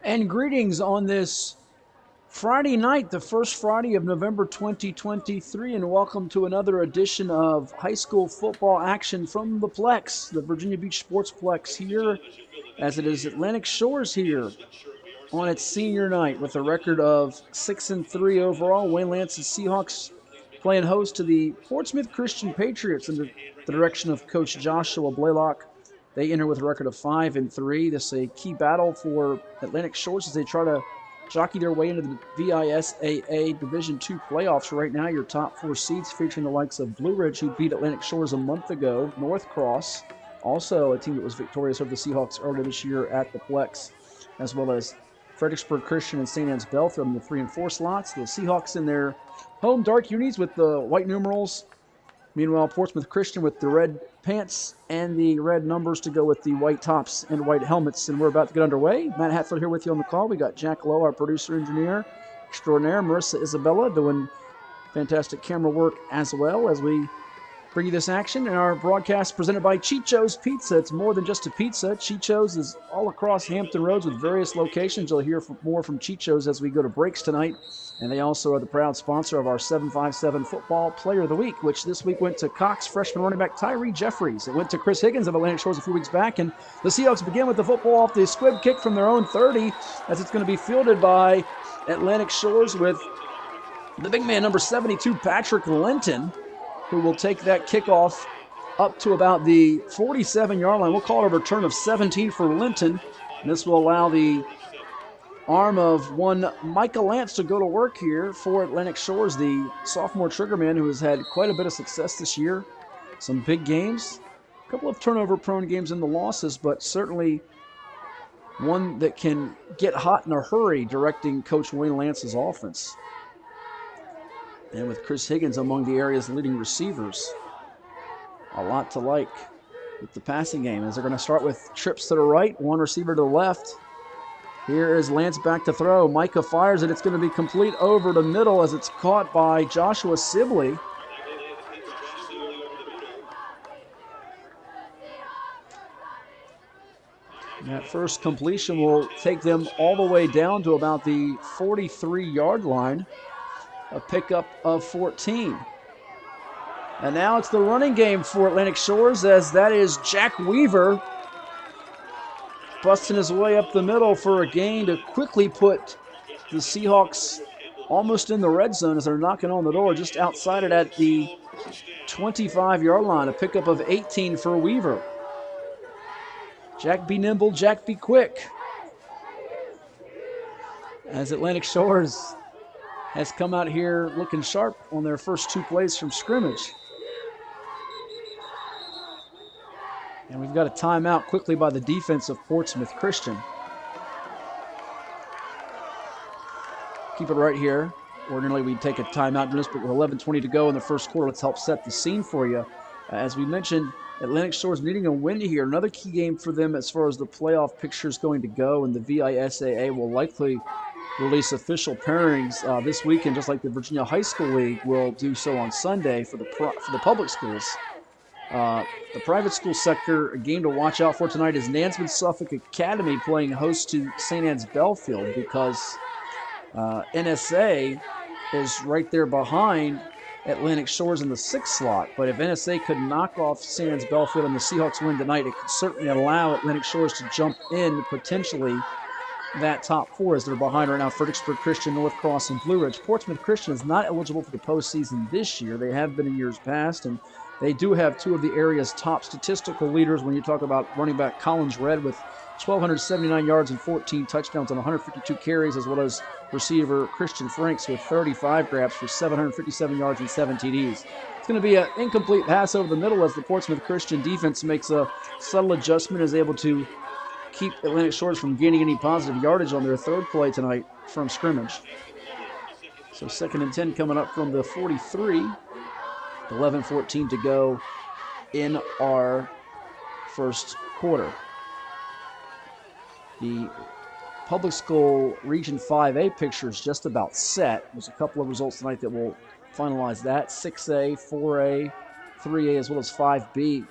And greetings on this Friday night, the first Friday of November 2023, and welcome to another edition of high school football action from the Plex, the Virginia Beach Sportsplex here, as it is Atlantic Shores here on its senior night with a record of 6-3 overall. Wayne Lance's Seahawks playing host to the Portsmouth Christian Patriots under the direction of Coach Joshua Blaylock. They enter with a record of 5-3. This is a key battle for Atlantic Shores as they try to jockey their way into the VISAA Division II playoffs. Right now, your top four seeds featuring the likes of Blue Ridge, who beat Atlantic Shores a month ago, North Cross, also a team that was victorious over the Seahawks earlier this year at the Plex, as well as Fredericksburg Christian and St. Anne's Belfield in the 3 and 4 slots. The Seahawks in their home dark unis with the white numerals. Meanwhile, Portsmouth Christian with the red pants and the red numbers to go with the white tops and white helmets. And we're about to get underway. Matt Hatfield here with you on the call. We got Jack Lowe, our producer engineer extraordinaire, Marissa Isabella doing fantastic camera work as well as we bring you this action. And our broadcast presented by Chicho's Pizza. It's more than just a pizza. Chicho's is all across Hampton Roads with various locations. You'll hear more from Chicho's as we go to breaks tonight. And they also are the proud sponsor of our 757 Football Player of the Week, which this week went to Cox freshman running back Tyree Jeffries. It went to Chris Higgins of Atlantic Shores a few weeks back. And the Seahawks begin with the football off the squib kick from their own 30 as it's going to be fielded by Atlantic Shores with the big man, number 72, Patrick Linton, who will take that kickoff up to about the 47-yard line. We'll call it a return of 17 for Linton. And this will allow the arm of one Micah Lance to go to work here for Atlantic Shores, the sophomore triggerman who has had quite a bit of success this year. Some big games, a couple of turnover-prone games in the losses, but certainly one that can get hot in a hurry directing Coach Wayne Lance's offense. And with Chris Higgins among the area's leading receivers, a lot to like with the passing game as they're going to start with trips to the right, one receiver to the left. Here is Lance back to throw. Micah fires it. It's going to be complete over the middle as it's caught by Joshua Sibley. And that first completion will take them all the way down to about the 43-yard line. A pickup of 14. And now it's the running game for Atlantic Shores as that is Jack Weaver busting his way up the middle for a gain to quickly put the Seahawks almost in the red zone as they're knocking on the door just outside it at the 25-yard line. A pickup of 18 for Weaver. Jack be nimble, Jack be quick. As Atlantic Shores has come out here looking sharp on their first two plays from scrimmage. And we've got a timeout quickly by the defense of Portsmouth Christian. Keep it right here. Ordinarily we'd take a timeout in this, but with 11:20 to go in the first quarter, let's help set the scene for you. As we mentioned, Atlantic Shores needing a win here. Another key game for them as far as the playoff picture is going to go, and the VISAA will likely release official pairings this weekend, just like the Virginia High School League will do so on Sunday for the public schools. The private school sector, a game to watch out for tonight is Nansman Suffolk Academy playing host to St. Anne's Belfield because NSA is right there behind Atlantic Shores in the 6th slot. But if NSA could knock off St. Anne's Belfield and the Seahawks win tonight, it could certainly allow Atlantic Shores to jump in potentially that top four as they're behind right now Fredericksburg Christian, North Cross, and Blue Ridge. Portsmouth Christian is not eligible for the postseason this year. They have been in years past, and they do have two of the area's top statistical leaders when you talk about running back Collins Red with 1,279 yards and 14 touchdowns on 152 carries, as well as receiver Christian Franks with 35 grabs for 757 yards and 7 TDs. It's going to be an incomplete pass over the middle as the Portsmouth Christian defense makes a subtle adjustment, is able to keep Atlantic Shores from gaining any positive yardage on their third play tonight from scrimmage. So 2nd and 10 coming up from the 43. 11:14 to go in our first quarter. The public school Region 5A picture is just about set. There's a couple of results tonight that will finalize that. 6A, 4A, 3A, as well as 5B.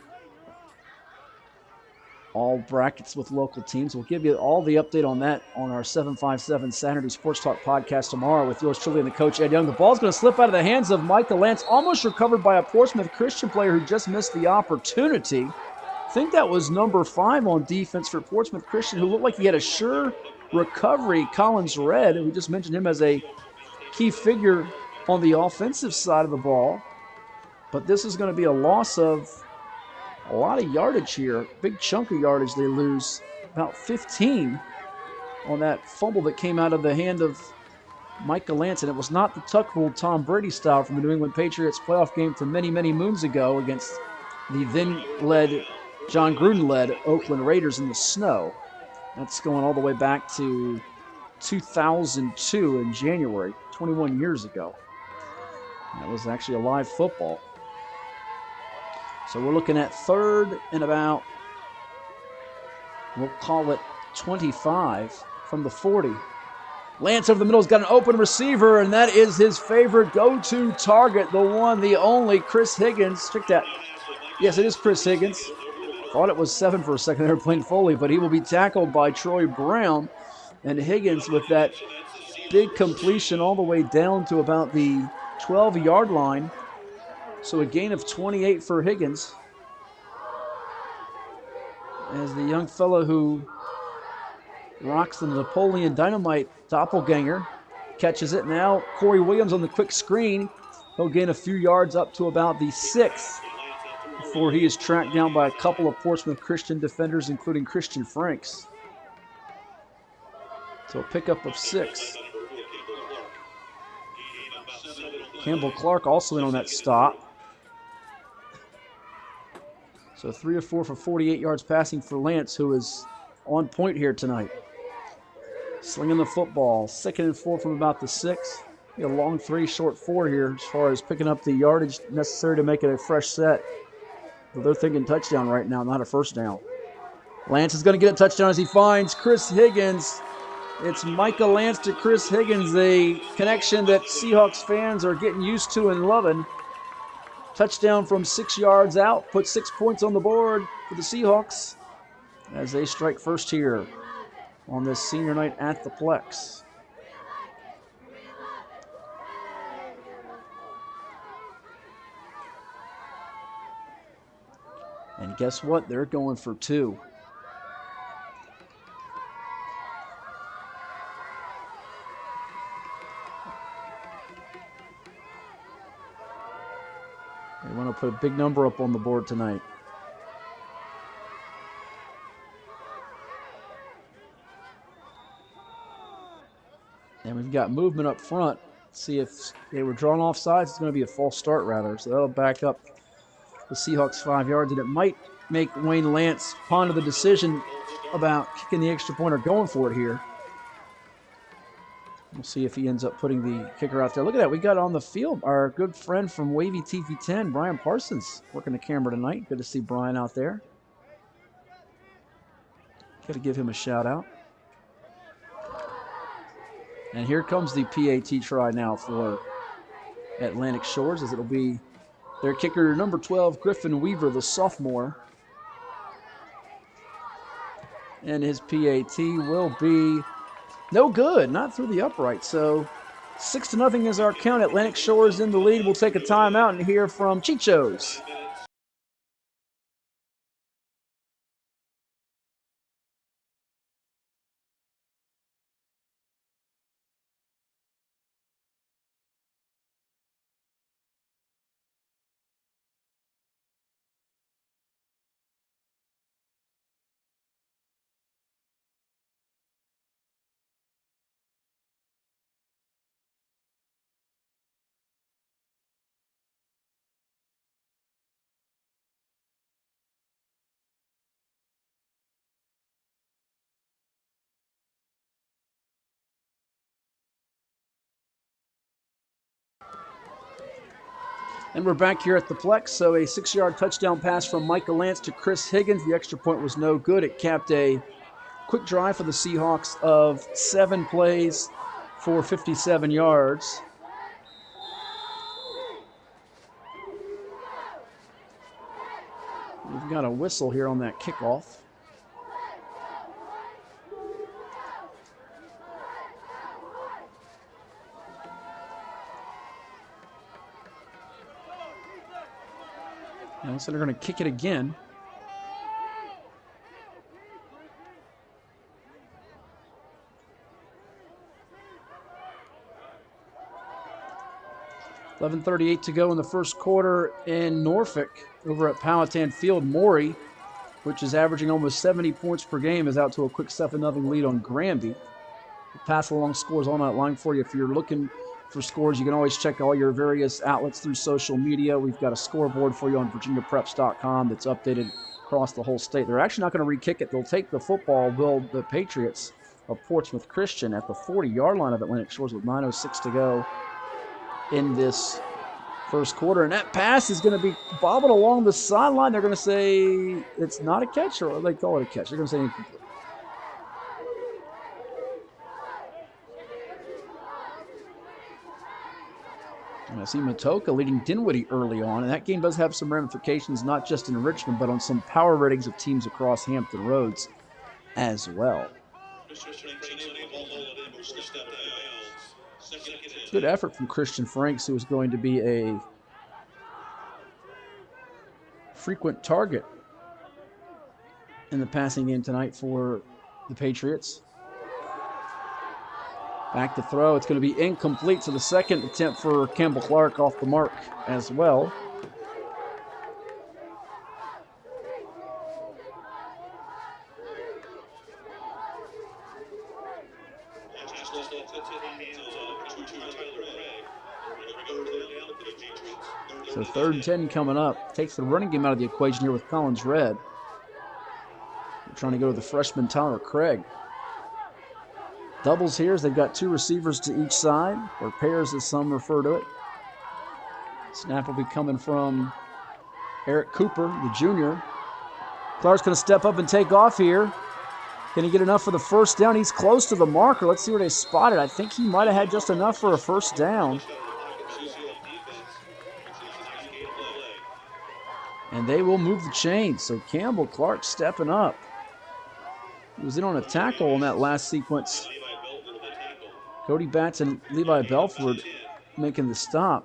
all brackets with local teams. We'll give you all the update on that on our 757 Saturday Sports Talk podcast tomorrow with yours truly and the coach, Ed Young. The ball's going to slip out of the hands of Micah Lance, almost recovered by a Portsmouth Christian player who just missed the opportunity. I think that was number 5 on defense for Portsmouth Christian, who looked like he had a sure recovery, Collins Red. We just mentioned him as a key figure on the offensive side of the ball. But this is going to be a loss of a lot of yardage here. Big chunk of yardage they lose. About 15 on that fumble that came out of the hand of Micah Lance. And it was not the tuck rule Tom Brady style from the New England Patriots playoff game from many, many moons ago against the then-led, John Gruden-led Oakland Raiders in the snow. That's going all the way back to 2002 in January, 21 years ago. That was actually a live football. So we're looking at 3rd and about, we'll call it 25 from the 40. Lance over the middle has got an open receiver, and that is his favorite go-to target, the one, the only, Chris Higgins. Check that. Yes, it is Chris Higgins. Thought it was 7 for a second there, playing Foley, but he will be tackled by Troy Brown. And Higgins with that big completion all the way down to about the 12-yard line. So a gain of 28 for Higgins. As the young fellow who rocks the Napoleon Dynamite doppelganger catches it. Now Corey Williams on the quick screen. He'll gain a few yards up to about the 6 before he is tracked down by a couple of Portsmouth Christian defenders, including Christian Franks. So a pickup of 6. Campbell Clark also in on that stop. So 3 of 4 for 48 yards passing for Lance, who is on point here tonight. Slinging the football, 2nd and 4 from about the 6. A long 3, short 4 here as far as picking up the yardage necessary to make it a fresh set. But they're thinking touchdown right now, not a first down. Lance is going to get a touchdown as he finds Chris Higgins. It's Micah Lance to Chris Higgins, a connection that Seahawks fans are getting used to and loving. Touchdown from 6 yards out, put 6 points on the board for the Seahawks as they strike first here on this senior night at the Plex. And guess what? They're going for 2. They want to put a big number up on the board tonight. And we've got movement up front. See if they were drawn off sides. It's going to be a false start, rather. So that'll back up the Seahawks 5 yards. And it might make Wayne Lance ponder the decision about kicking the extra point or going for it here. We'll see if he ends up putting the kicker out there. Look at that. We got on the field our good friend from Wavy TV 10, Brian Parsons, working the camera tonight. Good to see Brian out there. Got to give him a shout out. And here comes the PAT try now for Atlantic Shores, as it'll be their kicker, number 12, Griffin Weaver, the sophomore. And his PAT will be no good, not through the upright. So 6-0 is our count. Atlantic Shores in the lead. We'll take a timeout and hear from Chicho's. And we're back here at the Plex. So a 6-yard touchdown pass from Micah Lance to Chris Higgins. The extra point was no good. It capped a quick drive for the Seahawks of 7 plays for 57 yards. We've got a whistle here on that kickoff. Now, so they're going to kick it again. .38 to go in the first quarter in Norfolk over at Powhatan Field. Maury, which is averaging almost 70 points per game, is out to a quick 7-0 lead on Granby. We'll pass along scores on that line for you. If you're looking for scores, you can always check all your various outlets through social media. We've got a scoreboard for you on virginiapreps.com that's updated across the whole state. They're actually not going to re-kick it. They'll take the football, the Patriots of Portsmouth Christian at the 40-yard line of Atlantic Shores with 9:06 to go in this first quarter. And that pass is going to be bobbing along the sideline. They're going to say it's not a catch, or they call it a catch. They're going to say incomplete. I see Matoka leading Dinwiddie early on, and that game does have some ramifications, not just in Richmond, but on some power ratings of teams across Hampton Roads as well. Good effort from Christian Franks, who is going to be a frequent target in the passing game tonight for the Patriots. Back to throw. It's going to be incomplete, so the second attempt for Campbell Clark off the mark as well. So 3rd and 10 coming up. Takes the running game out of the equation here with Collins Red. They're trying to go to the freshman Tyler Craig. Doubles here as they've got 2 receivers to each side, or pairs as some refer to it. Snap will be coming from Eric Cooper, the junior. Clark's going to step up and take off here. Can he get enough for the first down? He's close to the marker. Let's see where they spot it. I think he might have had just enough for a first down. And they will move the chains. So Campbell Clark stepping up. He was in on a tackle in that last sequence. Cody Batts and Levi Belford making the stop.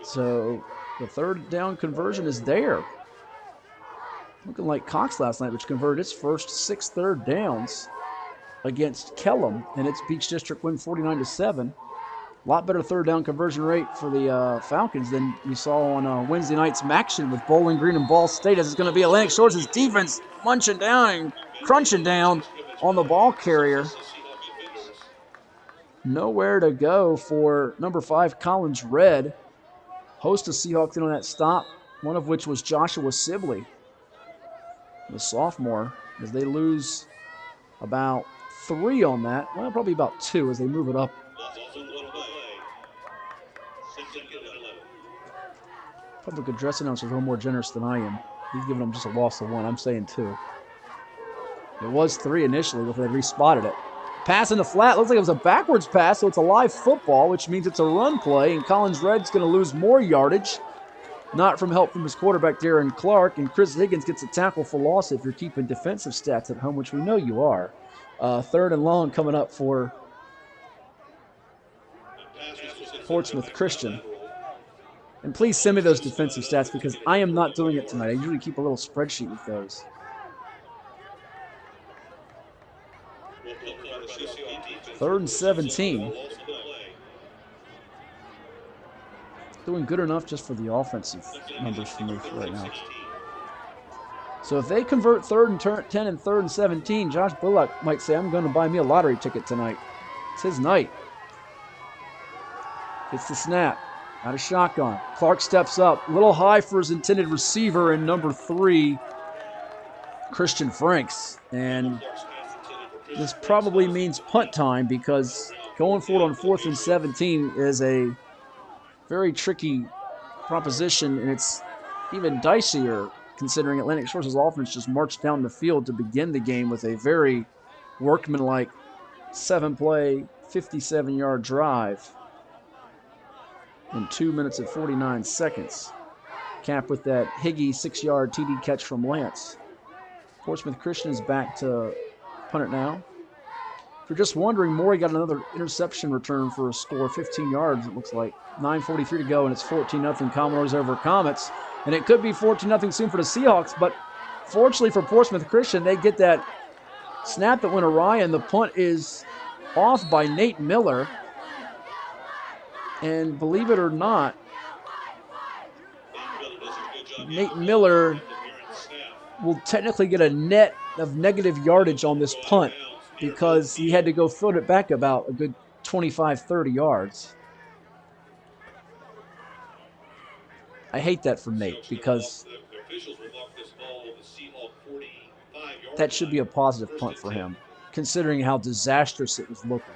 So the 3rd down conversion is there. Looking like Cox last night, which converted its first 6 third downs against Kellum in its Beach District win 49-7. A lot better 3rd down conversion rate for the Falcons than we saw on Wednesday night's action with Bowling Green and Ball State, as it's going to be Atlantic Shores' defense munching down and crunching down on the ball carrier. Nowhere to go for number 5, Collins Red. Host of Seahawks in on that stop, one of which was Joshua Sibley, the sophomore, as they lose about 3 on that. Well, probably about 2 as they move it up. Public address announcer is a little more generous than I am. He's giving them just a loss of 1. I'm saying 2. It was 3 initially before they respotted it. Pass in the flat. Looks like it was a backwards pass, so it's a live football, which means it's a run play, and Collins Red's going to lose more yardage. Not from help from his quarterback, Darren Clark, and Chris Higgins gets a tackle for loss if you're keeping defensive stats at home, which we know you are. 3rd and long coming up for Portsmouth Christian. And please send me those defensive stats because I am not doing it tonight. I usually keep a little spreadsheet with those. Third and 17. Doing good enough just for the offensive numbers for me right now. So if they convert 3rd and 10 and 3rd and 17, Josh Bullock might say, I'm going to buy me a lottery ticket tonight. It's his night. It's the snap. Out of shotgun. Clark steps up. A little high for his intended receiver in number 3, Christian Franks. And this probably means punt time because going forward on 4th and 17 is a very tricky proposition, and it's even dicier considering Atlantic Shores' offense just marched down the field to begin the game with a very workmanlike 7-play, 57-yard drive in 2 minutes and 49 seconds. Cap with that Higgy 6-yard TD catch from Lance. Portsmouth Christian is back to punt it now. If you're just wondering, Morey got another interception return for a score, 15 yards, it looks like. 9:43 to go, and it's 14-0 Commodores over Comets. And it could be 14-0 soon for the Seahawks, but fortunately for Portsmouth Christian, they get that snap that went awry, and the punt is off by Nate Miller. And believe it or not, Nate Miller will technically get a net of negative yardage on this punt because he had to go float it back about a good 25, 30 yards. I hate that for Nate because that should be a positive punt for him, considering how disastrous it was looking.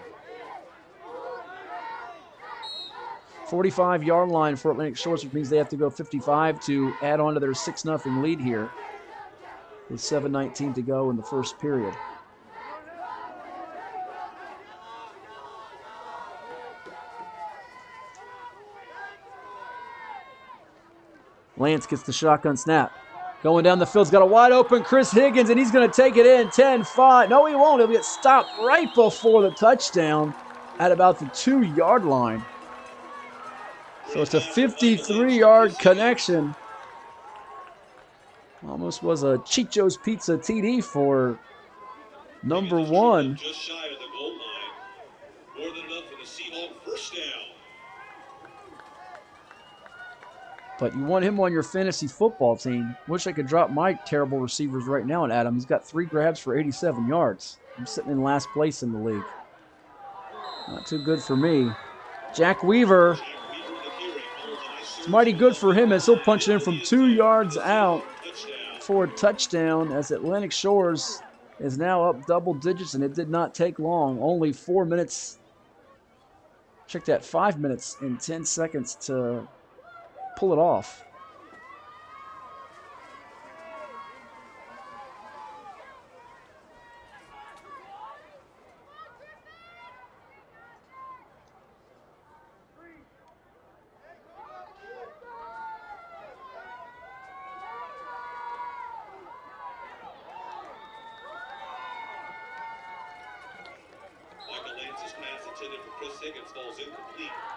45-yard line for Atlantic Shores, which means they have to go 55 to add on to their 6-0 lead here with 7:19 to go in the first period. Lance gets the shotgun snap. Going down the field's got a wide open Chris Higgins, and he's going to take it in 10-5. No, he won't. He'll get stopped right before the touchdown at about the 2-yard line. So it's a 53-yard connection. Almost was a Chicho's Pizza TD for number one. Just shy of the goal line. More than enough for the Seahawks first down. But you want him on your fantasy football team. Wish I could drop my terrible receivers right now and add him. He's got 3 grabs for 87 yards. I'm sitting in last place in the league. Not too good for me. Jack Weaver. It's mighty good for him as he'll punch it in from 2 yards out for a touchdown as Atlantic Shores is now up double digits, and it did not take long. Only 4 minutes. Check that, 5 minutes and 10 seconds to pull it off.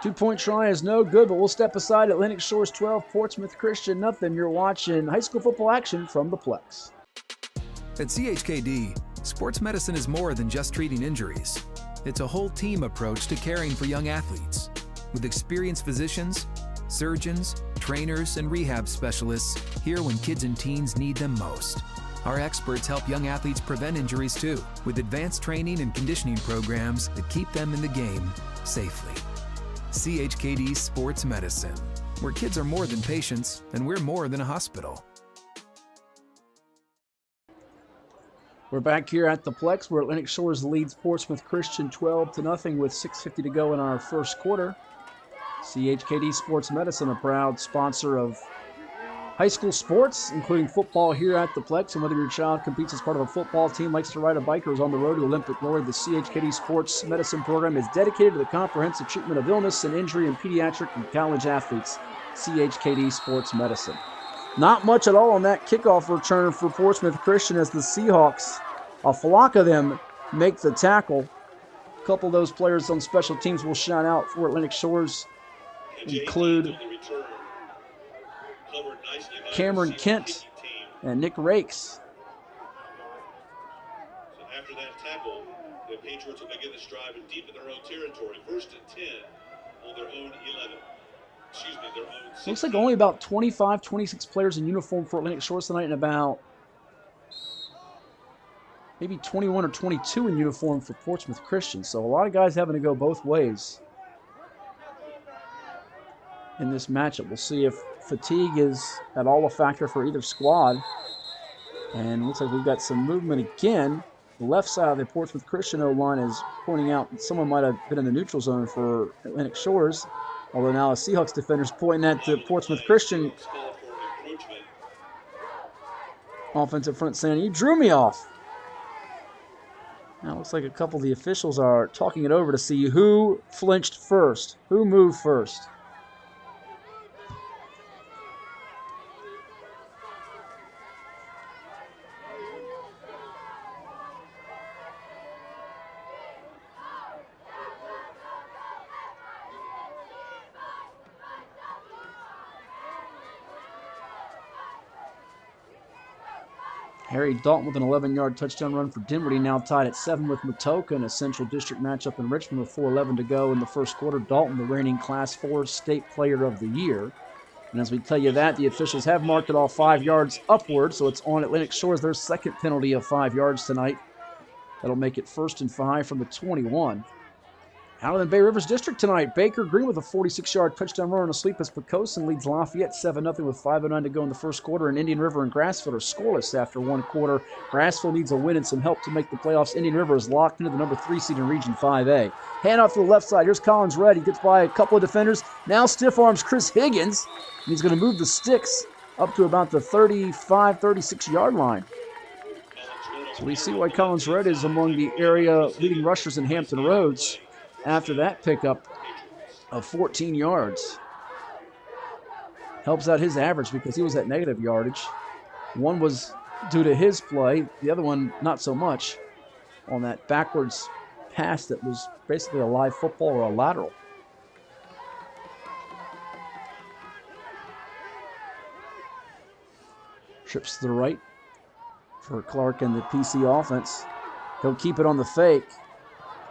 Two-point try is no good, but we'll step aside. Atlantic Shores 12, Portsmouth Christian nothing. You're watching high school football action from the Plex. At CHKD, sports medicine is more than just treating injuries. It's a whole team approach to caring for young athletes. With experienced physicians, surgeons, trainers, and rehab specialists here when kids and teens need them most. Our experts help young athletes prevent injuries too, with advanced training and conditioning programs that keep them in the game safely. CHKD Sports Medicine, where kids are more than patients and we're more than a hospital. We're back here at the Plex where Atlantic Shores leads Portsmouth Christian 12-0 with 6:50 to go in our first quarter. CHKD Sports Medicine, a proud sponsor of high school sports, including football here at the Plex. And whether your child competes as part of a football team, likes to ride a bike, or is on the road to Olympic glory, the CHKD Sports Medicine program is dedicated to the comprehensive treatment of illness and injury in pediatric and college athletes. CHKD Sports Medicine. Not much at all on that kickoff return for Portsmouth Christian as the Seahawks, a flock of them, make the tackle. A couple of those players on special teams will shout out for Atlantic Shores include Cameron Kent and Nick Rakes. So after that tackle, the Patriots will begin this drive deep in their own territory. 1st and 10 on their own 11. Excuse me, their own 16. Looks like only about 25, 26 players in uniform for Atlantic Shores tonight, and about maybe 21 or 22 in uniform for Portsmouth Christian. So a lot of guys having to go both ways in this matchup. We'll see if fatigue is at all a factor for either squad. And looks like we've got some movement again. The left side of the Portsmouth Christian O-line is pointing out that someone might have been in the neutral zone for Atlantic Shores. Although now a Seahawks defender's pointing at the Portsmouth Christian offensive front saying, "You drew me off." Now it looks like a couple of the officials are talking it over to see who flinched first, who moved first. Harry Dalton with an 11-yard touchdown run for Dinwiddie, now tied at 7 with Matoka in a Central District matchup in Richmond with 4:11 to go in the first quarter. Dalton, the reigning Class 4 State Player of the Year. And as we tell you that, the officials have marked it all 5 yards upward, so it's on Atlantic Shores, their second penalty of 5 yards tonight. That'll make it 1st and 5 from the 21. Out of the Bay Rivers District tonight, Baker Green with a 46-yard touchdown run on a sweep as Pocosin leads Lafayette 7-0 with 5:09 to go in the first quarter. And Indian River and Grassfield are scoreless after one quarter. Grassfield needs a win and some help to make the playoffs. Indian River is locked into the number 3 seed in Region 5A. Handoff to the left side. Here's Collins Red. He gets by a couple of defenders. Now stiff arms Chris Higgins. And he's going to move the sticks up to about the 35, 36-yard line. So we see why Collins Red is among the area leading rushers in Hampton Roads after that pickup of 14 yards. Helps out his average because he was at negative yardage. One was due to his play, the other one not so much on that backwards pass that was basically a live football or a lateral. Trips to the right for Clark and the PC offense. He'll keep it on the fake.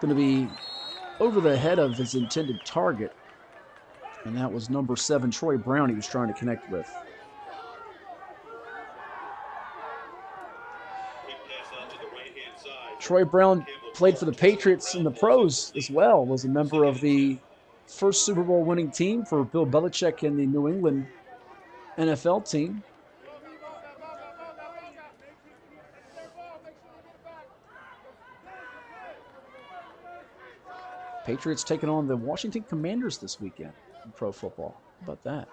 Going to be over the head of his intended target. And that was number 7, Troy Brown, he was trying to connect with. Troy Brown played for the Patriots in the pros as well, was a member of the first Super Bowl winning team for Bill Belichick and the New England NFL team. Patriots taking on the Washington Commanders this weekend in pro football. How about that?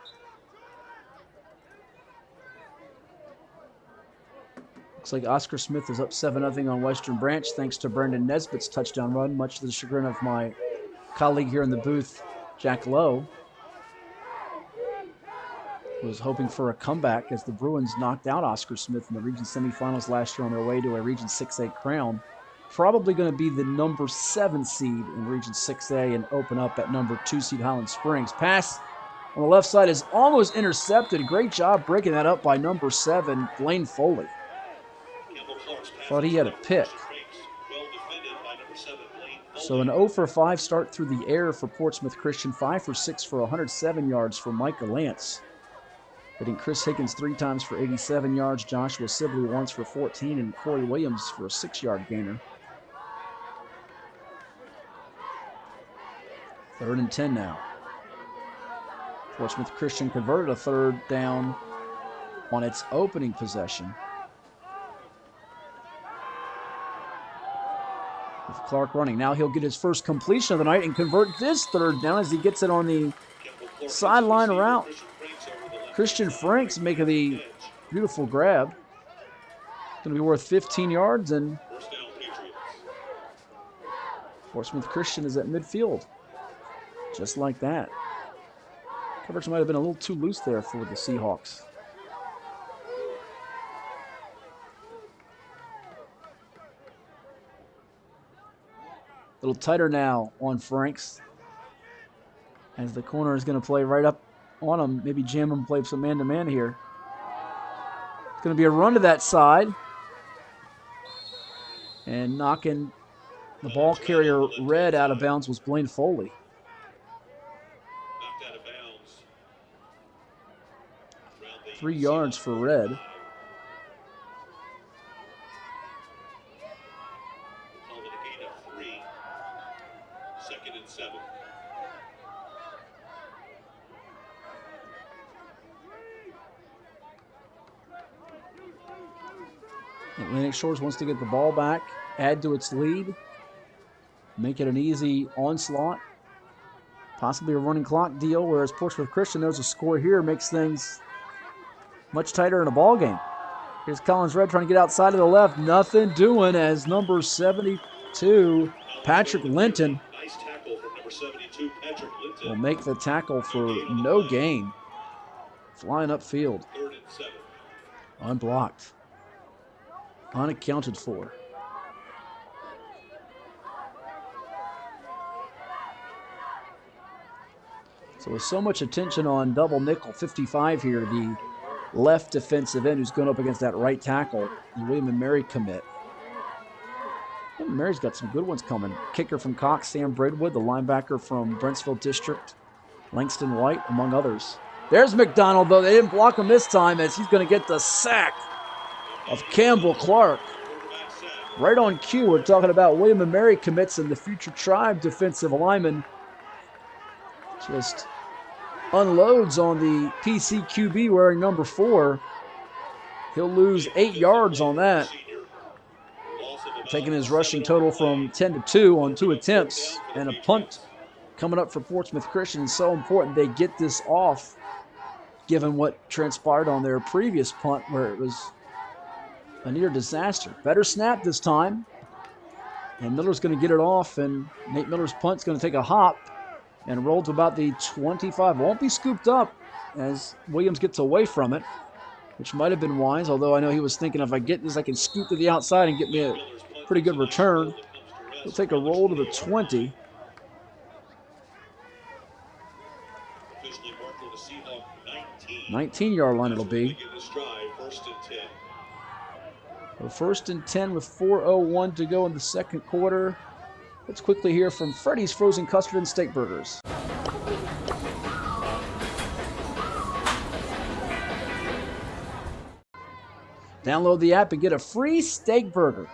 Looks like Oscar Smith is up 7-0 on Western Branch thanks to Brandon Nesbitt's touchdown run, much to the chagrin of my colleague here in the booth, Jack Lowe, who was hoping for a comeback as the Bruins knocked out Oscar Smith in the region semifinals last year on their way to a Region 6A crown. Probably going to be the number 7 seed in Region 6A and open up at number 2 seed Highland Springs. Pass on the left side is almost intercepted. Great job breaking that up by number 7, Blaine Foley. Thought he had a pick. So an 0 for 5 start through the air for Portsmouth Christian. 5 for 6 for 107 yards for Micah Lance. Hitting Chris Higgins 3 times for 87 yards. Joshua Sibley once for 14 and Corey Williams for a 6-yard gainer. 3rd and 10 now. Portsmouth Christian converted a 3rd down on its opening possession. With Clark running. Now he'll get his first completion of the night and convert this 3rd down as he gets it on the sideline route. Christian Franks making the beautiful grab. Going to be worth 15 yards, and Portsmouth Christian is at midfield. Just like that. Coverage might have been a little too loose there for the Seahawks. A little tighter now on Franks, as the corner is going to play right up on him, maybe jam him, play some man-to-man here. It's going to be a run to that side. And knocking the ball carrier Red out of bounds was Blaine Foley. Knocked out of bounds. 3 yards for Red. Call it a gain of 3. 2nd and 7. Atlantic Shores wants to get the ball back, add to its lead, make it an easy onslaught, possibly a running clock deal, whereas Portsmouth Christian knows a score here makes things much tighter in a ball game. Here's Collins Red trying to get outside of the left. Nothing doing as number 72, Patrick Linton, Nice tackle from number 72, Patrick Linton. will make the tackle for no gain. Flying upfield. 3rd and 7. Unblocked. Unaccounted for. So with so much attention on double nickel 55 here, the left defensive end who's going up against that right tackle, the William & Mary commit. William & Mary's got some good ones coming. Kicker from Cox, Sam Braidwood, the linebacker from Brentsville District, Langston White, among others. There's McDonald, though. They didn't block him this time as he's going to get the sack of Campbell Clark. Right on cue, we're talking about William & Mary commits and the future Tribe defensive lineman just unloads on the PCQB wearing number 4. He'll lose 8 yards on that, taking his rushing total from 10 to 2 on 2 attempts. And a punt coming up for Portsmouth Christian is so important they get this off, given what transpired on their previous punt where it was a near disaster. Better snap this time. And Miller's going to get it off, and Nate Miller's punt's going to take a hop and roll to about the 25. Won't be scooped up as Williams gets away from it, which might have been wise, although I know he was thinking if I get this, I can scoot to the outside and get me a pretty good return. He'll take a roll to the 20. 19-yard line it'll be. So 1st and 10 with 4:01 to go in the second quarter. Let's quickly hear from Freddy's Frozen Custard and Steak Burgers. Download the app and get a free steak burger.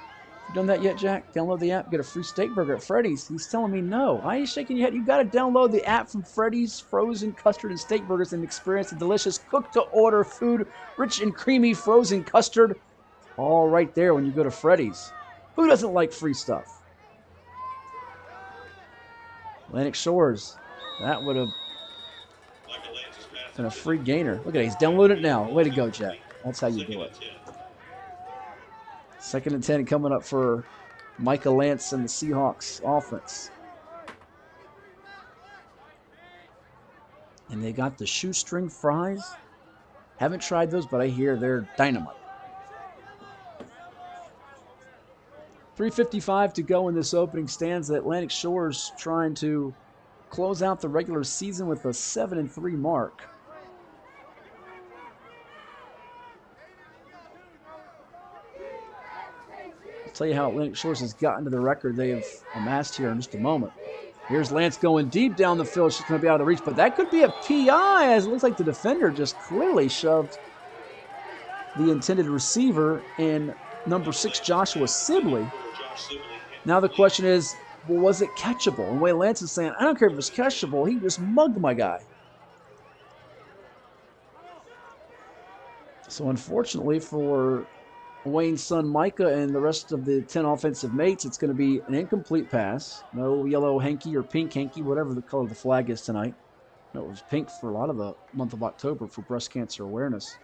You done that yet, Jack? Download the app, get a free steak burger at Freddy's. He's telling me no. Why are you shaking your head? You got to download the app from Freddy's Frozen Custard and Steak Burgers and experience the delicious cook-to-order food, rich and creamy frozen custard, all right there when you go to Freddy's. Who doesn't like free stuff? Atlantic Shores. That would have been a free gainer. Look at it. He's downloading it now. Way to go, Jack. That's how you do it. 2nd and 10 coming up for Micah Lance and the Seahawks offense. And they got the shoestring fries. Haven't tried those, but I hear they're dynamite. 3:55 to go in this opening stanza. Atlantic Shores trying to close out the regular season with a 7-3 mark. I'll tell you how Atlantic Shores has gotten to the record they have amassed here in just a moment. Here's Lance going deep down the field. She's going to be out of reach, but that could be a PI as it looks like the defender just clearly shoved the intended receiver in number 6, Joshua Sibley. Now the question is, well, was it catchable? And Wayne Lance is saying, I don't care if it was catchable. He just mugged my guy. So unfortunately for Wayne's son Micah and the rest of the 10 offensive mates, it's going to be an incomplete pass. No yellow hanky or pink hanky, whatever the color of the flag is tonight. No, it was pink for a lot of the month of October for breast cancer awareness,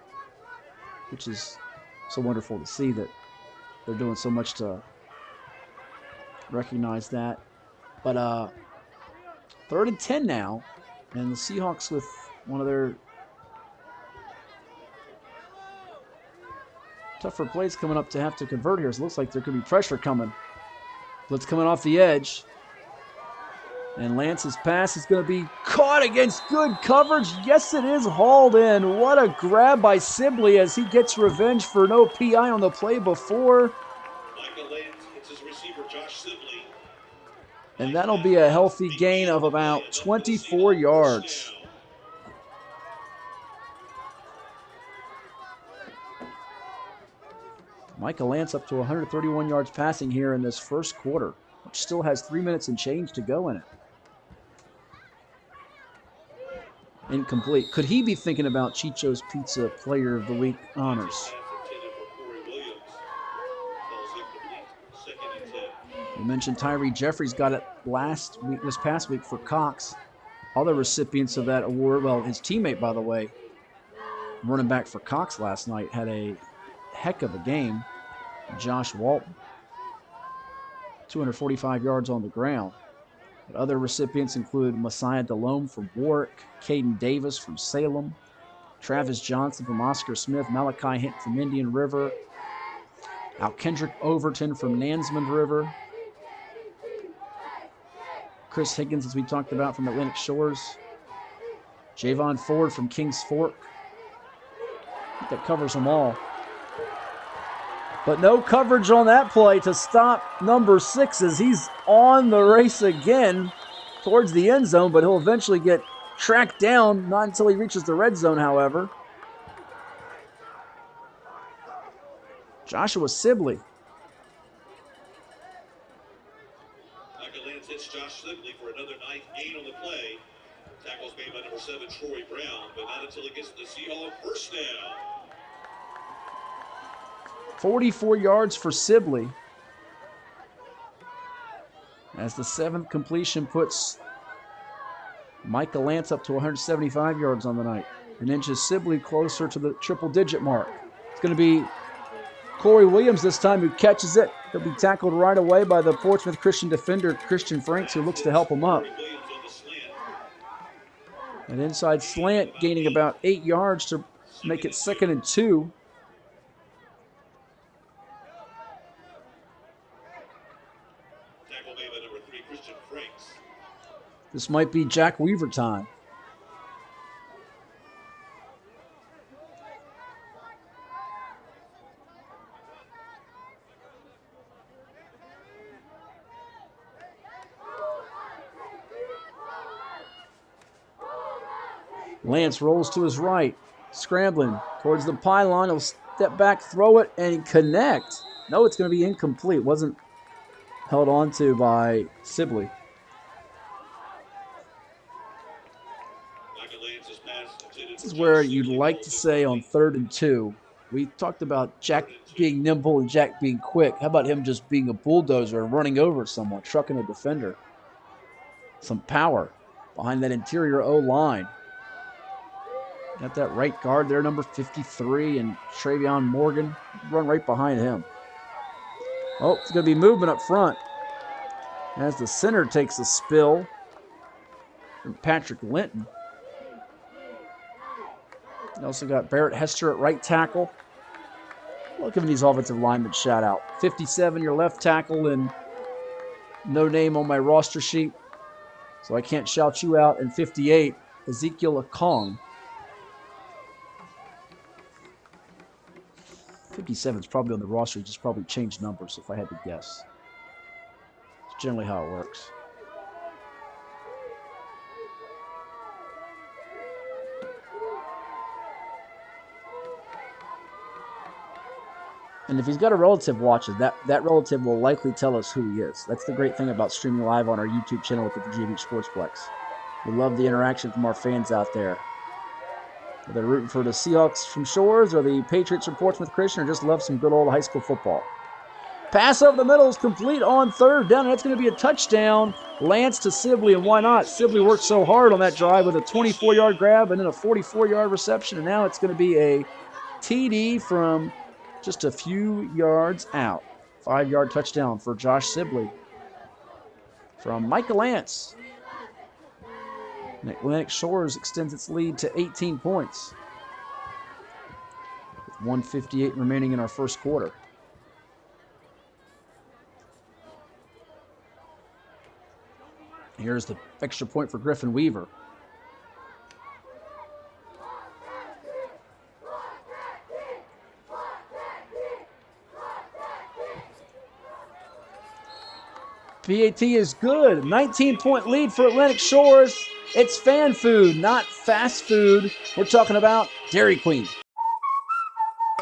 which is so wonderful to see that they're doing so much to recognize that. But 3rd and 10 now, and the Seahawks with one of their tougher plays coming up to have to convert here. So it looks like there could be pressure coming. Blitz coming off the edge. And Lance's pass is going to be caught against good coverage. Yes, it is hauled in. What a grab by Sibley as he gets revenge for no PI on the play before. And that'll be a healthy gain of about 24 yards. Micah Lance up to 131 yards passing here in this first quarter, which still has 3 minutes and change to go in it. Incomplete. Could he be thinking about Chicho's Pizza Player of the Week honors? We mentioned Tyree Jeffries got it this past week for Cox. Other recipients of that award, well, his teammate, by the way, running back for Cox last night, had a heck of a game. Josh Walton, 245 yards on the ground. But other recipients include Messiah Delome from Warwick, Caden Davis from Salem, Travis Johnson from Oscar Smith, Malachi Hint from Indian River, Kendrick Overton from Nansman River, Chris Higgins, as we talked about, from Atlantic Shores, Javon Ford from Kings Fork, That covers them all. But no coverage on that play to stop number 6 as he's on the race again towards the end zone, but he'll eventually get tracked down, not until he reaches the red zone, however. Joshua Sibley. Michael Lance hits Josh Sibley for another 9th gain on the play. Tackles made by number 7, Troy Brown, but not until he gets to the Seahawks first down. 44 yards for Sibley. As the 7th completion puts Michael Lance up to 175 yards on the night and inches Sibley closer to the triple-digit mark. It's going to be Corey Williams this time who catches it. He'll be tackled right away by the Portsmouth Christian defender, Christian Franks, who looks to help him up. An inside slant gaining about 8 yards to make it 2nd and 2. Tackle made by number 3, Christian Franks. This might be Jack Weaver time. Lance rolls to his right, scrambling towards the pylon. He'll step back, throw it, and connect. No, it's going to be incomplete. Wasn't held on to by Sibley. This is where you'd like to say on 3rd and 2. We talked about Jack being nimble and Jack being quick. How about him just being a bulldozer and running over someone, trucking a defender? Some power behind that interior O-line. Got that right guard there, number 53, and Travion Morgan. Run right behind him. Oh, it's going to be movement up front as the center takes a spill from Patrick Linton. You also got Barrett Hester at right tackle. Well, giving these offensive linemen a shout out. 57, your left tackle, and no name on my roster sheet, so I can't shout you out. And 58, Ezekiel Akong. 57 is probably on the roster. He just probably changed numbers if I had to guess. It's generally how it works. And if he's got a relative watching, that relative will likely tell us who he is. That's the great thing about streaming live on our YouTube channel at the Virginia Beach Sportsplex. We love the interaction from our fans out there. Whether they're rooting for the Seahawks from Shores or the Patriots from Portsmouth Christian or just love some good old high school football. Pass over the middle is complete on 3rd down, and that's going to be a touchdown. Lance to Sibley, and why not? Sibley worked so hard on that drive with a 24-yard grab and then a 44-yard reception, and now it's going to be a TD from just a few yards out. 5-yard touchdown for Josh Sibley from Micah Lance. Atlantic Shores extends its lead to 18 points. With 1:58 remaining in our first quarter. Here's the extra point for Griffin Weaver. PAT is good. 19-point lead for Atlantic Shores. It's fan food, not fast food. We're talking about Dairy Queen.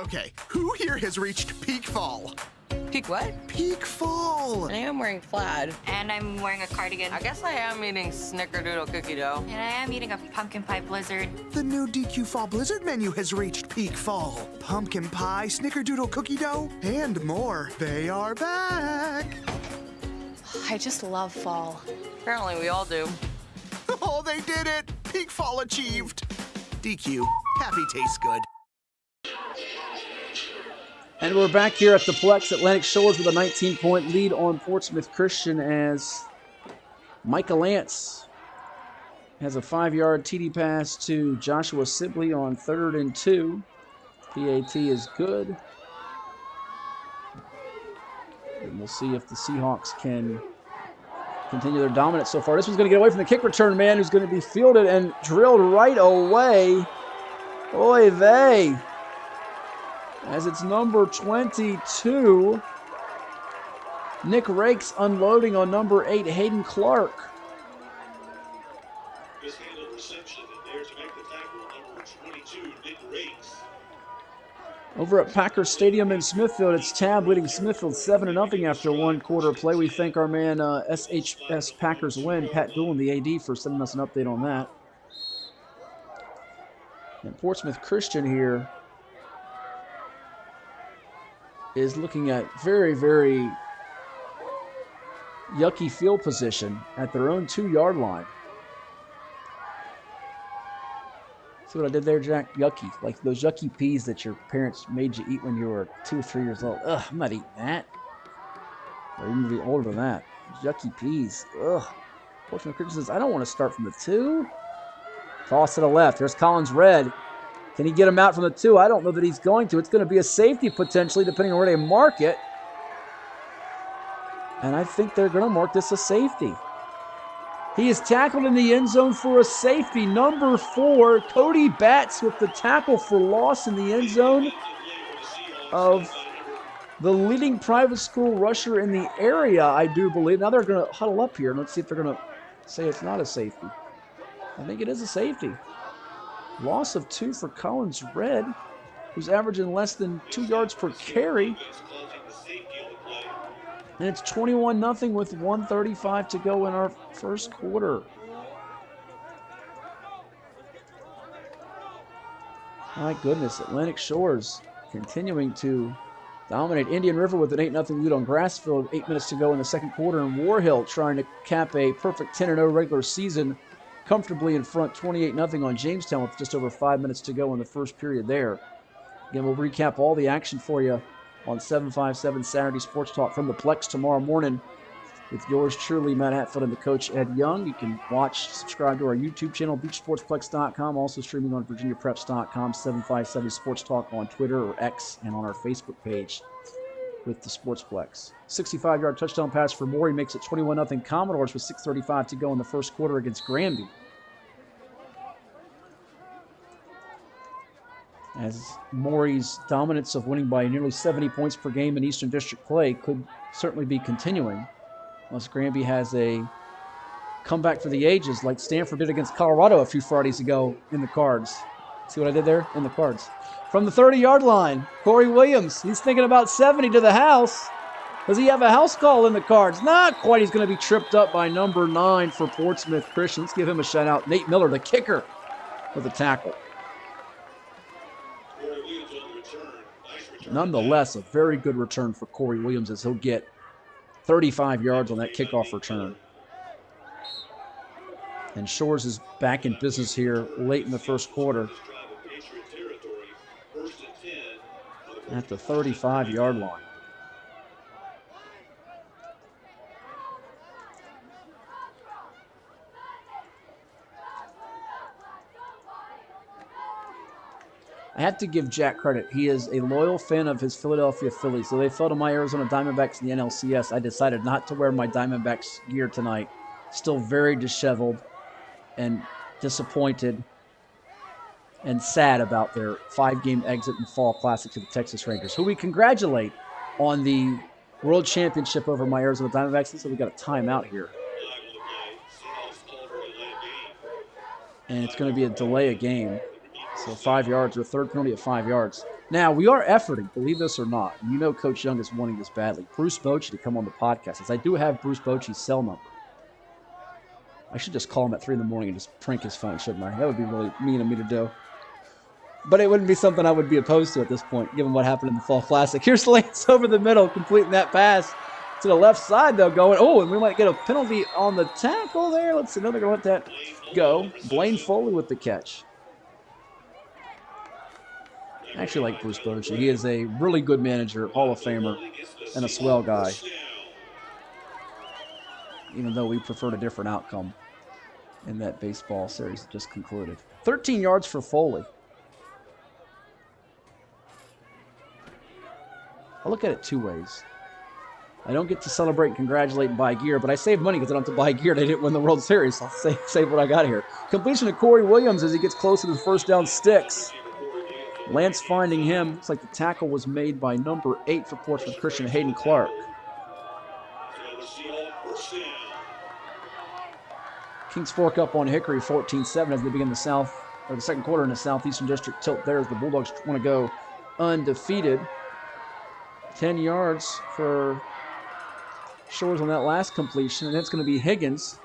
Okay, who here has reached peak fall? Peak what? Peak fall! I am wearing plaid. And I'm wearing a cardigan. I guess I am eating snickerdoodle cookie dough. And I am eating a pumpkin pie blizzard. The new DQ Fall Blizzard menu has reached peak fall. Pumpkin pie, snickerdoodle cookie dough, and more. They are back! I just love fall. Apparently we all do. Oh, they did it! Peak fall achieved! DQ, happy tastes good. And we're back here at the Plex. Atlantic Shores with a 19-point lead on Portsmouth Christian as Micah Lance has a 5-yard TD pass to Joshua Sibley on 3rd and 2. PAT is good. And we'll see if the Seahawks can continue their dominance so far. This one's going to get away from the kick return man, who's going to be fielded and drilled right away. Oy vey. as it's number 22. Nick Rakes unloading on number 8, Hayden Clark. Mishandled reception, and there to make the tackle, number 22, Nick Rakes. Over at Packers Stadium in Smithfield, it's Tab leading Smithfield 7-0 after one quarter of play. We thank our man SHS Packers win, Pat Doolan, the AD, for sending us an update on that. And Portsmouth Christian here is looking at very, very yucky field position at their own 2-yard line. See what I did there, Jack? Yucky. Like those yucky peas that your parents made you eat when you were 2 or 3 years old. Ugh, I'm not eating that. Or even be older than that. Yucky peas. Ugh. Portsmouth Christian says, I don't want to start from the 2. Toss to the left. There's Collins Red. Can he get him out from the 2? I don't know that he's going to. It's going to be a safety potentially, depending on where they mark it. And I think they're going to mark this a safety. He is tackled in the end zone for a safety. Number 4, Cody Batts with the tackle for loss in the end zone of the leading private school rusher in the area, I do believe. Now they're going to huddle up here. Let's see if they're going to say it's not a safety. I think it is a safety. Loss of 2 for Collins Red, who's averaging less than 2 yards per carry. And it's 21-0 with 1:35 to go in our first quarter. My goodness, Atlantic Shores continuing to dominate Indian River with an 8-0 lead on Grassfield. 8 minutes to go in the second quarter. And War Hill trying to cap a perfect 10-0 regular season. Comfortably in front, 28-0 on Jamestown with just over 5 minutes to go in the first period there. Again, we'll recap all the action for you on 757 Saturday Sports Talk from the Plex tomorrow morning with yours truly, Matt Hatfield, and the coach, Ed Young. You can watch, subscribe to our YouTube channel, beachsportsplex.com, also streaming on virginiapreps.com, 757 Sports Talk on Twitter or X, and on our Facebook page with the Sportsplex. 65-yard touchdown pass for Morey makes it 21-0 Commodores with 6:35 to go in the first quarter against Granby. As Morey's dominance of winning by nearly 70 points per game in Eastern District play could certainly be continuing, unless Granby has a comeback for the ages like Stanford did against Colorado a few Fridays ago in the cards. See what I did there? In the cards. From the 30-yard line, Corey Williams. He's thinking about 70 to the house. Does he have a house call in the cards? Not quite. He's going to be tripped up by number 9 for Portsmouth Christian. Let's give him a shout out. Nate Miller, the kicker, with a tackle. Nonetheless, a very good return for Corey Williams as he'll get 35 yards on that kickoff return. And Shores is back in business here late in the first quarter at the 35-yard line. I have to give Jack credit. He is a loyal fan of his Philadelphia Phillies. So they fell to my Arizona Diamondbacks in the NLCS. I decided not to wear my Diamondbacks gear tonight. Still very disheveled and disappointed and sad about their 5-game exit in Fall Classic to the Texas Rangers, who we congratulate on the World Championship over my Arizona Diamondbacks. So we got a timeout here. And it's going to be a delay of game. So 5 yards, or third penalty at 5 yards. Now, we are efforting, believe this or not. You know Coach Young is wanting this badly. Bruce Bochy to come on the podcast. As I do have Bruce Bochy's cell number. I should just call him at 3 in the morning and just prank his phone, shouldn't I? That would be really mean of me to do. But it wouldn't be something I would be opposed to at this point, given what happened in the Fall Classic. Here's Lance over the middle, completing that pass to the left side, though, going, oh, and we might get a penalty on the tackle there. Let's see, no, they're going to let that go. Blaine Foley with the catch. I actually like Bruce Bochy. He is a really good manager, Hall of Famer, and a swell guy. Even though we preferred a different outcome in that baseball series that just concluded. 13 yards for Foley. I look at it two ways. I don't get to celebrate and congratulate and buy gear, but I save money because I don't have to buy gear. They didn't win the World Series. So I'll save what I got here. Completion of Corey Williams as he gets close to the first down sticks. Lance finding him. Looks like the tackle was made by number 8 for Portsmouth Christian, Hayden Clark. Kings Fork up on Hickory 14-7 as they begin the second quarter in the Southeastern District tilt there as the Bulldogs want to go undefeated. 10 yards for Shores on that last completion, and it's going to be Higgins.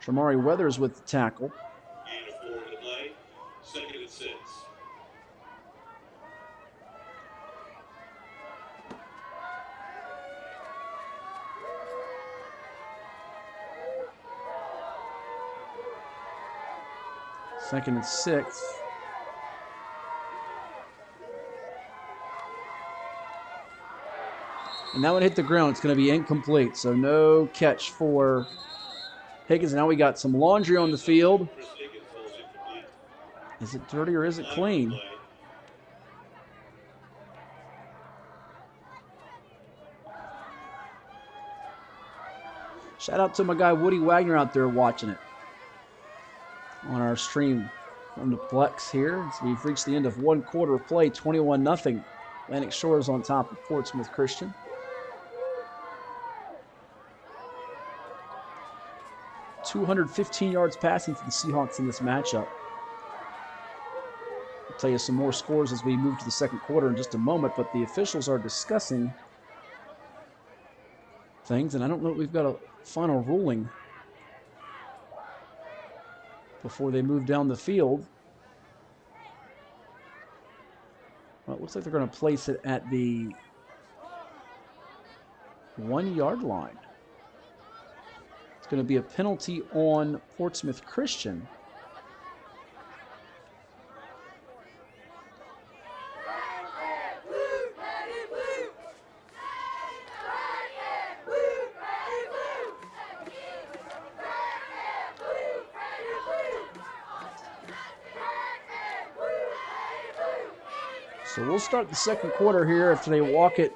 Shamari Weathers with the tackle. Gain of 4 in the play. 2nd and 6. Second and 6. And that one hit the ground. It's going to be incomplete, so no catch for Higgins. Now we got some laundry on the field. Is it dirty or is it clean? Shout out to my guy Woody Wagner out there watching it on our stream from the Plex here. So we've reached the end of one quarter of play, 21-0. Atlantic Shores on top of Portsmouth Christian. .215 yards passing for the Seahawks in this matchup. I'll tell you some more scores as we move to the second quarter in just a moment, but the officials are discussing things, and I don't know if we've got a final ruling before they move down the field. Well, it looks like they're going to place it at the 1-yard line. It's going to be a penalty on Portsmouth Christian. So we'll start the second quarter here after they walk it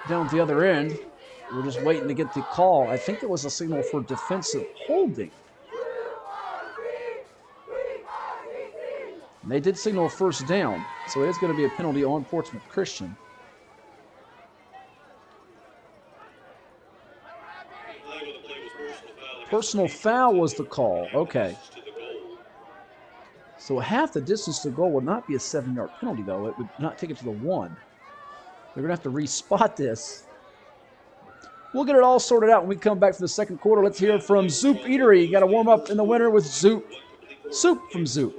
down at the other end. We're just waiting to get the call. I think it was a signal for defensive holding. And they did signal a first down, so it is going to be a penalty on Portsmouth Christian. Personal foul was the call. Okay. So half the distance to goal would not be a 7-yard penalty, though. It would not take it to the 1. They're going to have to respot this. We'll get it all sorted out when we come back for the second quarter. Let's hear from Zoop Eatery. You got to warm up in the winter with Zoop. Soup from Zoop.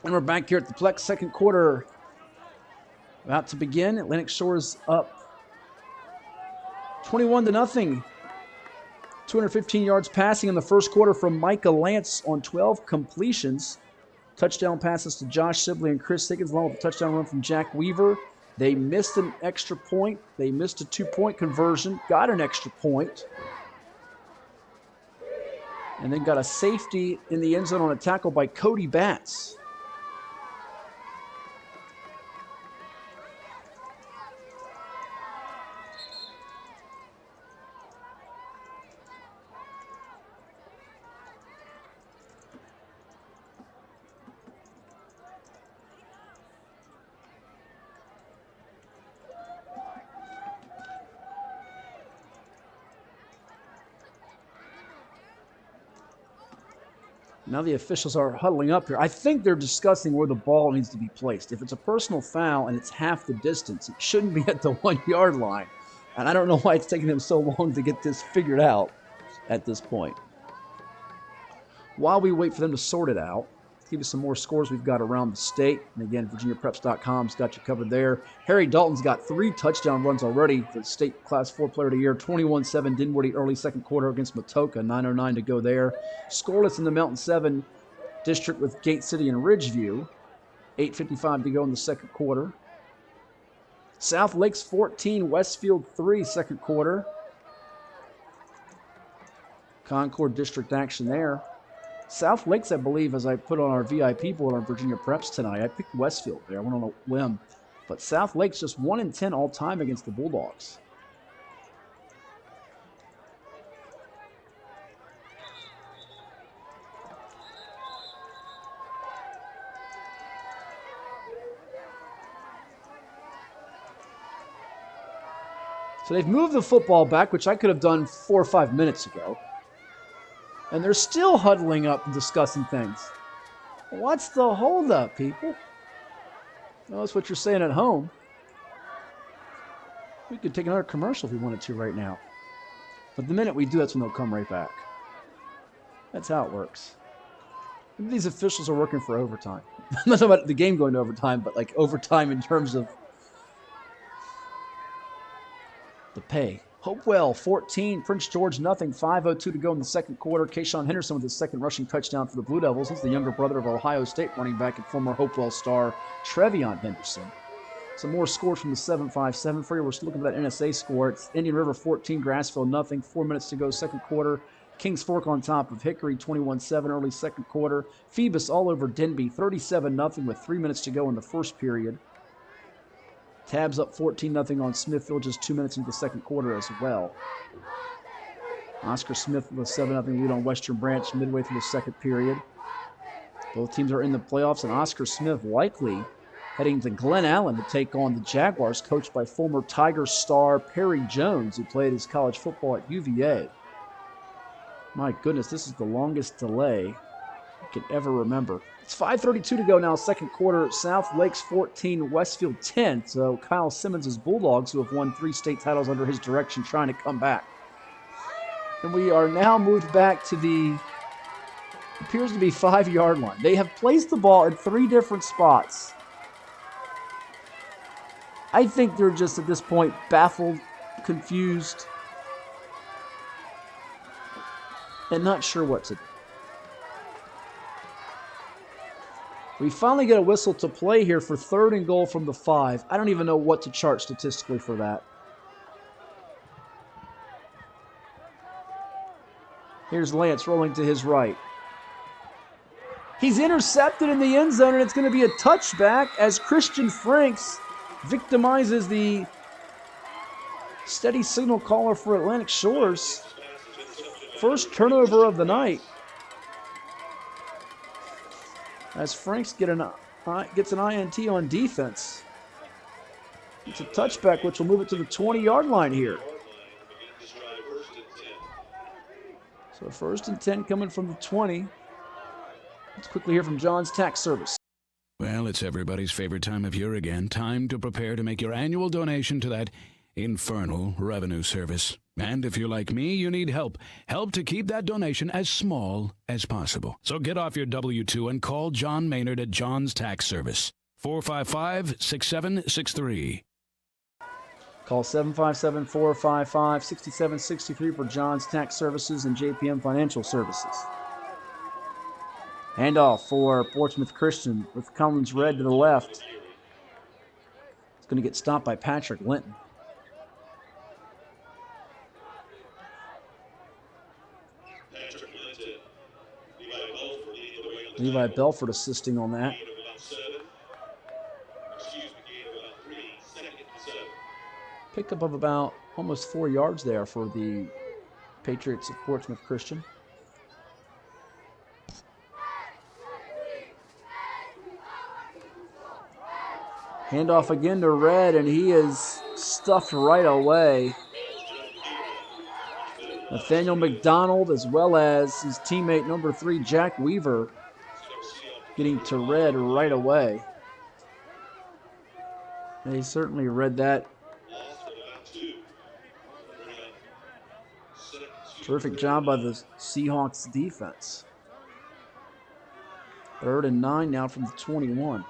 And we're back here at the Plex, second quarter about to begin. Atlantic Shores up 21-0. 215 yards passing in the first quarter from Micah Lance on 12 completions. Touchdown passes to Josh Sibley and Chris Higgins, along with a touchdown run from Jack Weaver. They missed an extra point. They missed a 2-point conversion, got an extra point, and then got a safety in the end zone on a tackle by Cody Batts. Now the officials are huddling up here. I think they're discussing where the ball needs to be placed. If it's a personal foul and it's half the distance, it shouldn't be at the 1-yard line. And I don't know why it's taking them so long to get this figured out at this point. While we wait for them to sort it out, let's give you some more scores we've got around the state. And again, VirginiaPreps.com's got you covered there. Harry Dalton's got 3 touchdown runs already. The state Class 4 Player of the Year. 21-7 Dinwiddie early second quarter against Matoka. 9:09 to go there. Scoreless in the Mountain 7 district with Gate City and Ridgeview. 8:55 to go in the second quarter. South Lakes 14, Westfield 3 second quarter. Concord District action there. South Lakes, I believe, as I put on our VIP board on Virginia Preps tonight, I picked Westfield there. I went on a whim. But South Lakes just 1-10 all time against the Bulldogs. So they've moved the football back, which I could have done 4 or 5 minutes ago. And they're still huddling up and discussing things. What's the holdup, people? Well, that's what you're saying at home. We could take another commercial if we wanted to right now. But the minute we do, that's when they'll come right back. That's how it works. These officials are working for overtime. I'm not talking about the game going to overtime, but like overtime in terms of the pay. Hopewell, 14. Prince George, nothing. 5:02 to go in the second quarter. Kayshawn Henderson with his second rushing touchdown for the Blue Devils. He's the younger brother of Ohio State running back and former Hopewell star Trevion Henderson. Some more scores from the 7-5-7 for you. We're still looking for that NSA score. It's Indian River 14, Grassville nothing. 4 minutes to go, second quarter. Kings Fork on top of Hickory, 21-7 early second quarter. Phoebus all over Denby, 37-0 with 3 minutes to go in the first period. Tabs up 14-0 on Smithville, just 2 minutes into the second quarter as well. Oscar Smith with a 7-0 lead on Western Branch midway through the second period. Both teams are in the playoffs, and Oscar Smith likely heading to Glen Allen to take on the Jaguars, coached by former Tiger star Perry Jones, who played his college football at UVA. My goodness, this is the longest delay I can ever remember. It's 5:32 to go now, second quarter. South Lakes 14, Westfield 10. So Kyle Simmons' Bulldogs, who have won 3 state titles under his direction, trying to come back. And we are now moved back to the, appears to be 5-yard line. They have placed the ball in 3 different spots. I think they're just at this point baffled, confused, and not sure what to do. We finally get a whistle to play here for 3rd and goal from the 5. I don't even know what to chart statistically for that. Here's Lance rolling to his right. He's intercepted in the end zone, and it's going to be a touchback as Christian Franks victimizes the steady signal caller for Atlantic Shores. First turnover of the night. As Franks gets an INT on defense. It's a touchback, which will move it to the 20-yard line here. So 1st and 10 coming from the 20. Let's quickly hear from John's Tax Service. Well, it's everybody's favorite time of year again. Time to prepare to make your annual donation to that infernal revenue service. And if you're like me, you need help. Help to keep that donation as small as possible. So get off your W-2 and call John Maynard at John's Tax Service. 455-6763. Call 757-455-6763 for John's Tax Services and JPM Financial Services. Handoff for Portsmouth Christian with Collins Red to the left. It's going to get stopped by Patrick Linton. Levi Belford assisting on that. Pickup of about almost 4 yards there for the Patriots of Portsmouth Christian. Handoff again to Red, and he is stuffed right away. Nathaniel McDonald, as well as his teammate number 3, Jack Weaver, getting to Red right away. They certainly read that. Terrific job by the Seahawks defense. 3rd and 9 now from the 21.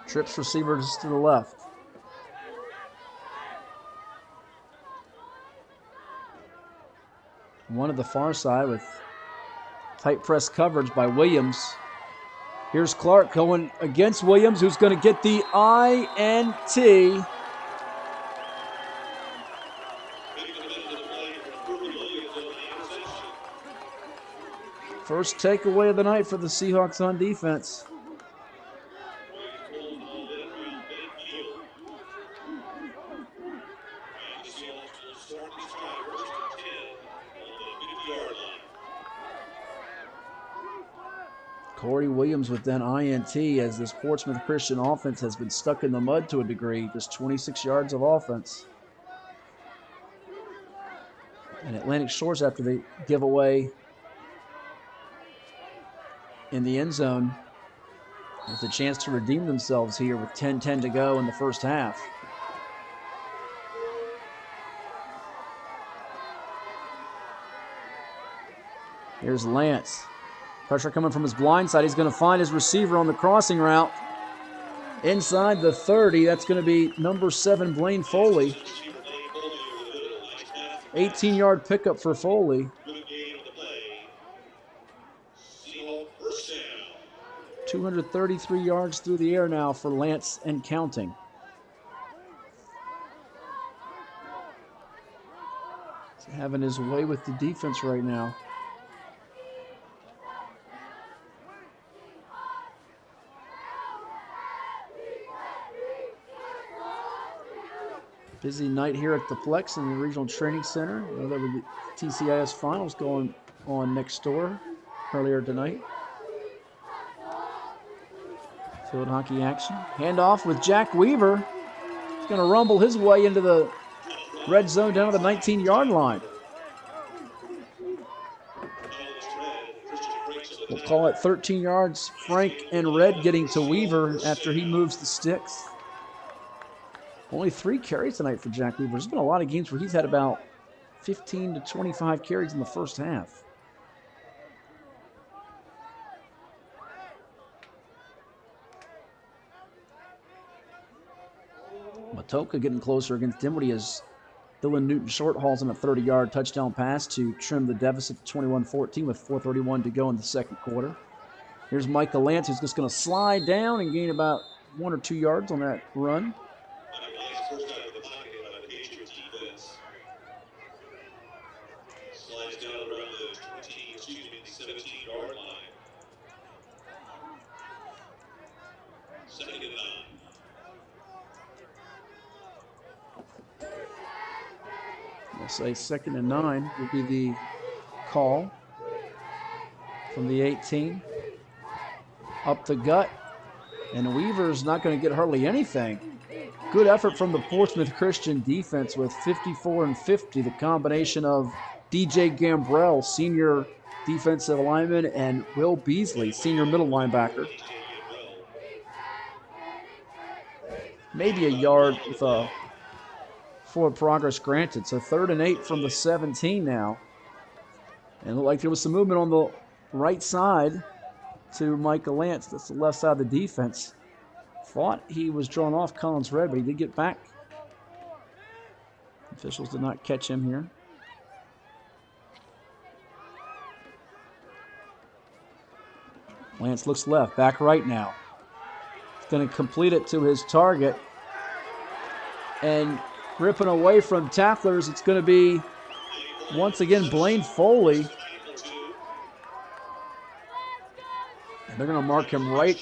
Trips receivers to the left. One at the far side with tight press coverage by Williams. Here's Clark going against Williams, who's going to get the INT. First takeaway of the night for the Seahawks on defense. Corey Williams with that INT as this Portsmouth Christian offense has been stuck in the mud to a degree. Just 26 yards of offense. And Atlantic Shores, after they give away in the end zone, with a chance to redeem themselves here with 10-10 to go in the first half. Here's Lance. Pressure coming from his blind side. He's going to find his receiver on the crossing route. Inside the 30, that's going to be number 7, Blaine Foley. 18-yard pickup for Foley. 233 yards through the air now for Lance and counting. He's having his way with the defense right now. Busy night here at the Plex in the Regional Training Center. You know, there were the TCIS finals going on next door earlier tonight. Field hockey action. Handoff with Jack Weaver. He's going to rumble his way into the red zone down to the 19-yard line. We'll call it 13 yards. Frank and Red getting to Weaver after he moves the sticks. Only 3 carries tonight for Jack Weaver. There's been a lot of games where he's had about 15 to 25 carries in the first half. Matoka getting closer against Dinwiddie as Dylan Newton short hauls in a 30-yard touchdown pass to trim the deficit to 21-14 with 4:31 to go in the second quarter. Here's Micah Lance, who's just going to slide down and gain about 1 or 2 yards on that run. I'll say 2nd and 9 will be the call from the 18. Up the gut, and Weaver's not going to get hardly anything. Good effort from the Portsmouth Christian defense with 54 and 50. The combination of DJ Gambrell, senior defensive lineman, and Will Beasley, senior middle linebacker. Maybe a yard with a forward progress granted. So 3rd and 8 from the 17 now. And it looked like there was some movement on the right side to Micah Lance. That's the left side of the defense. Thought he was drawn off Collins Red, but he did get back. Officials did not catch him here. Lance looks left, back right now. He's going to complete it to his target. And ripping away from tacklers, it's going to be, once again, Blaine Foley. And they're going to mark him right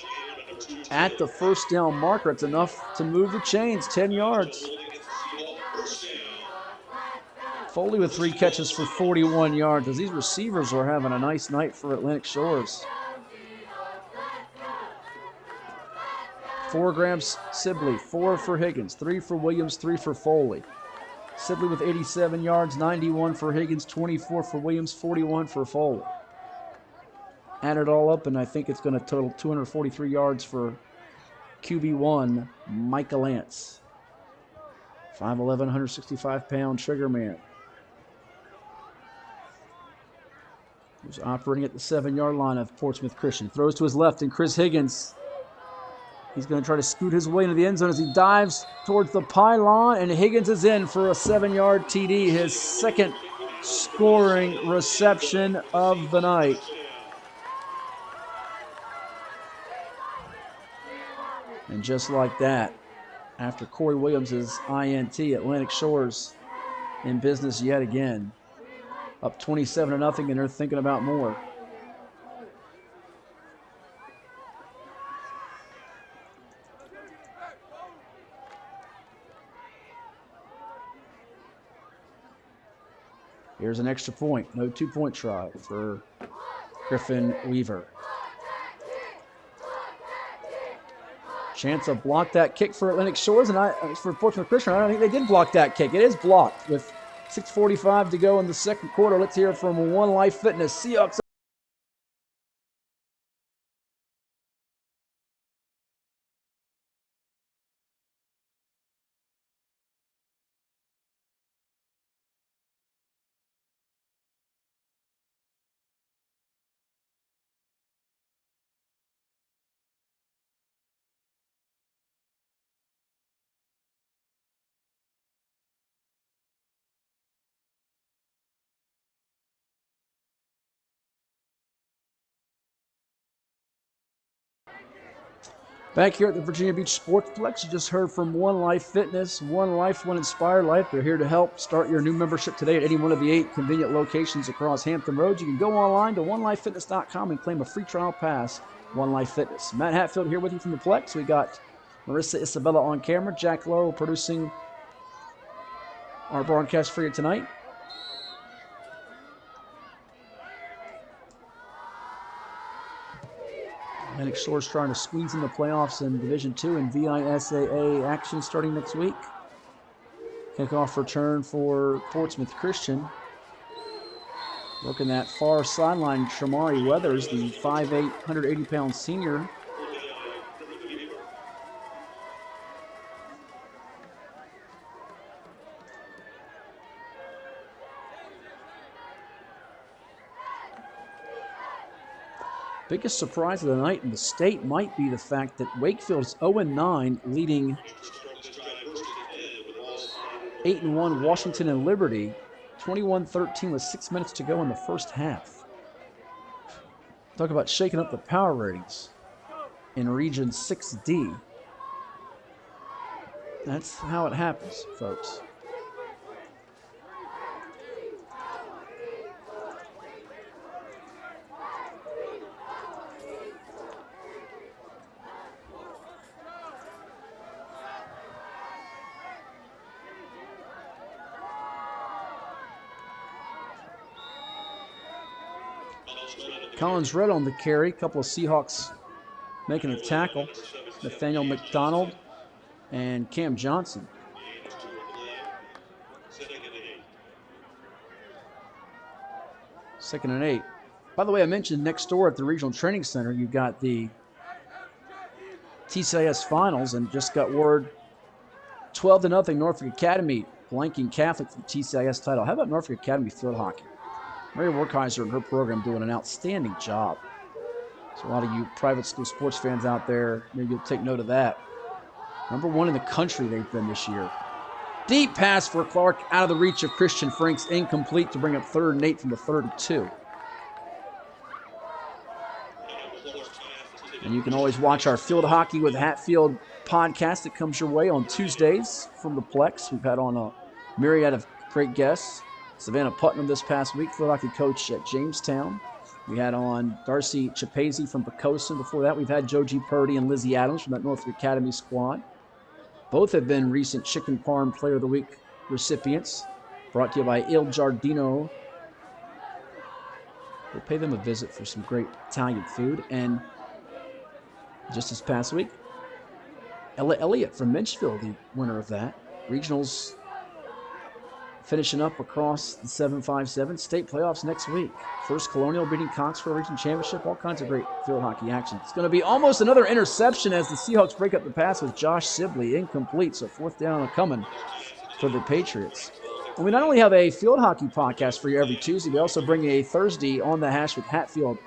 at the first down marker. It's enough to move the chains, 10 yards. Foley with 3 catches for 41 yards as these receivers are having a nice night for Atlantic Shores. 4 grams Sibley, 4 for Higgins, 3 for Williams, 3 for Foley. Sibley with 87 yards, 91 for Higgins, 24 for Williams, 41 for Foley. add it all up, and I think it's going to total 243 yards for QB1, Micah Lance. 5'11", 165-pound trigger man. Who's operating at the 7-yard line of Portsmouth Christian. Throws to his left, and Chris Higgins. He's going to try to scoot his way into the end zone as he dives towards the pylon, and Higgins is in for a 7-yard TD, his second scoring reception of the night. And just like that, after Corey Williams' INT, Atlantic Shores in business yet again. Up 27-0, and they're thinking about more. Here's an extra point. No 2-point try for Griffin Weaver. Chance to block that kick for Atlantic Shores, and for Portsmouth Christian, I don't think they did block that kick. It is blocked with 6:45 to go in the second quarter. Let's hear from One Life Fitness. Seahawks. Back here at the Virginia Beach Sportsplex, you just heard from One Life Fitness. One Life, one inspired life. They're here to help. Start your new membership today at any one of the 8 convenient locations across Hampton Roads. You can go online to onelifefitness.com and claim a free trial pass. One Life Fitness. Matt Hatfield here with you from the Plex. We got Marissa Isabella on camera. Jack Lowe producing our broadcast for you tonight. Atlantic Shores trying to squeeze in the playoffs in Division II and VISAA action starting next week. Kickoff return for Portsmouth Christian. Working that far sideline, Shamari Weathers, the 5'8", 180-pound senior. Biggest surprise of the night in the state might be the fact that Wakefield's 0-9, leading 8-1 Washington and Liberty, 21-13 with 6 minutes to go in the first half. Talk about shaking up the power ratings in Region 6D. That's how it happens, folks. Collins Red on the carry. A couple of Seahawks making a tackle. Nathaniel McDonald and Cam Johnson. Second and 8. By the way, I mentioned next door at the Regional Training Center, you've got the TCIS Finals, and just got word 12-0 Norfolk Academy blanking Catholic for the TCIS title. How about Norfolk Academy field hockey? Mary Werkheiser and her program doing an outstanding job. So a lot of you private school sports fans out there, maybe you'll take note of that. #1 in the country they've been this year. Deep pass for Clark out of the reach of Christian Franks, incomplete to bring up 3rd and 8 from the 3rd and 2. And you can always watch our Field Hockey with Hatfield podcast that comes your way on Tuesdays from the Plex. We've had on a myriad of great guests. Savannah Putnam this past week, field hockey coach at Jamestown. We had on Darcy Chapazzi from Pocosin. Before that, we've had Joji Purdy and Lizzie Adams from that Norfolk Academy squad. Both have been recent Chicken Farm Player of the Week recipients. Brought to you by Il Giardino. We'll pay them a visit for some great Italian food. And just this past week, Ella Elliott from Minchville, the winner of that. Regionals Finishing up across the 7-5-7 state playoffs next week. First Colonial beating Cox for a region championship. All kinds of great field hockey action. It's going to be almost another interception as the Seahawks break up the pass with Josh Sibley. Incomplete, so fourth down coming for the Patriots. And we not only have a field hockey podcast for you every Tuesday, we also bring a Thursday On the Hash with Hatfield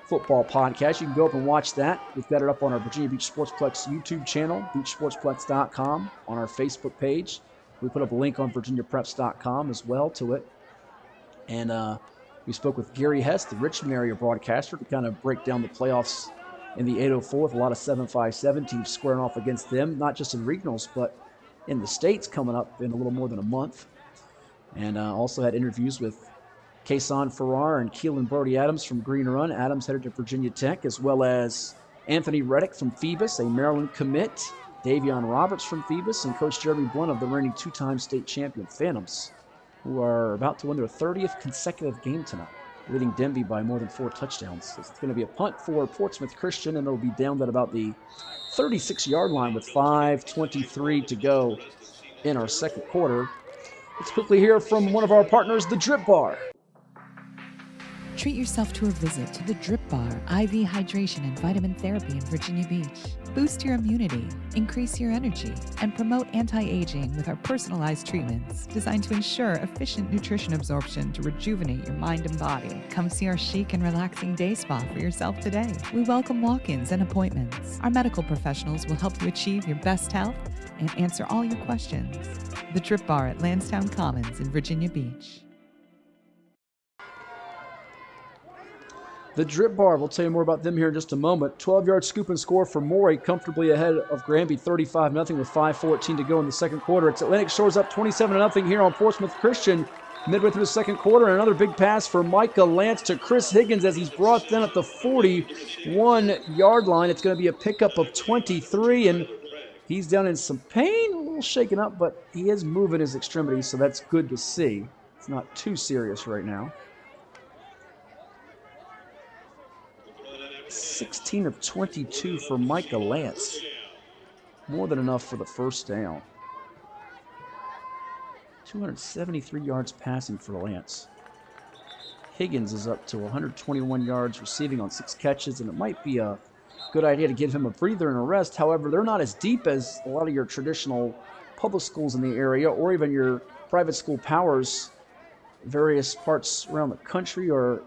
football podcast. You can go up and watch that. We've got it up on our Virginia Beach Sportsplex YouTube channel, beachsportsplex.com, on our Facebook page. We put up a link on virginiapreps.com as well to it. And we spoke with Gary Hess, the Richmond area broadcaster, to kind of break down the playoffs in the 804 with a lot of 7-5-7 teams squaring off against them, not just in regionals, but in the states coming up in a little more than a month. And also had interviews with Kason Farrar and Keelan Brody-Adams from Green Run. Adams headed to Virginia Tech, as well as Anthony Reddick from Phoebus, a Maryland commit, Davion Roberts from Phoebus, and Coach Jeremy Blunt of the reigning two-time state champion Phantoms, who are about to win their 30th consecutive game tonight, leading Denby by more than 4 touchdowns. It's going to be a punt for Portsmouth Christian, and it'll be down at about the 36-yard line with 5:23 to go in our second quarter. Let's quickly hear from one of our partners, the Drip Bar. Treat yourself to a visit to the Drip Bar IV Hydration and Vitamin Therapy in Virginia Beach. Boost your immunity, increase your energy, and promote anti-aging with our personalized treatments designed to ensure efficient nutrition absorption to rejuvenate your mind and body. Come see our chic and relaxing day spa for yourself today. We welcome walk-ins and appointments. Our medical professionals will help you achieve your best health and answer all your questions. The Drip Bar at Lansdowne Commons in Virginia Beach. The Drip Bar, we'll tell you more about them here in just a moment. 12-yard scoop and score for Morey, comfortably ahead of Granby, 35-0 with 5:14 to go in the second quarter. It's Atlantic Shores up 27-0 here on Portsmouth Christian. Midway through the second quarter, and another big pass for Micah Lance to Chris Higgins as he's brought down at the 41-yard line. It's going to be a pickup of 23, and he's down in some pain, a little shaken up, but he is moving his extremities, so that's good to see. It's not too serious right now. 16 of 22 for Micah Lance. More than enough for the first down. 273 yards passing for Lance. Higgins is up to 121 yards receiving on 6 catches, and it might be a good idea to give him a breather and a rest. However, they're not as deep as a lot of your traditional public schools in the area or even your private school powers, various parts around the country or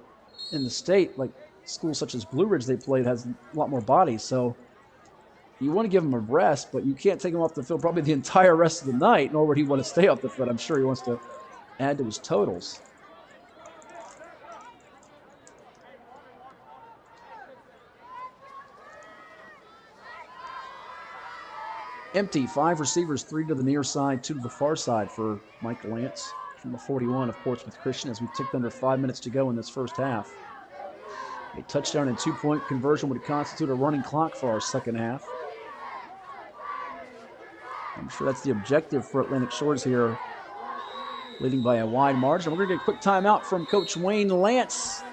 in the state, like schools such as Blue Ridge they played has a lot more bodies. So you want to give him a rest, but you can't take him off the field probably the entire rest of the night, nor would he want to stay off the field. I'm sure he wants to add to his totals. Empty, 5 receivers, 3 to the near side, 2 to the far side for Mike Lance from the 41 of Portsmouth Christian as we ticked under 5 minutes to go in this first half. A touchdown and 2-point conversion would constitute a running clock for our second half. I'm sure that's the objective for Atlantic Shores here, leading by a wide margin. We're going to get a quick timeout from Coach Wayne Lance,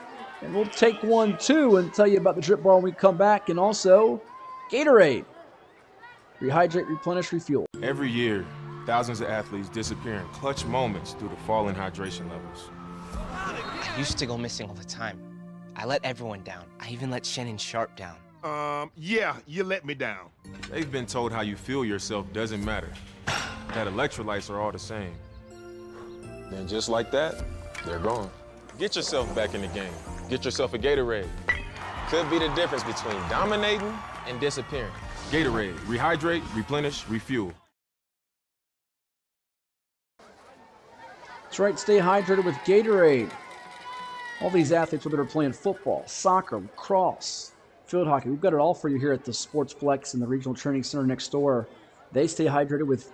and we'll take one, too, and tell you about the Drip Bar when we come back, and also Gatorade. Rehydrate, replenish, refuel. Every year, thousands of athletes disappear in clutch moments due to falling hydration levels. I used to go missing all the time. I let everyone down. I even let Shannon Sharp down. Yeah, you let me down. They've been told how you feel yourself doesn't matter. That electrolytes are all the same. Then just like that, they're gone. Get yourself back in the game. Get yourself a Gatorade. Could be the difference between dominating and disappearing. Gatorade, rehydrate, replenish, refuel. That's right, stay hydrated with Gatorade. All these athletes, whether they're playing football, soccer, lacrosse, field hockey, we've got it all for you here at the Sportsplex and the Regional Training Center next door. They stay hydrated with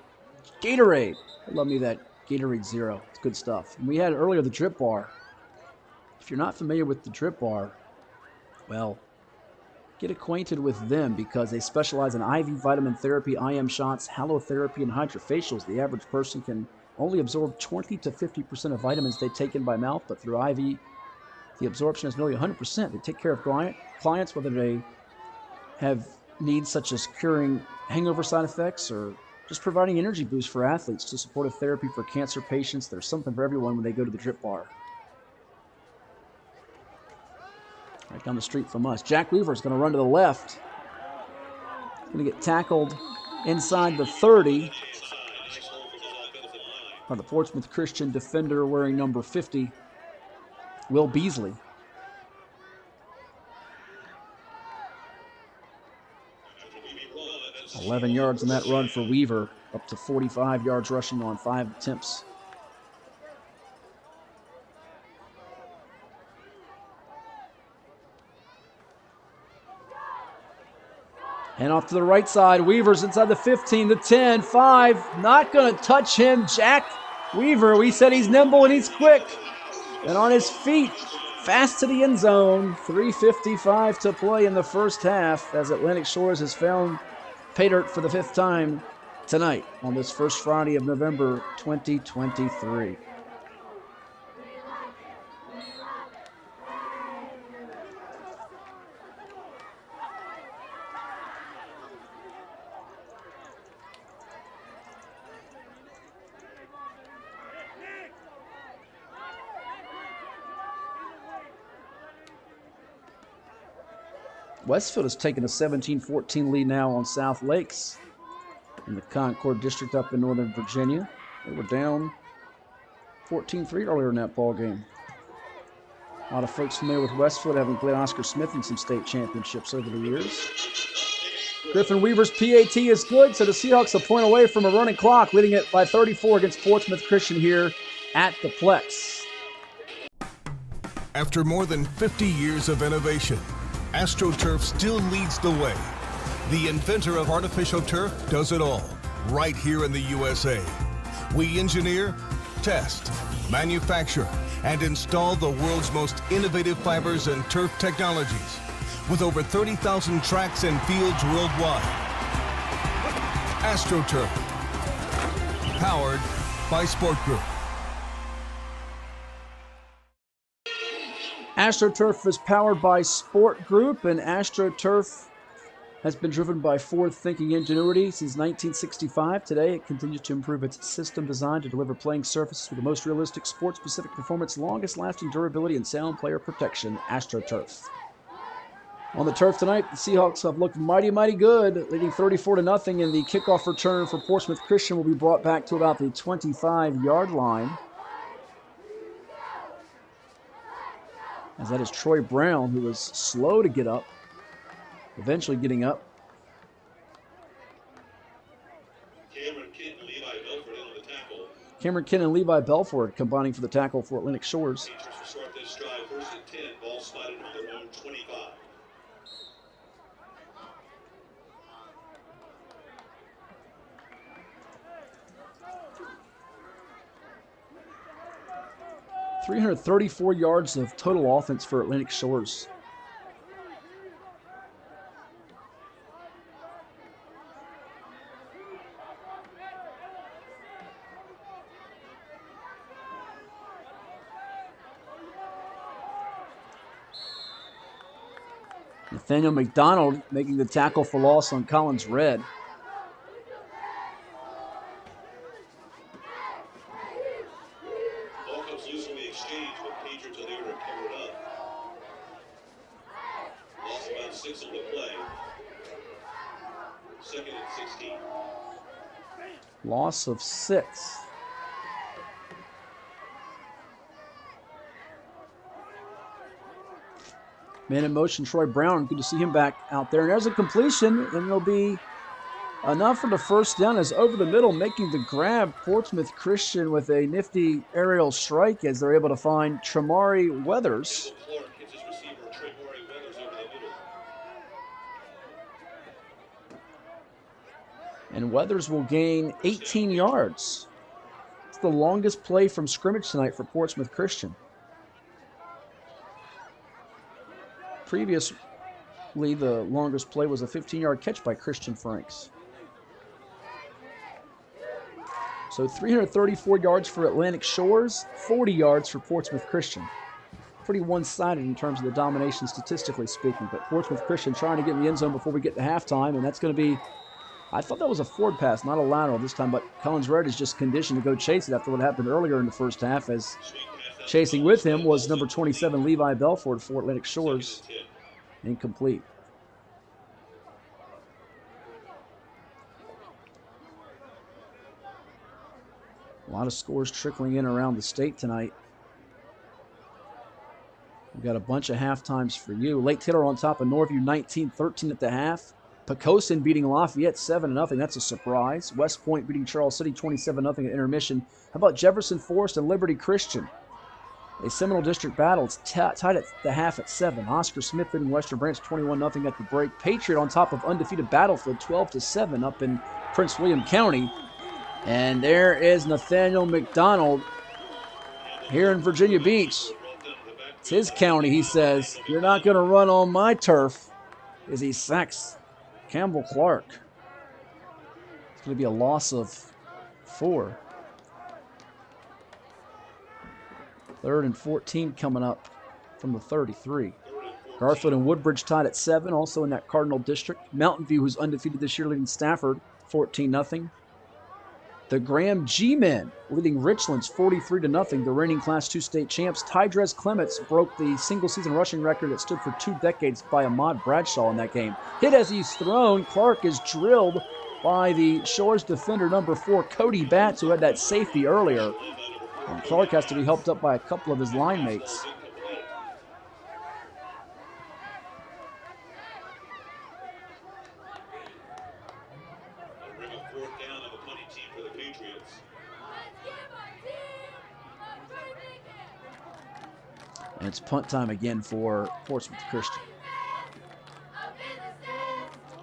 Gatorade. I love me that Gatorade Zero. It's good stuff. And we had earlier the Drip Bar. If you're not familiar with the Drip Bar, well, get acquainted with them because they specialize in IV vitamin therapy, IM shots, halotherapy, and hydrofacials. The average person can only absorb 20 to 50% of vitamins they take in by mouth, but through IV, the absorption is nearly 100%. They take care of clients, whether they have needs such as curing hangover side effects or just providing energy boost for athletes to supportive therapy for cancer patients. There's something for everyone when they go to the Drip Bar. Right down the street from us. Jack Weaver's going to run to the left. Going to get tackled inside the 30 by the Portsmouth Christian defender wearing number 50, Will Beasley. 11 yards on that run for Weaver, up to 45 yards rushing on 5 attempts. And off to the right side, Weaver's inside the 15, the 10, 5, not going to touch him. Jack Weaver, we said he's nimble and he's quick. And on his feet, fast to the end zone. 3:55 to play in the first half as Atlantic Shores has found pay dirt for the 5th time tonight on this first Friday of November 2023. Westfield has taken a 17-14 lead now on South Lakes in the Concord District up in Northern Virginia. They were down 14-3 earlier in that ball game. A lot of folks familiar with Westfield having played Oscar Smith in some state championships over the years. Griffin Weaver's PAT is good, so the Seahawks a point away from a running clock, leading it by 34 against Portsmouth Christian here at the Plex. After more than 50 years of innovation, AstroTurf still leads the way. The inventor of artificial turf does it all, right here in the USA. We engineer, test, manufacture, and install the world's most innovative fibers and turf technologies, with over 30,000 tracks and fields worldwide. AstroTurf, powered by Sport Group. AstroTurf is powered by Sport Group, and AstroTurf has been driven by forward-thinking ingenuity since 1965. Today, it continues to improve its system designed to deliver playing surfaces with the most realistic sport-specific performance, longest-lasting durability, and sound player protection. AstroTurf. On the turf tonight, the Seahawks have looked mighty, mighty good, leading 34-0, and the kickoff return for Portsmouth Christian will be brought back to about the 25-yard line. As that is Troy Brown, who was slow to get up, eventually getting up. Cameron Kent and Levi Belford combining for the tackle for Atlantic Shores. .334 yards of total offense for Atlantic Shores. Nathaniel McDonald making the tackle for loss on Collins Red. Loss of 6. Man in motion, Troy Brown. Good to see him back out there. And there's a completion, and it'll be enough for the first down as over the middle, making the grab. Portsmouth Christian with a nifty aerial strike as they're able to find Tramari Weathers. And Weathers will gain 18 yards. It's the longest play from scrimmage tonight for Portsmouth Christian. Previously, the longest play was a 15-yard catch by Christian Franks. So 334 yards for Atlantic Shores, 40 yards for Portsmouth Christian. Pretty one-sided in terms of the domination statistically speaking, but Portsmouth Christian trying to get in the end zone before we get to halftime, and that's going to be I thought that was a forward pass, not a lateral this time, but Collins Red is just conditioned to go chase it after what happened earlier in the first half, as chasing with him was number 27, Levi Belford for Atlantic Shores. Incomplete. A lot of scores trickling in around the state tonight. We've got a bunch of halftimes for you. Lake Taylor on top of Norview 19-13 at the half. Pocosin beating Lafayette 7-0. That's a surprise. West Point beating Charles City 27-0 at intermission. How about Jefferson Forest and Liberty Christian? A Seminole District battle. It's tied at the half at 7. Oscar Smith leading Western Branch 21-0 at the break. Patriot on top of undefeated Battlefield 12-7 up in Prince William County. And there is Nathaniel McDonald here in Virginia Beach. It's his county, he says. You're not going to run on my turf, as he sacks Campbell Clark. It's going to be a loss of 4. 3rd and 14 coming up from the 33. Garfield and Woodbridge tied at 7, also in that Cardinal District. Mountain View, who's undefeated this year, leading Stafford 14-0. The Graham G-Men leading Richlands 43-0, the reigning Class 2 state champs. Tydres Clements broke the single-season rushing record that stood for 2 decades by Ahmad Bradshaw in that game. Hit as he's thrown. Clark is drilled by the Shores defender, number 4, Cody Batts, who had that safety earlier. And Clark has to be helped up by a couple of his line mates. And it's punt time again for Portsmouth Christian.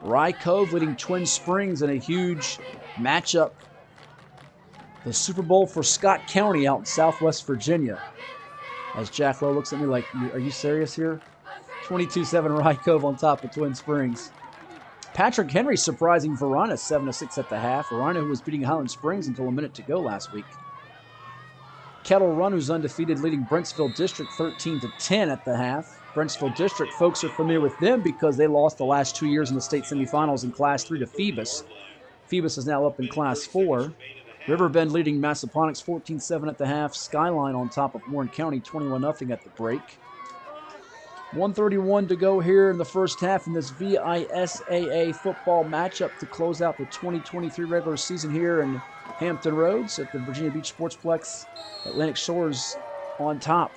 Rye Cove leading Twin Springs in a huge matchup. The Super Bowl for Scott County out in Southwest Virginia. As Jack Lowe looks at me like, are you serious here? 22-7 Rye Cove on top of Twin Springs. Patrick Henry surprising Verona 7-6 at the half. Verona, who was beating Highland Springs until a minute to go last week. Kettle Run, who's undefeated, leading Brentsville District 13-10 at the half. Brentsville District, folks are familiar with them because they lost the last 2 years in the state semifinals in Class 3 to Phoebus. Phoebus is now up in Class 4. Riverbend leading Massaponax 14-7 at the half. Skyline on top of Warren County 21-0 at the break. 1:31 to go here in the first half in this VISAA football matchup to close out the 2023 regular season here in Hampton Roads at the Virginia Beach Sportsplex. Atlantic Shores on top,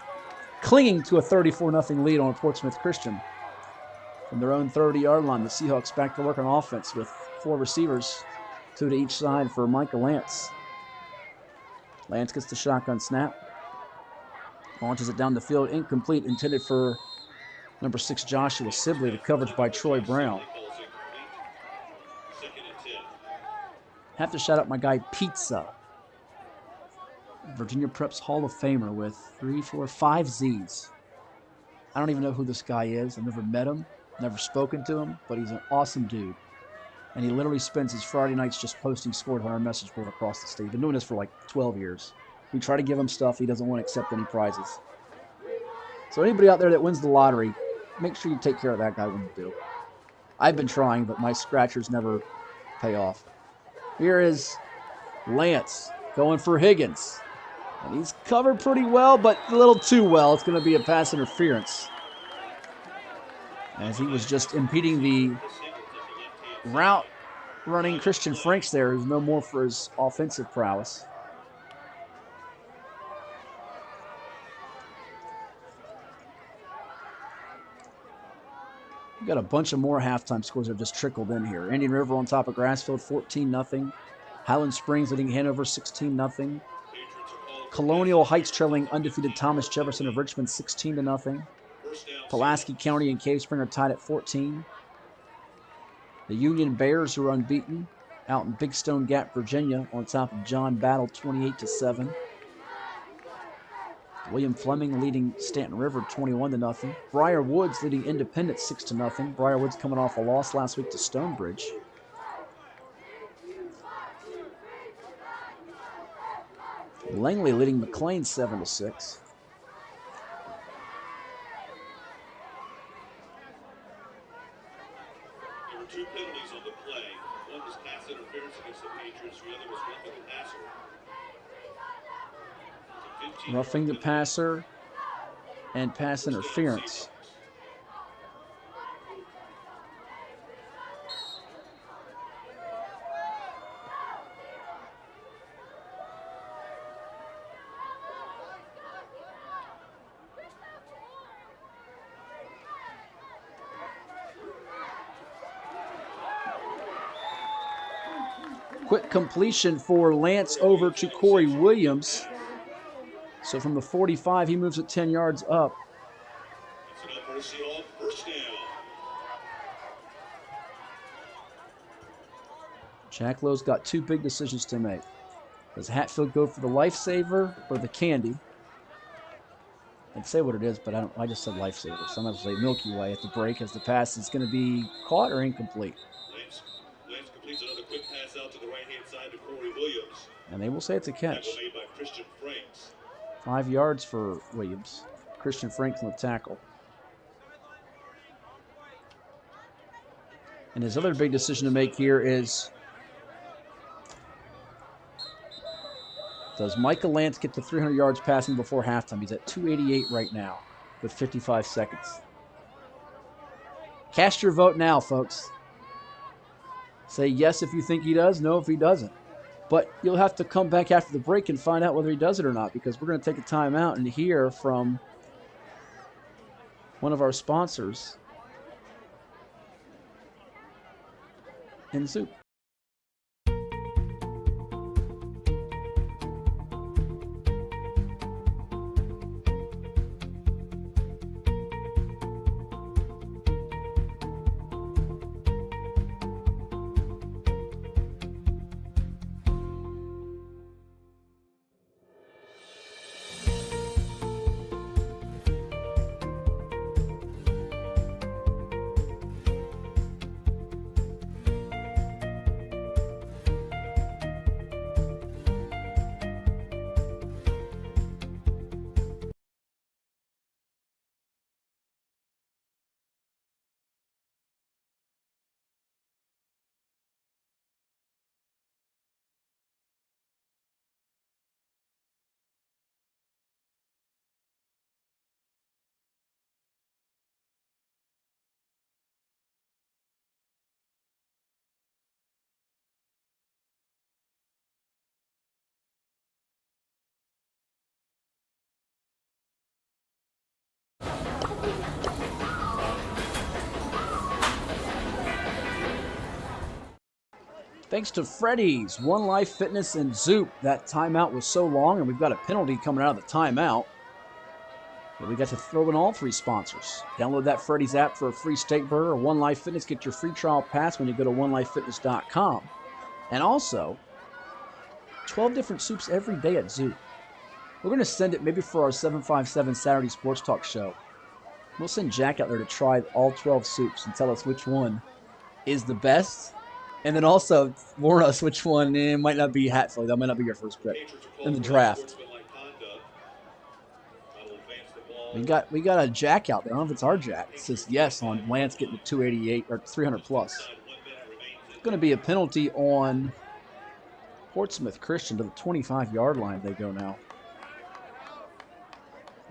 clinging to a 34-0 lead on Portsmouth Christian. From their own 30-yard line, the Seahawks back to work on offense with 4 receivers, 2 to each side for Micah Lance. Lance gets the shotgun snap. Launches it down the field, incomplete, intended for number 6 Joshua Sibley. The coverage by Troy Brown. Have to shout out my guy Pizza. Virginia Prep's Hall of Famer with 3, 4, 5 Z's. I don't even know who this guy is. I've never met him, never spoken to him, but he's an awesome dude. And he literally spends his Friday nights just posting scores on our message board across the state. He's been doing this for like 12 years. We try to give him stuff. He doesn't want to accept any prizes. So anybody out there that wins the lottery, make sure you take care of that guy when you do. I've been trying, but my scratchers never pay off. Here is Lance going for Higgins. And he's covered pretty well, but a little too well. It's going to be a pass interference, as he was just impeding the route running Christian Franks there, who's no more for his offensive prowess. We've got a bunch of more halftime scores that have just trickled in here. Indian River on top of Grassfield, 14-0. Highland Springs leading Hanover, 16-0. Colonial Heights trailing undefeated Thomas Jefferson of Richmond, 16-0. Pulaski County and Cave Spring are tied at 14. The Union Bears, who are unbeaten, out in Big Stone Gap, Virginia, on top of John Battle, 28-7. William Fleming leading Stanton River 21-0. Briar Woods leading Independence 6-0. Briar Woods coming off a loss last week to Stonebridge. Langley leading McLean 7-6. penalties on the play. One was pass interference against the Patriots. The other was roughing the passer. Roughing the passer and pass interference. Quick completion for Lance over to Corey Williams. So from the 45, he moves it 10 yards up. It's enough for a Seahawks first down. Jack Lowe's got two big decisions to make. Does Hatfield go for the lifesaver or the candy? I'd say what it is, but I just said lifesaver. Sometimes say Milky Way at the break as the pass is going to be caught or incomplete. Lance completes another quick pass out to the right-hand side to Corey Williams. And they will say it's a catch. Tackle made by Christian Franks. 5 yards for Williams. Christian Franks on the tackle. And his other big decision to make here is, does Micah Lance get to 300 yards passing before halftime? He's at 288 right now with 55 seconds. Cast your vote now, folks. Say yes if you think he does, no if he doesn't. But you'll have to come back after the break and find out whether he does it or not, because we're going to take a timeout and hear from one of our sponsors in Zoop. Thanks to Freddy's, One Life Fitness, and Zoop. That timeout was so long, and we've got a penalty coming out of the timeout. But we got to throw in all three sponsors. Download that Freddy's app for a free steak burger or One Life Fitness. Get your free trial pass when you go to onelifefitness.com. And also, 12 different soups every day at Zoop. We're going to send it maybe for our 757 Saturday Sports Talk show. We'll send Jack out there to try all 12 soups and tell us which one is the best. And then also warn us which one might not be Hatfield. That might not be your first pick in the draft. We got a Jack out there. I don't know if it's our Jack. It says yes on Lance getting to 288 or 300 plus. It's going to be a penalty on Portsmouth Christian to the 25-yard line. They go now.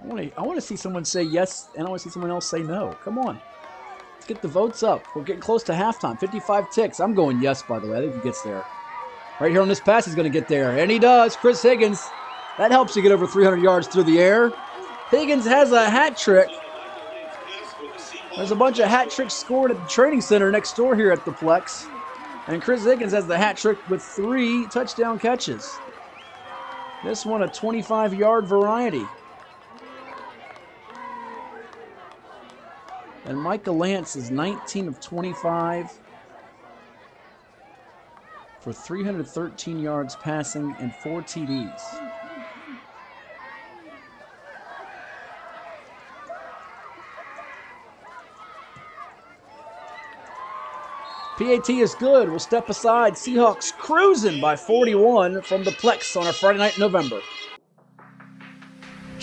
I want to see someone say yes, and I want to see someone else say no. Come on. Let's get the votes up. We're getting close to halftime. 55 ticks. I'm going yes, by the way. I think he gets there. Right here on this pass, he's going to get there. And he does. Chris Higgins. That helps you get over 300 yards through the air. Higgins has a hat trick. There's a bunch of hat tricks scored at the training center next door here at the Plex. And Chris Higgins has the hat trick with 3 touchdown catches. This one a 25-yard variety. And Micah Lance is 19 of 25 for 313 yards passing and 4 TDs. PAT is good. We'll step aside. Seahawks cruising by 41 from the Plex on a Friday night in November.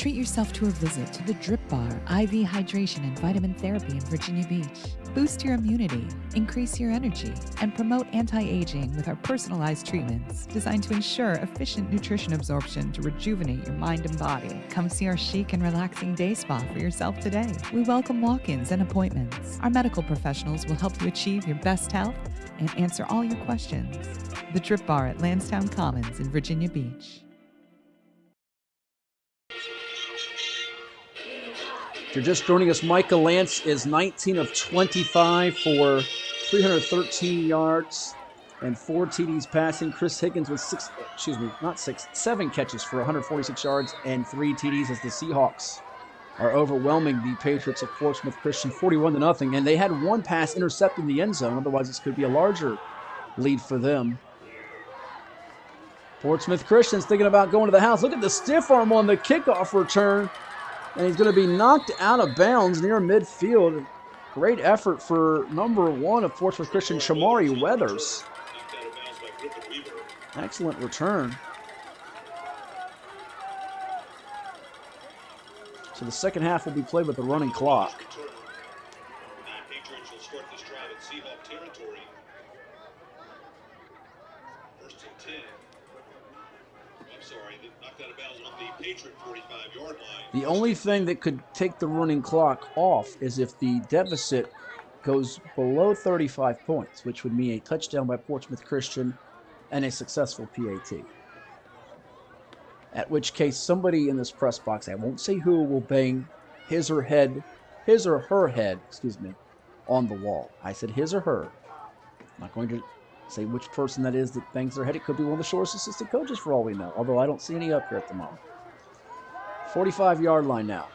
Treat yourself to a visit to the Drip Bar IV Hydration and Vitamin Therapy in Virginia Beach. Boost your immunity, increase your energy, and promote anti-aging with our personalized treatments designed to ensure efficient nutrition absorption to rejuvenate your mind and body. Come see our chic and relaxing day spa for yourself today. We welcome walk-ins and appointments. Our medical professionals will help you achieve your best health and answer all your questions. The Drip Bar at Lansdowne Commons in Virginia Beach. If you're just joining us, Micah Lance is 19 of 25 for 313 yards and 4 TDs passing. Chris Higgins with 7 catches for 146 yards and 3 TDs as the Seahawks are overwhelming the Patriots of Portsmouth Christian 41-0. And they had one pass intercepted in the end zone. Otherwise, this could be a larger lead for them. Portsmouth Christian's thinking about going to the house. Look at the stiff arm on the kickoff return. And he's going to be knocked out of bounds near midfield. Great effort for number 1 of Portsmouth Christian, Shamari Weathers. Excellent return. So the second half will be played with the running clock. The Patriots will start this drive in Seahawks territory. First and 10. I'm sorry, they knocked out of bounds on the Patriot 45-yard line. The only thing that could take the running clock off is if the deficit goes below 35 points, which would mean a touchdown by Portsmouth Christian and a successful PAT. At which case, somebody in this press box, I won't say who, will bang his or her head, on the wall. I said his or her. I'm not going to say which person that is that bangs their head. It could be one of the Shore's assistant coaches for all we know, although I don't see any up here at the moment. 45-yard line now.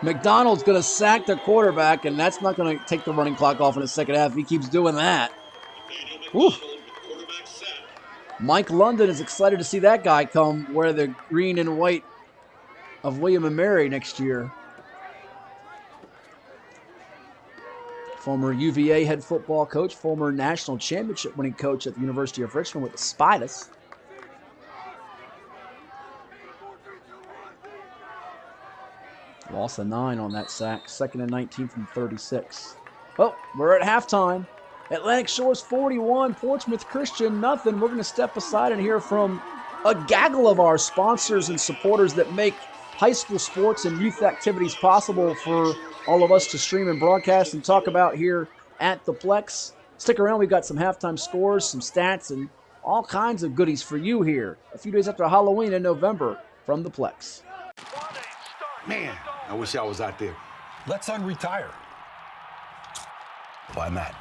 McDonald's going to sack the quarterback, and that's not going to take the running clock off in the second half if he keeps doing that. Whew. Mike London is excited to see that guy come wear the green and white of William & Mary next year. Former UVA head football coach, former national championship winning coach at the University of Richmond with the Spiders. Loss of 9 on that sack. 2nd and 19 from 36. Well, we're at halftime. Atlantic Shores 41, Portsmouth Christian nothing. We're going to step aside and hear from a gaggle of our sponsors and supporters that make high school sports and youth activities possible for all of us to stream and broadcast and talk about here at the Plex. Stick around. We've got some halftime scores, some stats, and all kinds of goodies for you here a few days after Halloween in November from the Plex. Man, I wish I was out there. Let's unretire. Why not?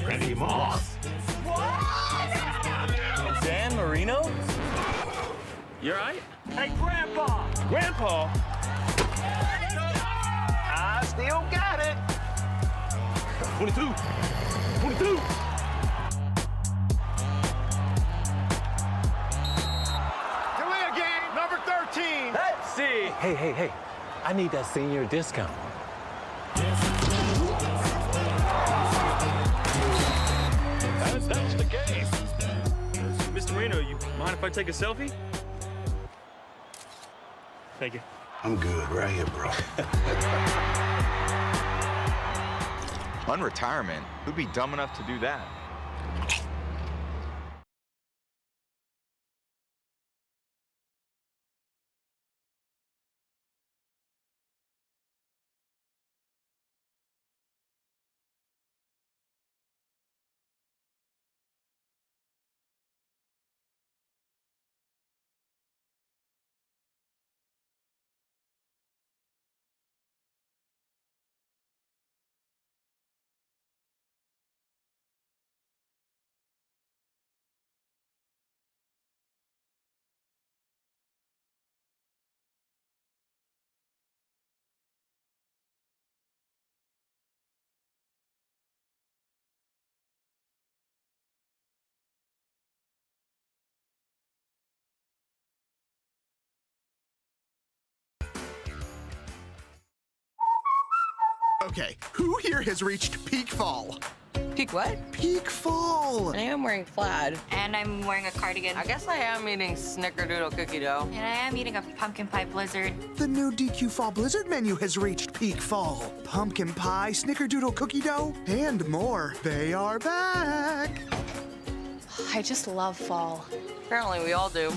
Randy Moss. Dan Marino? You alright? Hey, Grandpa! Grandpa? I still got it. 22. 22. Delay game, number 13. Let's see. Hey. I need that senior discount. That's the game. Mr. Marino, you mind if I take a selfie? Thank you. I'm good right here, bro. Unretirement? Who'd be dumb enough to do that? Okay, who here has reached peak fall? Peak what? Peak fall. I am wearing plaid. And I'm wearing a cardigan. I guess I am eating snickerdoodle cookie dough. And I am eating a pumpkin pie blizzard. The new DQ Fall Blizzard menu has reached peak fall. Pumpkin pie, snickerdoodle cookie dough, and more. They are back. I just love fall. Apparently we all do.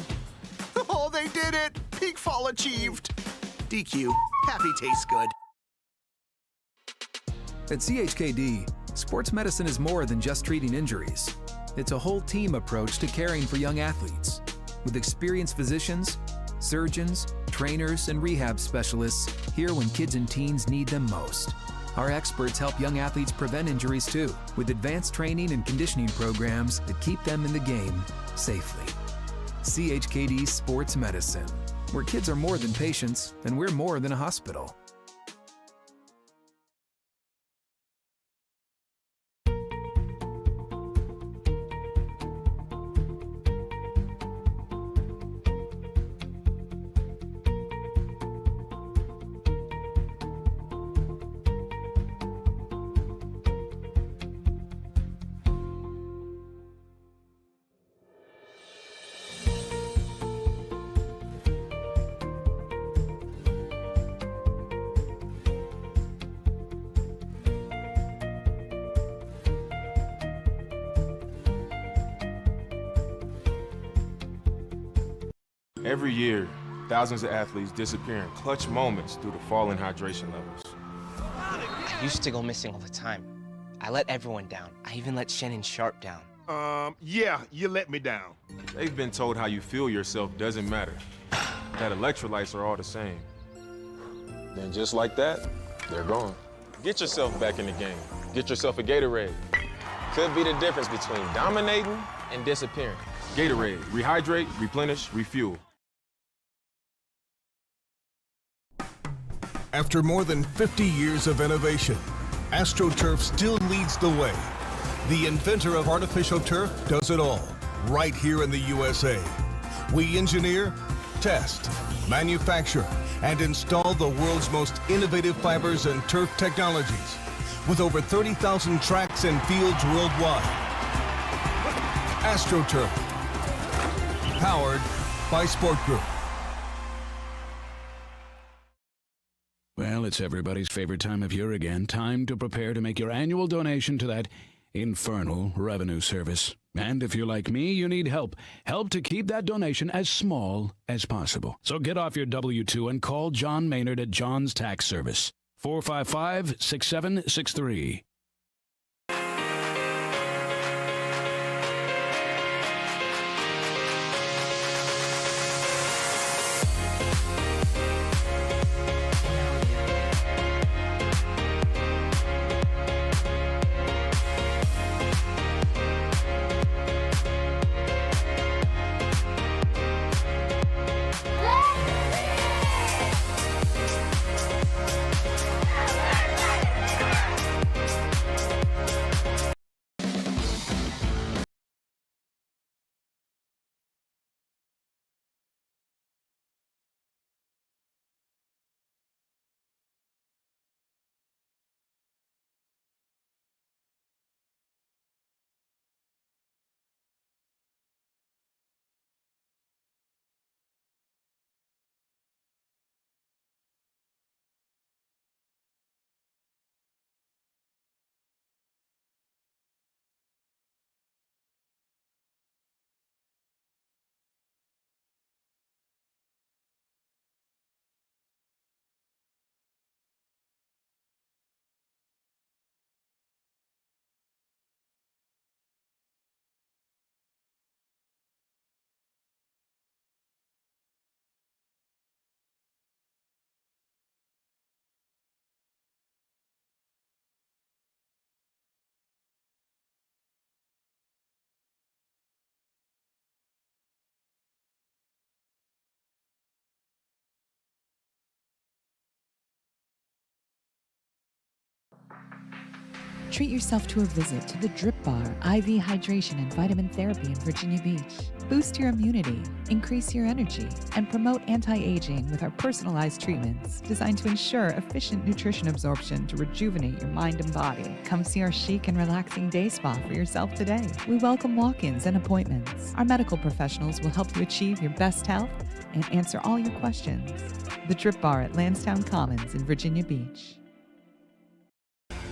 Oh, they did it. Peak fall achieved. DQ, happy tastes good. At CHKD, sports medicine is more than just treating injuries. It's a whole team approach to caring for young athletes. With experienced physicians, surgeons, trainers, and rehab specialists here when kids and teens need them most. Our experts help young athletes prevent injuries too, with advanced training and conditioning programs that keep them in the game safely. CHKD Sports Medicine, where kids are more than patients and we're more than a hospital. Every year, thousands of athletes disappear in clutch moments due to falling hydration levels. I used to go missing all the time. I let everyone down. I even let Shannon Sharp down. Yeah, you let me down. They've been told how you feel yourself doesn't matter. That electrolytes are all the same. Then just like that, they're gone. Get yourself back in the game. Get yourself a Gatorade. Could be the difference between dominating and disappearing. Gatorade, rehydrate, replenish, refuel. After more than 50 years of innovation, AstroTurf still leads the way. The inventor of artificial turf does it all, right here in the USA. We engineer, test, manufacture, and install the world's most innovative fibers and turf technologies, with over 30,000 tracks and fields worldwide. AstroTurf, powered by Sport Group. Well, it's everybody's favorite time of year again. Time to prepare to make your annual donation to that infernal revenue service. And if you're like me, you need help. Help to keep that donation as small as possible. So get off your W-2 and call John Maynard at John's Tax Service. 455-6763. Treat yourself to a visit to the Drip Bar IV Hydration and Vitamin Therapy in Virginia Beach. Boost your immunity, increase your energy, and promote anti-aging with our personalized treatments designed to ensure efficient nutrition absorption to rejuvenate your mind and body. Come see our chic and relaxing day spa for yourself today. We welcome walk-ins and appointments. Our medical professionals will help you achieve your best health and answer all your questions. The Drip Bar at Lansdowne Commons in Virginia Beach.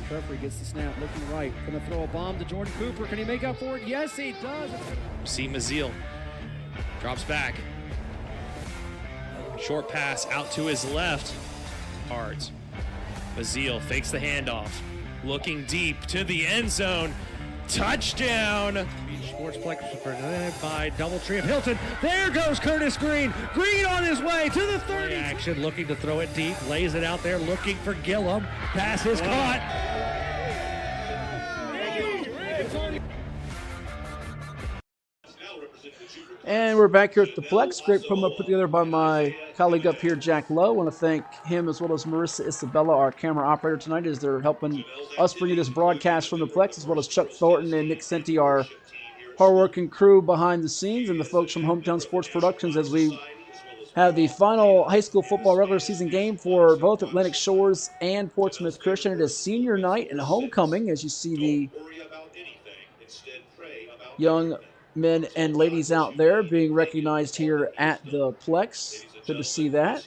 Jeffrey gets the snap, looking right. Going to throw a bomb to Jordan Cooper. Can he make up for it? Yes, he does. See Maziel. Drops back. Short pass out to his left. Cards. Maziel fakes the handoff. Looking deep to the end zone. Touchdown! Beach Sportsplex presented by Doubletree of Hilton. There goes Curtis Green. Green on his way to the 30. Action, looking to throw it deep. Lays it out there, looking for Gillum. Pass is caught. And we're back here at the Plex. Great promo put together by my colleague up here, Jack Lowe. I want to thank him as well as Marissa Isabella, our camera operator tonight, as they're helping us bring you this broadcast from the Plex, as well as Chuck Thornton and Nick Senti, our hardworking crew behind the scenes, and the folks from Hometown Sports Productions, as we have the final high school football regular season game for both Atlantic Shores and Portsmouth Christian. It is senior night and homecoming, as you see the young men and ladies out there being recognized here at the Plex. Good to see that.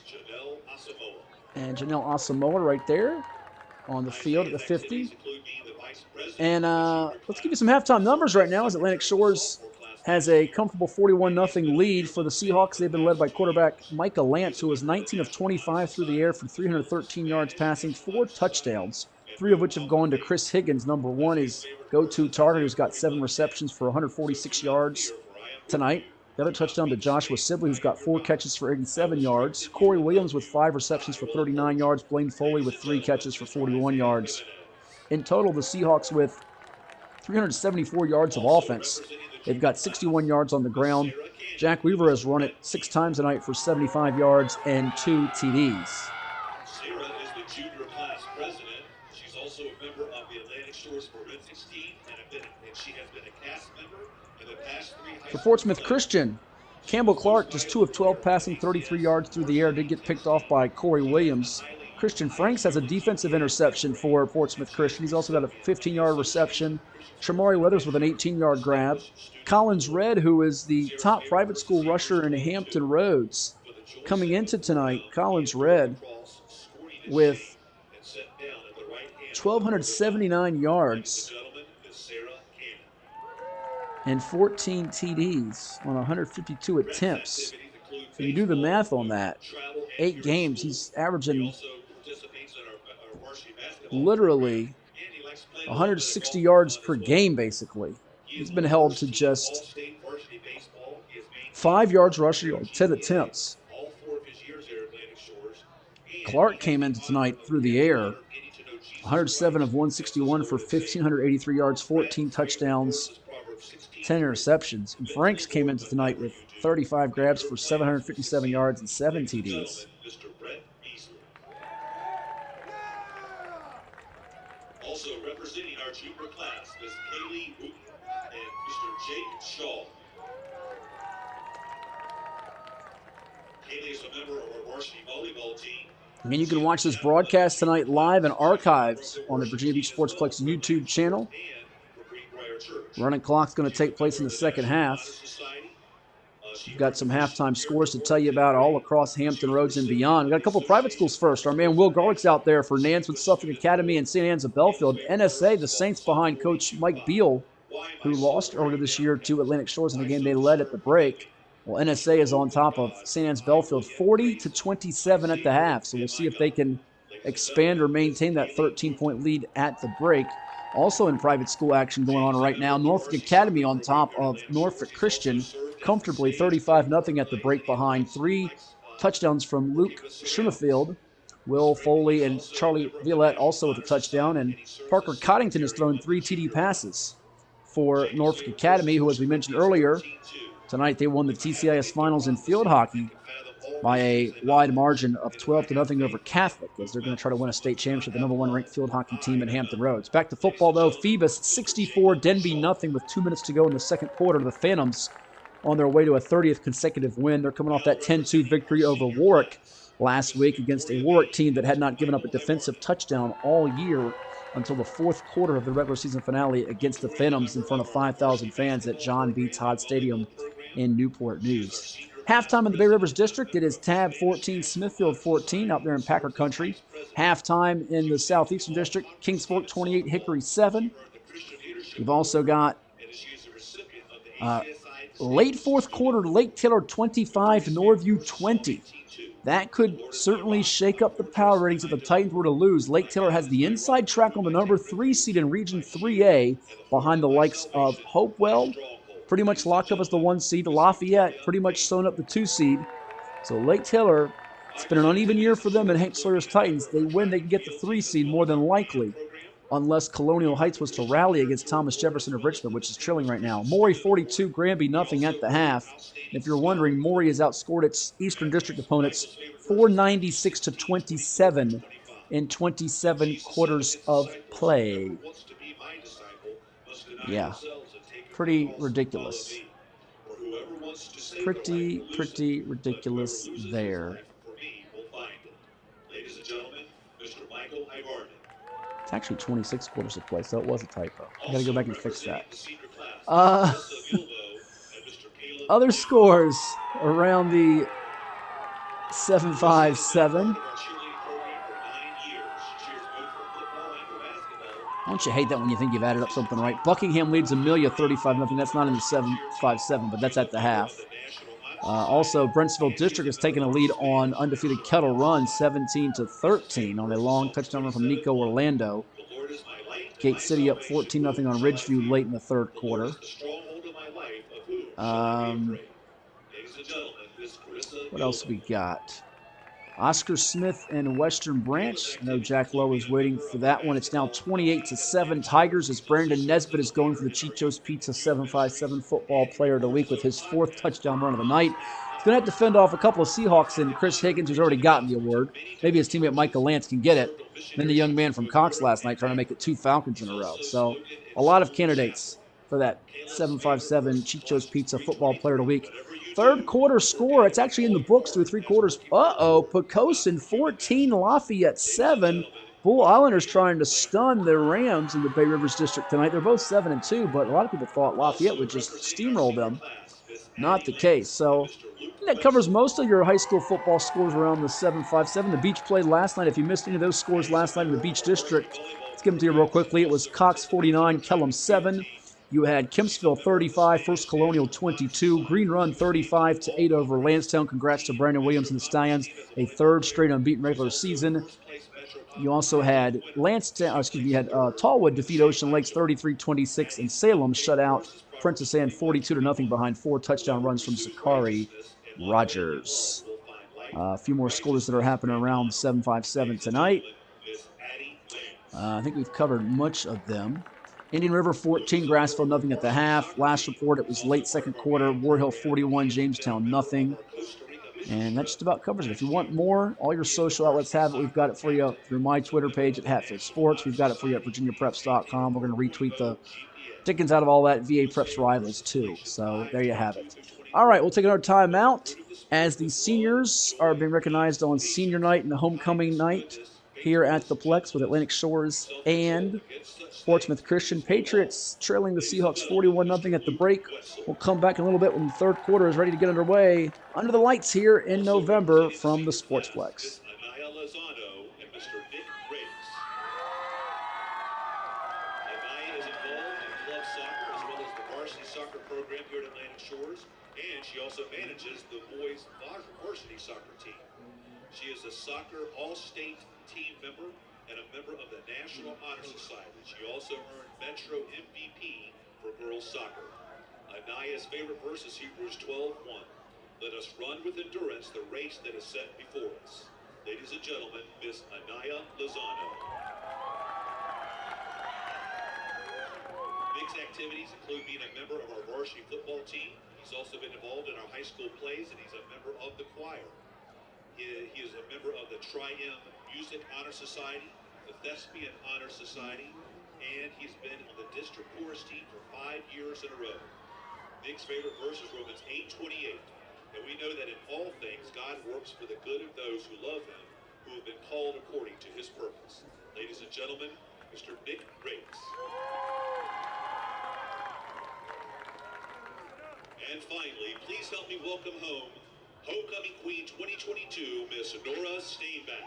And Janelle Asamoah right there on the field at the 50. And let's give you some halftime numbers right now as Atlantic Shores has a comfortable 41-0 lead for the Seahawks. They've been led by quarterback Micah Lance, who was 19 of 25 through the air for 313 yards passing, 4 touchdowns, 3 of which have gone to Chris Higgins. Number 1 is go-to target, who's got 7 receptions for 146 yards tonight. The other touchdown to Joshua Sibley, who's got 4 catches for 87 yards. Corey Williams with 5 receptions for 39 yards. Blaine Foley with 3 catches for 41 yards. In total, the Seahawks with 374 yards of offense. They've got 61 yards on the ground. Jack Weaver has run it 6 times tonight for 75 yards and 2 TDs. Sarah is the junior class president. She's also a member of the Atlantic Shores forensics team, and she has been a cast member in the past 3 high For Portsmouth Christian, Campbell Clark, just 2 of 12 passing, 33 yards through the air, did get picked off by Corey Williams. Christian Franks has a defensive interception for Portsmouth Christian. He's also got a 15-yard reception. Shamari Weathers with an 18-yard grab. Collins Redd, who is the top private school rusher in Hampton Roads, coming into tonight. Collins Redd with 1,279 yards and 14 TDs on 152 attempts. So you do the math on that. 8 games, he's averaging literally 160 yards per game, basically. He's been held to just 5 yards rushing on 10 attempts. Clark came into tonight through the air, 107 of 161 for 1,583 yards, 14 touchdowns, 10 interceptions. And Franks came into tonight with 35 grabs for 757 yards and 7 TDs. Also representing our junior class, Ms. Kaylee Wooten and Mr. Jake Shaw. Kaylee is a member of our varsity volleyball team. And you can watch this broadcast tonight live and archived on the Virginia Beach Sportsplex YouTube channel. Running clock's going to take place in the second half. We've got some halftime scores to tell you about all across Hampton Roads and beyond. We've got a couple of private schools first. Our man Will Garlick's out there for Nanswood Suffolk Academy and St. Anne's of Belfield. NSA, the Saints behind Coach Mike Beal, who lost earlier this year to Atlantic Shores in a game they led at the break. Well, NSA is on top of St. Anne's Belfield, 40-27 at the half. So we'll see if they can expand or maintain that 13-point lead at the break. Also in private school action going on right now, Norfolk Academy on top of Norfolk Christian, comfortably 35-0 at the break behind. 3 touchdowns from Luke Schoenfield, Will Foley, and Charlie Violette also with a touchdown. And Parker Coddington has thrown 3 TD passes for Norfolk Academy, who, as we mentioned earlier, tonight they won the TCIS Finals in field hockey by a wide margin of 12-0 over Catholic, as they're going to try to win a state championship, the number 1 ranked field hockey team in Hampton Roads. Back to football, though. Phoebus 64, Denby nothing with 2 minutes to go in the second quarter. The Phantoms on their way to a 30th consecutive win. They're coming off that 10-2 victory over Warwick last week against a Warwick team that had not given up a defensive touchdown all year until the fourth quarter of the regular season finale against the Phantoms in front of 5,000 fans at John B. Todd Stadium in Newport News. Halftime in the Bay Rivers District, it is Tab 14, Smithfield 14 out there in Packer Country. Halftime in the Southeastern District, Kings Fork 28, Hickory 7. We've also got late fourth quarter, Lake Taylor 25, Norview 20. That could certainly shake up the power ratings if the Titans were to lose. Lake Taylor has the inside track on the number 3 seed in Region 3A behind the likes of Hopewell, pretty much locked up as the 1 seed. Lafayette pretty much sewn up the 2 seed. So Lake Taylor, it's been an uneven year for them and Hank Sawyer's Titans. They win, they can get the 3 seed more than likely, unless Colonial Heights was to rally against Thomas Jefferson of Richmond, which is trailing right now. Maury 42, Granby nothing at the half. If you're wondering, Maury has outscored its Eastern District opponents 496-27 in 27 quarters of play. Yeah, pretty ridiculous. Pretty ridiculous there. It's actually 26 quarters of play, so it was a typo. I got to go back and fix that. Other scores around the 7-5-7. Don't you hate that when you think you've added up something right? Buckingham leads Amelia 35-0. That's not in the 7-5-7, but that's at the half. Also, Brentsville District has taken a lead on undefeated Kettle Run 17-13 on a long touchdown run from Nico Orlando. Gate City up 14-0 on Ridgeview late in the third quarter. What else we got? Oscar Smith and Western Branch. I know Jack Lowe is waiting for that one. It's now 28-7 Tigers as Brandon Nesbitt is going for the Chicho's Pizza 757 Football Player of the Week with his 4th touchdown run of the night. He's going to have to fend off a couple of Seahawks and Chris Higgins, who's already gotten the award. Maybe his teammate Michael Lance can get it. And then the young man from Cox last night trying to make it 2 Falcons in a row. So a lot of candidates for that 757 Chicho's Pizza Football Player of the Week. Third quarter score, it's actually in the books through 3 quarters. Pocosin 14, Lafayette 7. Bull Islanders trying to stun the Rams in the Bay Rivers District tonight. They're both 7-2, but a lot of people thought Lafayette would just steamroll them. Not the case. So that covers most of your high school football scores around the 7-5-7. The Beach played last night. If you missed any of those scores last night in the Beach District, let's give them to you real quickly. It was Cox 49, Kellum 7. You had Kempsville 35, First Colonial 22, Green Run 35-8 over Lansdowne. Congrats to Brandon Williams and the Stallions, a 3rd straight unbeaten regular season. You also had Tallwood defeat Ocean Lakes 33-26, and Salem shut out Princess Anne 42-0 behind 4 touchdown runs from Sakari Rogers. A few more scores that are happening around 7-5-7 tonight. I think we've covered much of them. Indian River 14, Grassville nothing at the half. Last report, it was late second quarter. War Hill 41, Jamestown nothing. And that just about covers it. If you want more, all your social outlets have it. We've got it for you through my Twitter page at Hatfield Sports. We've got it for you at VirginiaPreps.com. We're going to retweet the Dickens out of all that VA Preps rivals too. So there you have it. All right, we'll take another timeout as the seniors are being recognized on senior night and the homecoming night here at the Plex with Atlantic Shores and Portsmouth Christian. Patriots trailing the Seahawks 41-0 at the break. We'll come back in a little bit when the third quarter is ready to get underway. Under the lights here in November from the Sportsplex. She also manages the boys varsity soccer team. She is a soccer all-state team member and a member of the National Honor Society. She also earned Metro MVP for girls soccer. Anaya's favorite verse is Hebrews 12:1. Let us run with endurance the race that is set before us. Ladies and gentlemen, Miss Anaya Lozano. Nick's activities include being a member of our varsity football team. He's also been involved in our high school plays, and he's a member of the choir. He is a member of the Tri-M Music Honor Society, the Thespian Honor Society, and he's been on the district chorus team for 5 years in a row. Nick's favorite verse is Romans 8:28, and we know that in all things God works for the good of those who love him, who have been called according to his purpose. Ladies and gentlemen, Mr. Nick Rakes. And finally, please help me welcome home Homecoming Queen 2022, Miss Nora Steinbach.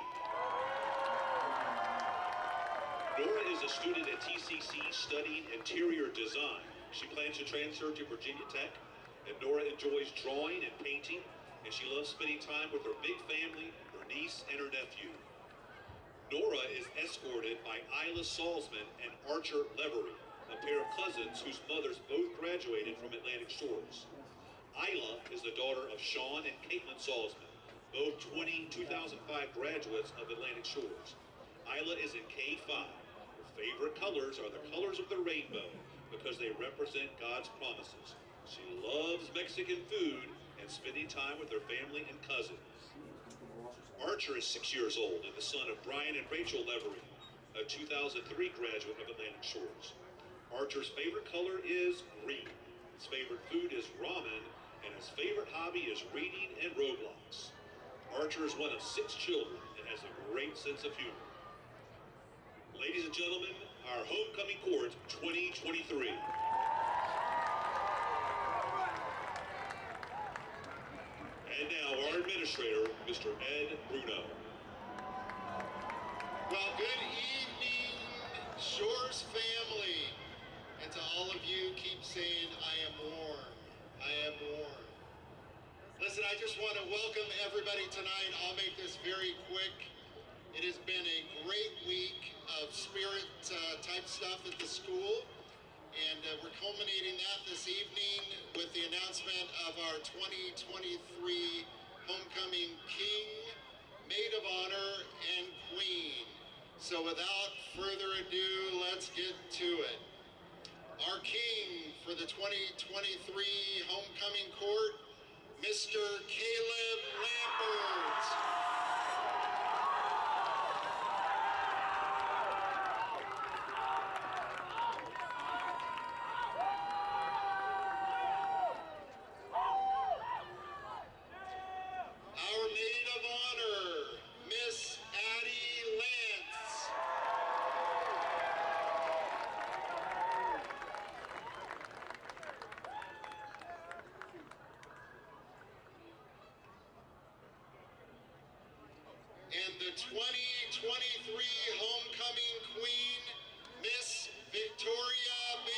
Nora is a student at TCC studying interior design. She plans to transfer to Virginia Tech, and Nora enjoys drawing and painting, and she loves spending time with her big family, her niece, and her nephew. Nora is escorted by Isla Salzman and Archer Levery, a pair of cousins whose mothers both graduated from Atlantic Shores. Isla is the daughter of Sean and Caitlin Salzman, both 2005 graduates of Atlantic Shores. Isla is in K5. Her favorite colors are the colors of the rainbow because they represent God's promises. She loves Mexican food and spending time with her family and cousins. Archer is 6 years old and the son of Brian and Rachel Levery, a 2003 graduate of Atlantic Shores. Archer's favorite color is green. His favorite food is ramen, and his favorite hobby is reading and Roblox. Archer is one of 6 children and has a great sense of humor. Ladies and gentlemen, our Homecoming Court 2023. And now our administrator, Mr. Ed Bruno. Well, good evening, Shores family. And to all of you, keep saying, I am warm. I am warm. Listen, I just want to welcome everybody tonight. I'll make this very quick. It has been a great week of spirit type stuff at the school. And we're culminating that this evening with the announcement of our 2023 Homecoming King, Maid of Honor, and Queen. So without further ado, let's get to it. Our King for the 2023 Homecoming Court, Mr. Caleb Lambert. Our Maid of Honor, Miss Addie Lance. And the 2023 Homecoming Queen, Miss Victoria Beatty.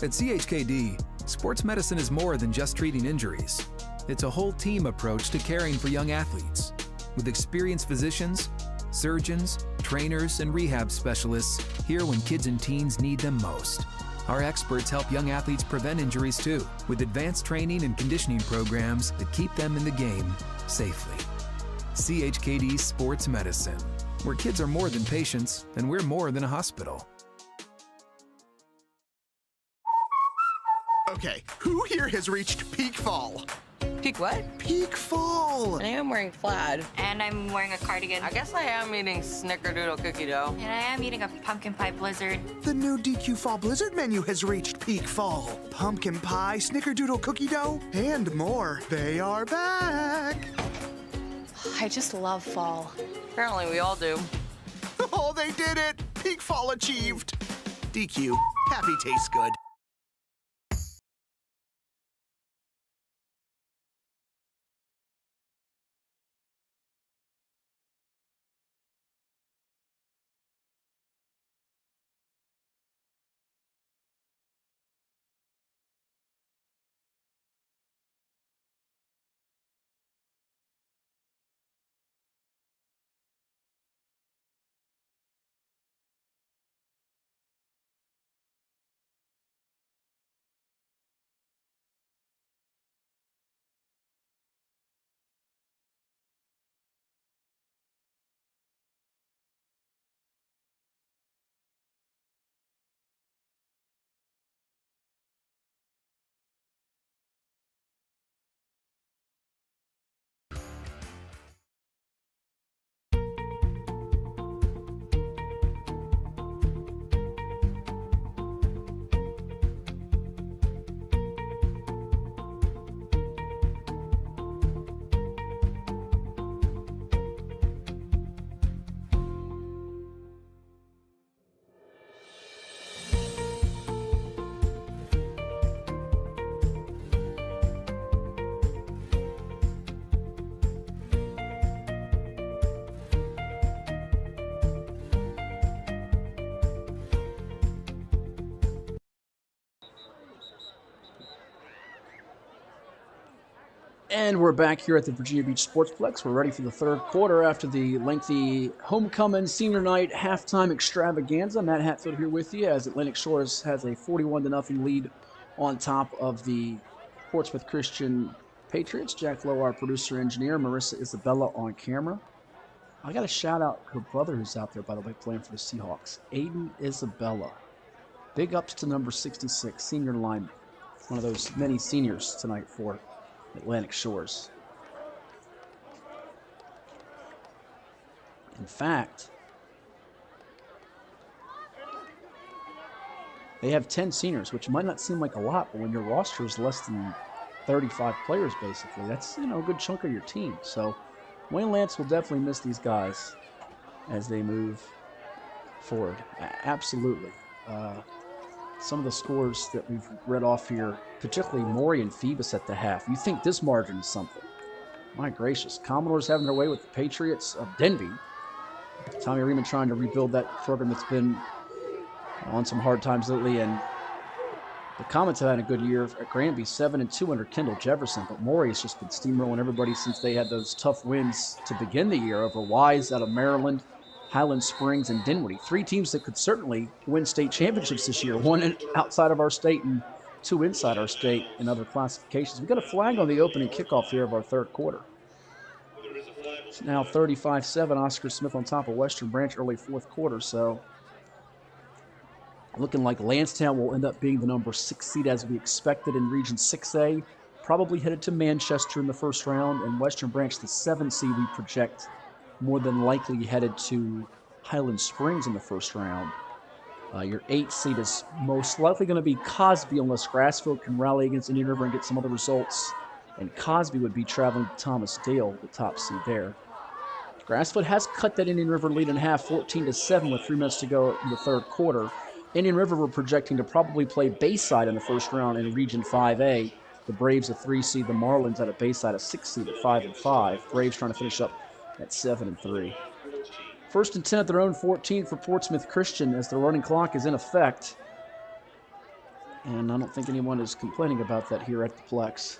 At CHKD, sports medicine is more than just treating injuries. It's a whole team approach to caring for young athletes. With experienced physicians, surgeons, trainers, and rehab specialists here when kids and teens need them most. Our experts help young athletes prevent injuries too, with advanced training and conditioning programs that keep them in the game safely. CHKD Sports Medicine, where kids are more than patients and we're more than a hospital. Okay, who here has reached peak fall? Peak what? Peak fall. I am wearing plaid. And I'm wearing a cardigan. I guess I am eating snickerdoodle cookie dough. And I am eating a pumpkin pie blizzard. The new DQ Fall Blizzard menu has reached peak fall. Pumpkin pie, snickerdoodle cookie dough, and more. They are back. I just love fall. Apparently we all do. Oh, they did it. Peak fall achieved. DQ, happy tastes good. And we're back here at the Virginia Beach Sportsplex. We're ready for the third quarter after the lengthy homecoming senior night halftime extravaganza. Matt Hatfield here with you as Atlantic Shores has a 41-0 lead on top of the Portsmouth Christian Patriots. Jack Lowe, our producer engineer, Marissa Isabella on camera. I got to shout out her brother who's out there, by the way, playing for the Seahawks, Aiden Isabella. Big ups to number 66, senior lineman. One of those many seniors tonight for Atlantic Shores. In fact, they have 10 seniors, which might not seem like a lot, but when your roster is less than 35 players, basically, that's, you know, a good chunk of your team. So Wayne Lance will definitely miss these guys as they move forward. Absolutely. Some of the scores that we've read off here, particularly Maury and Phoebus at the half. You think this margin is something. My gracious. Commodores having their way with the Patriots of Denby. Tommy Riemann trying to rebuild that program that's been on some hard times lately. And the Comets have had a good year at Granby, 7-2 under Kendall Jefferson. But Maury has just been steamrolling everybody since they had those tough wins to begin the year over Wise out of Maryland, Highland Springs, and Dinwiddie. Three teams that could certainly win state championships this year. One outside of our state and two inside our state in other classifications. We've got a flag on the opening kickoff here of our third quarter. It's now 35-7. Oscar Smith on top of Western Branch early fourth quarter. So looking like Lansdowne will end up being the number 6 seed as we expected in Region 6A. Probably headed to Manchester in the first round. And Western Branch, the 7 seed, we project more than likely headed to Highland Springs in the first round. Your 8 seed is most likely going to be Cosby unless Grassfield can rally against Indian River and get some other results. And Cosby would be traveling to Thomas Dale, the top seed there. Grassfield has cut that Indian River lead in half, 14-7 with 3 minutes to go in the third quarter. Indian River were projecting to probably play Bayside in the first round in Region 5A. The Braves a 3 seed, the Marlins at a Bayside a 6 seed at 5-5. Braves trying to finish up at 7-3. First and 10 at their own 14 for Portsmouth Christian as the running clock is in effect. And I don't think anyone is complaining about that here at the Plex.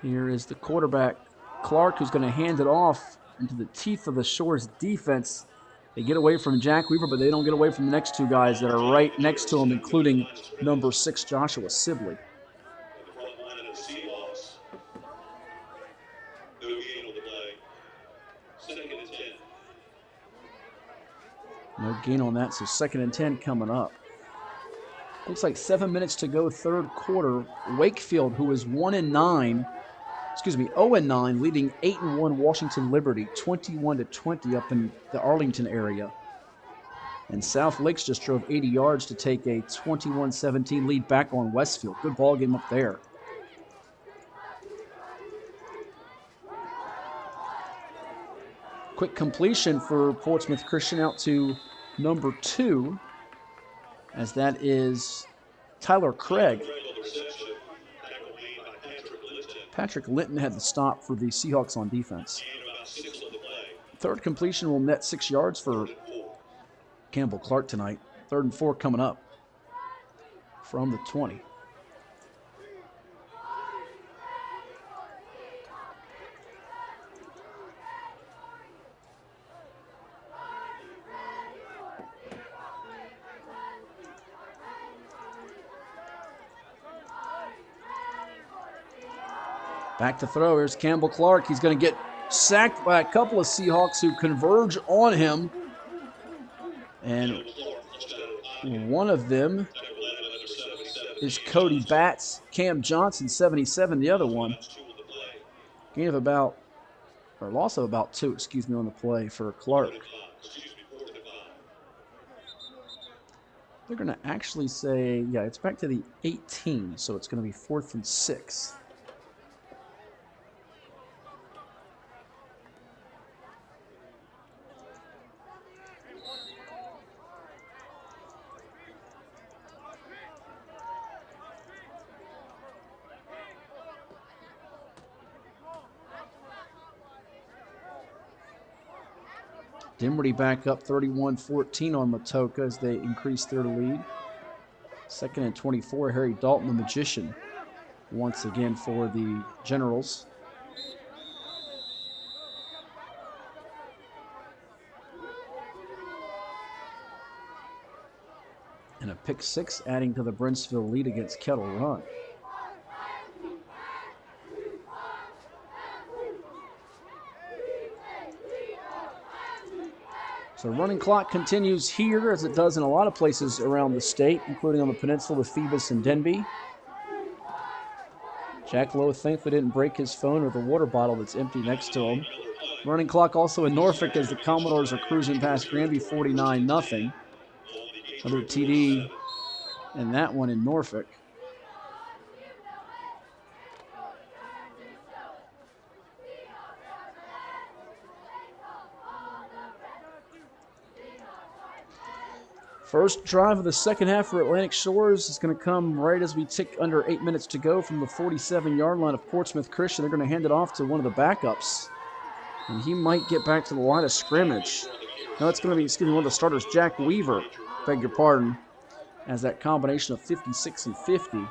Here is the quarterback, Clark, who's going to hand it off into the teeth of the Shores defense. They get away from Jack Weaver, but they don't get away from the next two guys that are right next to him, including number 6, Joshua Sibley. No gain on that, so 2nd and 10 coming up. Looks like 7 minutes to go, third quarter. Wakefield, who is 0-9, leading 8-1 Washington Liberty, 21-20 up in the Arlington area. And South Lakes just drove 80 yards to take a 21-17 lead back on Westfield. Good ball game up there. Quick completion for Portsmouth Christian out to number 2, as that is Tyler Craig. Patrick Linton had the stop for the Seahawks on defense. Third completion will net 6 yards for Campbell Clark tonight. 3rd and 4 coming up from the 20. Back to throw. Here's Campbell Clark. He's going to get sacked by a couple of Seahawks who converge on him. And one of them is Cody Batts. Cam Johnson, 77, the other one. Gain of about, or loss of about 2, on the play for Clark. They're going to actually say, yeah, it's back to the 18, so it's going to be 4th and 6. Dimity back up 31-14 on Matoka as they increase their lead. 2nd and 24, Harry Dalton, the Magician, once again for the Generals. And a pick 6 adding to the Brinsville lead against Kettle Run. The running clock continues here as it does in a lot of places around the state, including on the peninsula with Phoebus and Denby. Jack Lowe thankfully didn't break his phone or the water bottle that's empty next to him. Running clock also in Norfolk as the Commodores are cruising past Granby 49-0. Another TD and that one in Norfolk. First drive of the second half for Atlantic Shores is going to come right as we tick under 8 minutes to go from the 47-yard line of Portsmouth Christian. They're going to hand it off to one of the backups, and he might get back to the line of scrimmage. No, it's going to be, one of the starters, Jack Weaver, beg your pardon, as that combination of 56 and 50. We're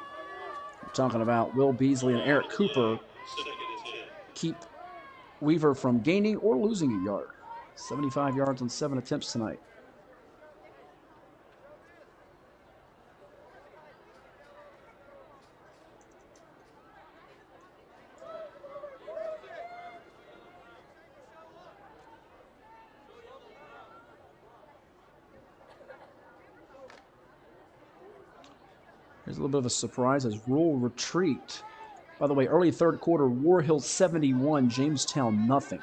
talking about Will Beasley and Eric Cooper keep Weaver from gaining or losing a yard. 75 yards on 7 attempts tonight. Here's a little bit of a surprise as Rural retreat. By the way, early third quarter, War Hill 71, Jamestown nothing.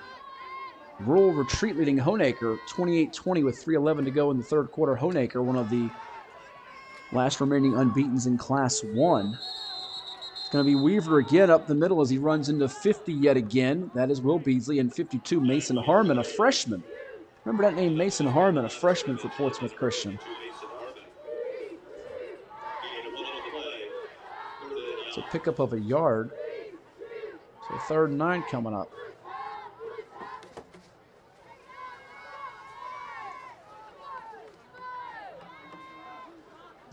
Rural retreat leading Honaker 28-20 with 3:11 to go in the third quarter. Honaker, one of the last remaining unbeatens in Class 1. It's going to be Weaver again up the middle as he runs into 50 yet again. That is Will Beasley, and 52, Mason Harmon, a freshman. Remember that name, Mason Harmon, a freshman for Portsmouth Christian. So pickup of a yard. So 3rd and 9 coming up.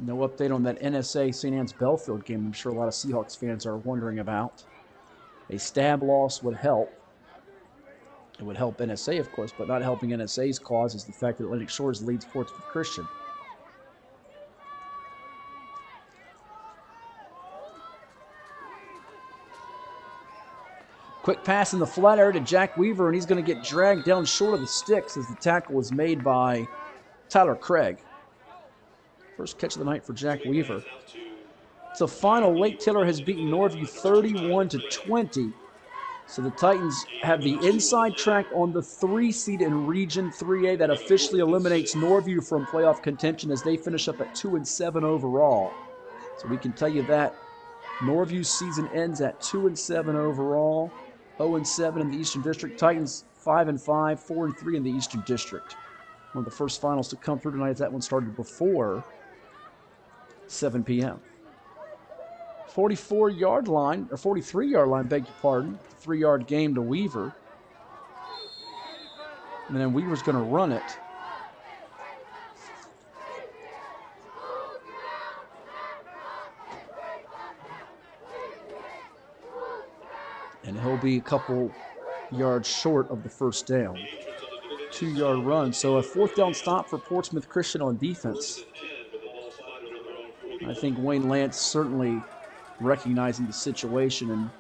No update on that NSA St. Anne's Belfield game I'm sure a lot of Seahawks fans are wondering about. A stab loss would help. It would help NSA, of course, but not helping NSA's cause is the fact that Atlantic Shores leads Portsmouth Christian. Quick pass in the flat area to Jack Weaver, and he's going to get dragged down short of the sticks as the tackle was made by Tyler Craig. First catch of the night for Jack Weaver. It's a final. Lake Taylor has beaten Norview 31-20. So the Titans have the inside track on the 3 seed in Region 3A. That officially eliminates Norview from playoff contention as they finish up at 2-7 overall. So we can tell you that Norview's season ends at 2-7 overall, 0-7 in the Eastern District. Titans 5-5, 4-3 in the Eastern District. One of the first finals to come through tonight as that one started before 7 p.m. 44-yard line, or 43-yard line, beg your pardon. 3-yard game to Weaver. And then Weaver's going to run it. And he'll be a couple yards short of the first down. 2-yard run. So a 4th down stop for Portsmouth Christian on defense. I think Wayne Lance certainly recognizing the situation, and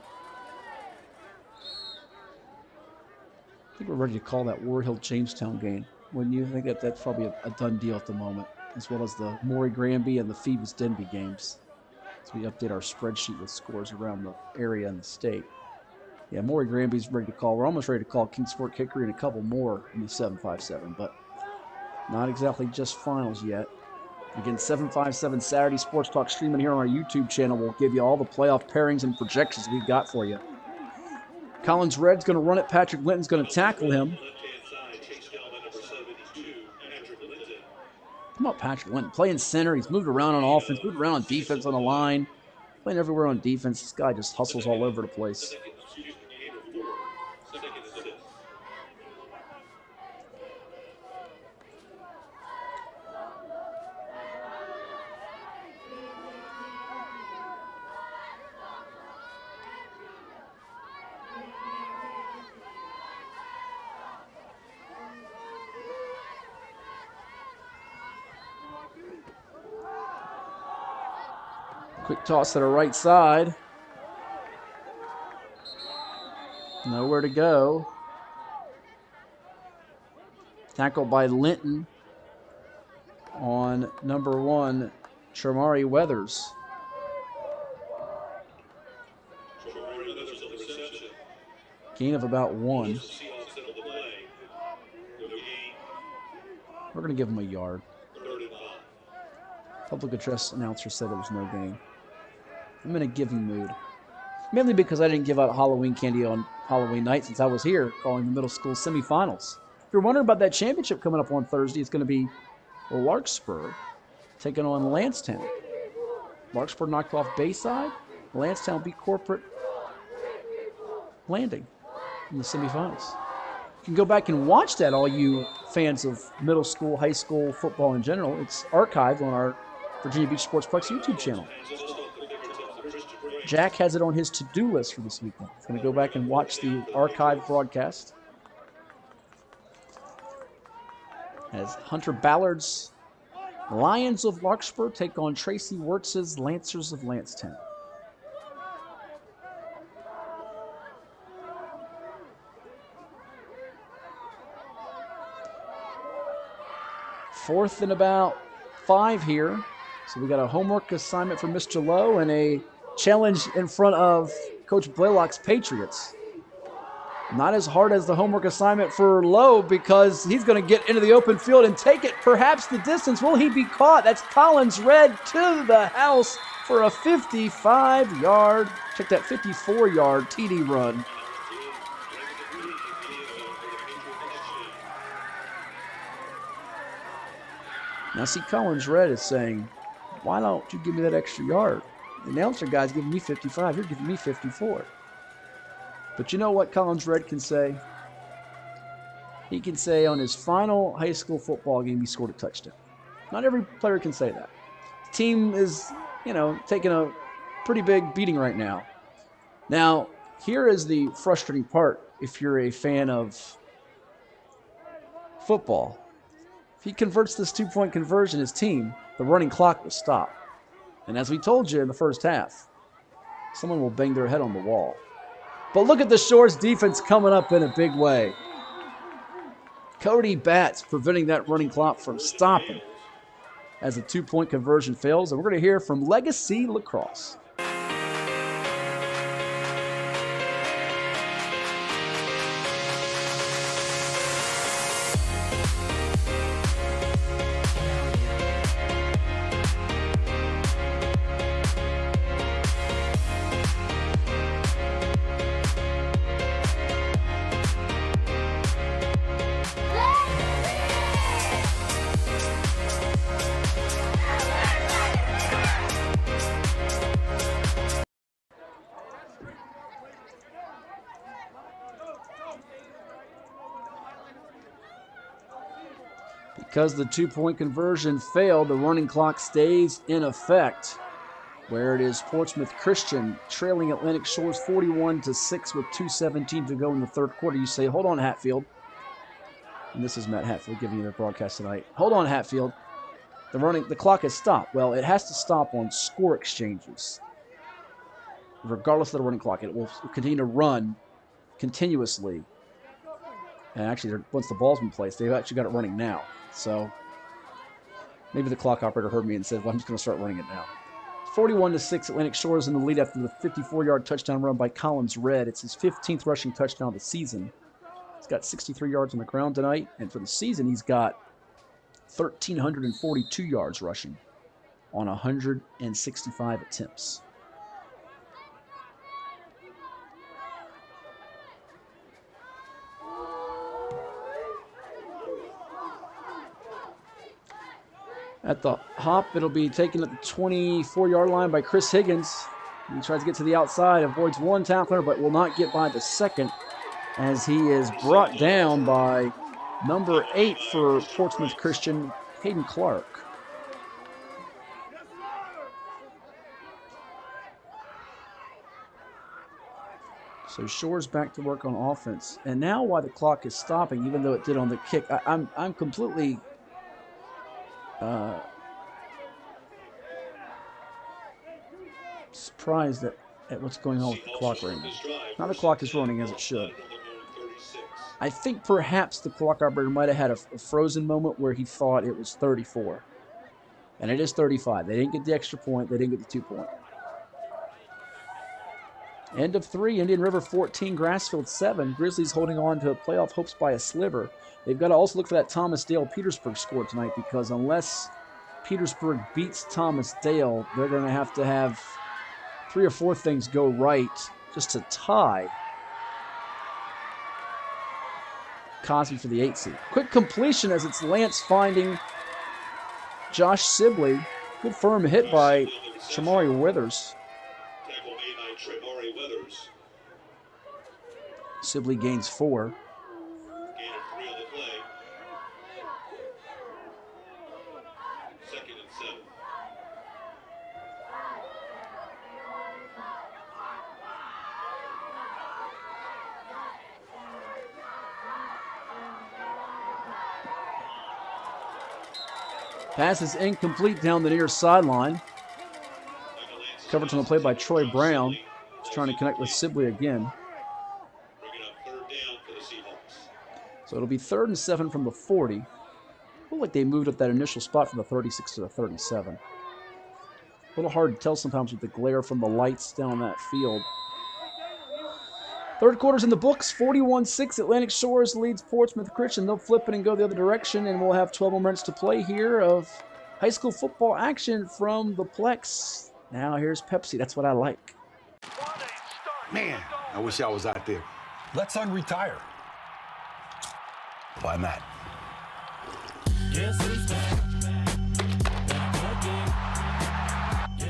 I think we're ready to call that War Hill Jamestown game. Wouldn't you? I think that's probably a done deal at the moment, as well as the Maury Granby and the Phoebus Denby games. As we update our spreadsheet with scores around the area and the state. Yeah, Maury Granby's ready to call. We're almost ready to call Kingsport Hickory and a couple more in the 757, but not exactly just finals yet. Again, 757 Saturday Sports Talk streaming here on our YouTube channel. We'll give you all the playoff pairings and projections we've got for you. Collins Red's going to run it. Patrick Linton's going to tackle him. Come on, Patrick Linton. Playing center. He's moved around on offense, moved around on defense on the line. Playing everywhere on defense. This guy just hustles all over the place. Quick toss to the right side. Nowhere to go. Tackled by Linton on number 1, Shamari Weathers. Gain of about 1. We're going to give him a yard. Public address announcer said there was no gain. I'm in a giving mood. Mainly because I didn't give out Halloween candy on Halloween night since I was here calling the middle school semifinals. If you're wondering about that championship coming up on Thursday, it's going to be Larkspur taking on Lancetown. Larkspur knocked off Bayside. Lancetown beat Corporate Landing in the semifinals. You can go back and watch that, all you fans of middle school, high school football in general. It's archived on our Virginia Beach Sportsplex YouTube channel. Jack has it on his to-do list for this weekend. He's going to go back and watch the archived broadcast as Hunter Ballard's Lions of Larkspur take on Tracy Wirtz's Lancers of Lancetown. Fourth and about 5 here. So we got a homework assignment for Mr. Lowe and a challenge in front of Coach Blaylock's Patriots. Not as hard as the homework assignment for Lowe because he's going to get into the open field and take it perhaps the distance. Will he be caught? That's Collins Red to the house for a 55-yard, check that 54-yard TD run. Now see, Collins Red is saying, why don't you give me that extra yard? The announcer guy's giving me 55. You're giving me 54. But you know what Collins Red can say? He can say on his final high school football game, he scored a touchdown. Not every player can say that. The team is, taking a pretty big beating right now. Now, here is the frustrating part if you're a fan of football. If he converts this 2-point conversion, his team, the running clock will stop. And as we told you in the first half, someone will bang their head on the wall. But look at the Shores defense coming up in a big way. Cody Batts preventing that running clock from stopping. as a 2-point conversion fails. And we're going to hear from Legacy Lacrosse. Because the 2-point conversion failed, the running clock stays in effect, where it is Portsmouth Christian trailing Atlantic Shores 41-6 with 2:17 to go in the third quarter. You say, hold on, Hatfield. And this is Matt Hatfield giving you the broadcast tonight. Hold on, Hatfield. The clock has stopped. Well, it has to stop on score exchanges. Regardless of the running clock, it will continue to run continuously. And actually, once the ball's been placed, they've actually got it running now. So maybe the clock operator heard me and said, well, I'm just going to start running it now. 41-6, Atlantic Shores in the lead after the 54-yard touchdown run by Collins Red. It's his 15th rushing touchdown of the season. He's got 63 yards on the ground tonight, and for the season, he's got 1,342 yards rushing on 165 attempts. At the hop, it'll be taken at the 24-yard line by Chris Higgins. He tries to get to the outside, avoids one tackler, but will not get by the second as he is brought down by number 8 for Portsmouth Christian, Hayden Clark. So Shores back to work on offense. And now while the clock is stopping, even though it did on the kick, I'm completely surprised at what's going on with the clock right now. Now the clock is running as it should. I think perhaps the clock operator might have had a frozen moment where he thought it was 34. And it is 35. They didn't get the extra point. They didn't get the 2-point. End of 3, Indian River 14, Grassfield 7. Grizzlies holding on to playoff hopes by a sliver. They've got to also look for that Thomas Dale-Petersburg score tonight, because unless Petersburg beats Thomas Dale, they're going to have 3 or 4 things go right just to tie Cosby for the 8 seed. Quick completion as it's Lance finding Josh Sibley. Good firm hit by Shamari Withers. Tackle made by Tremari Weathers. Sibley gains 4. Gain of 3 on the play. 2nd and 7. Pass is incomplete down the near sideline. Coverage on the play by Troy Brown. He's trying to connect with Sibley again. Bringing up 3rd down for the Seahawks. So it'll be 3rd and 7 from the 40. Looked like they moved up that initial spot from the 36 to the 37. A little hard to tell sometimes with the glare from the lights down that field. Third quarter's in the books. 41-6. Atlantic Shores leads Portsmouth Christian. They'll flip it and go the other direction, and we'll have 12 more minutes to play here of high school football action from the Plex. Now here's Pepsi. That's what I like. Man, I wish I was out there. Let's unretire. Why not?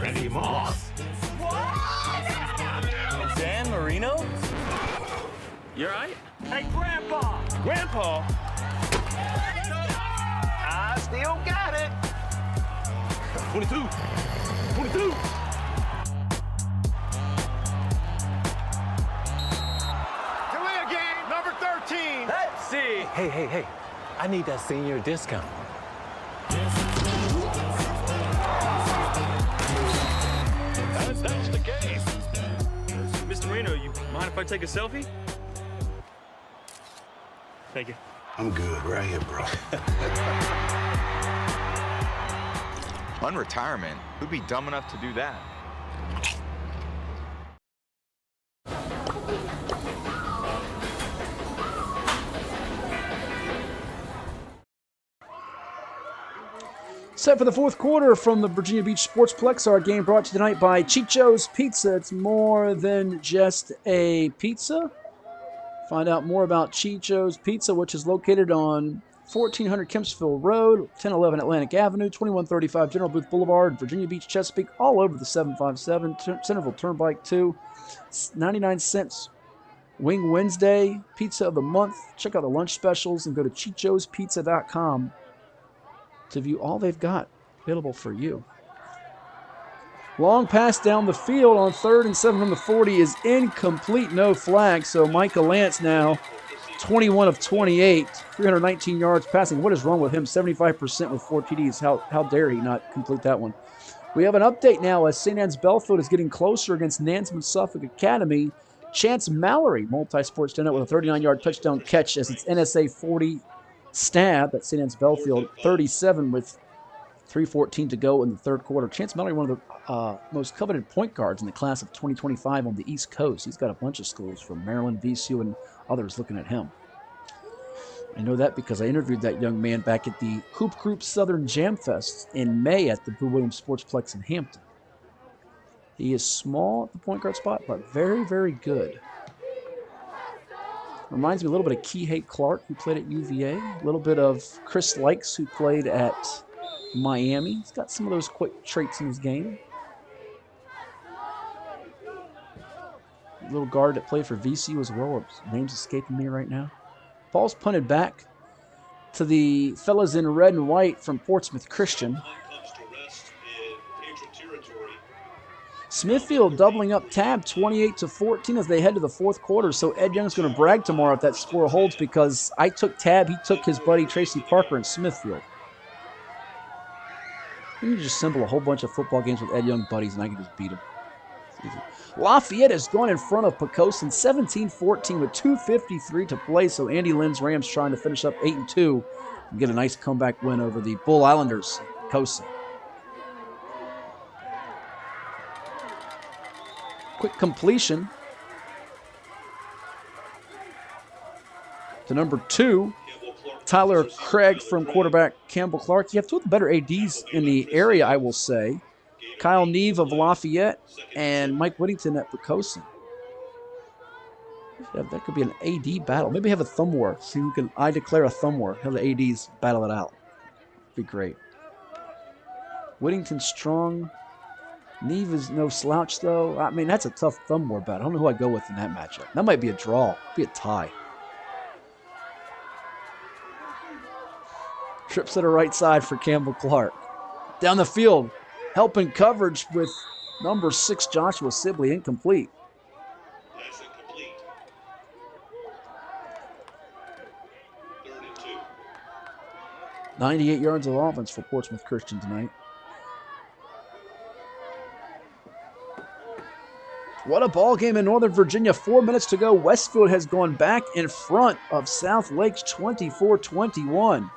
Randy Moss. Dan Marino? You all right? Hey, Grandpa! Grandpa? I still got it. 22. 22. Can we again? Number 13. Let's see. Hey. I need that senior discount. That's the case. Mr. Marino, you mind if I take a selfie? Thank you. I'm good right here, bro. Unretirement? Who'd be dumb enough to do that? Set for the fourth quarter from the Virginia Beach Sportsplex. Our game brought to you tonight by Chicho's Pizza. It's more than just a pizza. Find out more about Chicho's Pizza, which is located on 1400 Kempsville Road, 1011 Atlantic Avenue, 2135 General Booth Boulevard, Virginia Beach, Chesapeake, all over the 757, Centerville Turnpike 2. 99 cents Wing Wednesday, Pizza of the Month. Check out the lunch specials and go to chichospizza.com to view all they've got available for you. Long pass down the field on 3rd and 7 from the 40 is incomplete, no flag. So Micah Lance now 21 of 28, 319 yards passing. What is wrong with him? 75% with 4 TDs. How dare he not complete that one? We have an update now as St. Anne's Belfield is getting closer against Nansemond Suffolk Academy. Chance Mallory, multi-sport stand up with a 39-yard touchdown catch as it's NSA 40 stab at St. Anne's Belfield, 37 with 3:14 to go in the third quarter. Chance Mallory, one of the most coveted point guards in the class of 2025 on the East Coast. He's got a bunch of schools from Maryland, VCU, and others looking at him. I know that because I interviewed that young man back at the Hoop Group Southern Jam Fest in May at the Boo Williams Sportsplex in Hampton. He is small at the point guard spot, but very, very good. Reminds me a little bit of Kihei Clark, who played at UVA. A little bit of Chris Likes, who played at Miami. He's got some of those quick traits in his game. Little guard that played for VCU as well. His name's escaping me right now. Ball's punted back to the fellas in red and white from Portsmouth Christian. Smithfield doubling up tab 28-14 as they head to the fourth quarter. So Ed Young's going to brag tomorrow if that score holds because I took tab, he took his buddy Tracy Parker in Smithfield. You can just assemble a whole bunch of football games with Ed Young buddies and I can just beat him. Lafayette has gone in front of Poquoson 17-14 with 2:53 to play. So Andy Lynn's Rams trying to finish up 8-2 and get a nice comeback win over the Bull Islanders. Poquoson. Quick completion to number 2, Tyler Craig from quarterback Campbell Clark. You have two of the better ADs in the area, I will say. Kyle Neve of Lafayette and Mike Whittington at Poquoson. Yeah, that could be an AD battle. Maybe have a thumb war. See who can I declare a thumb war. Have the ADs battle it out. Be great. Whittington strong. Neve is no slouch, though. I mean, that's a tough thumb war battle. I don't know who I go with in that matchup. That might be a draw. Be a tie. Trips to the right side for Campbell Clark. Down the field, helping coverage with number 6, Joshua Sibley, incomplete. That's incomplete. 3rd and 2. 98 yards of offense for Portsmouth Christian tonight. What a ball game in Northern Virginia. 4 minutes to go. Westfield has gone back in front of South Lakes 24-21.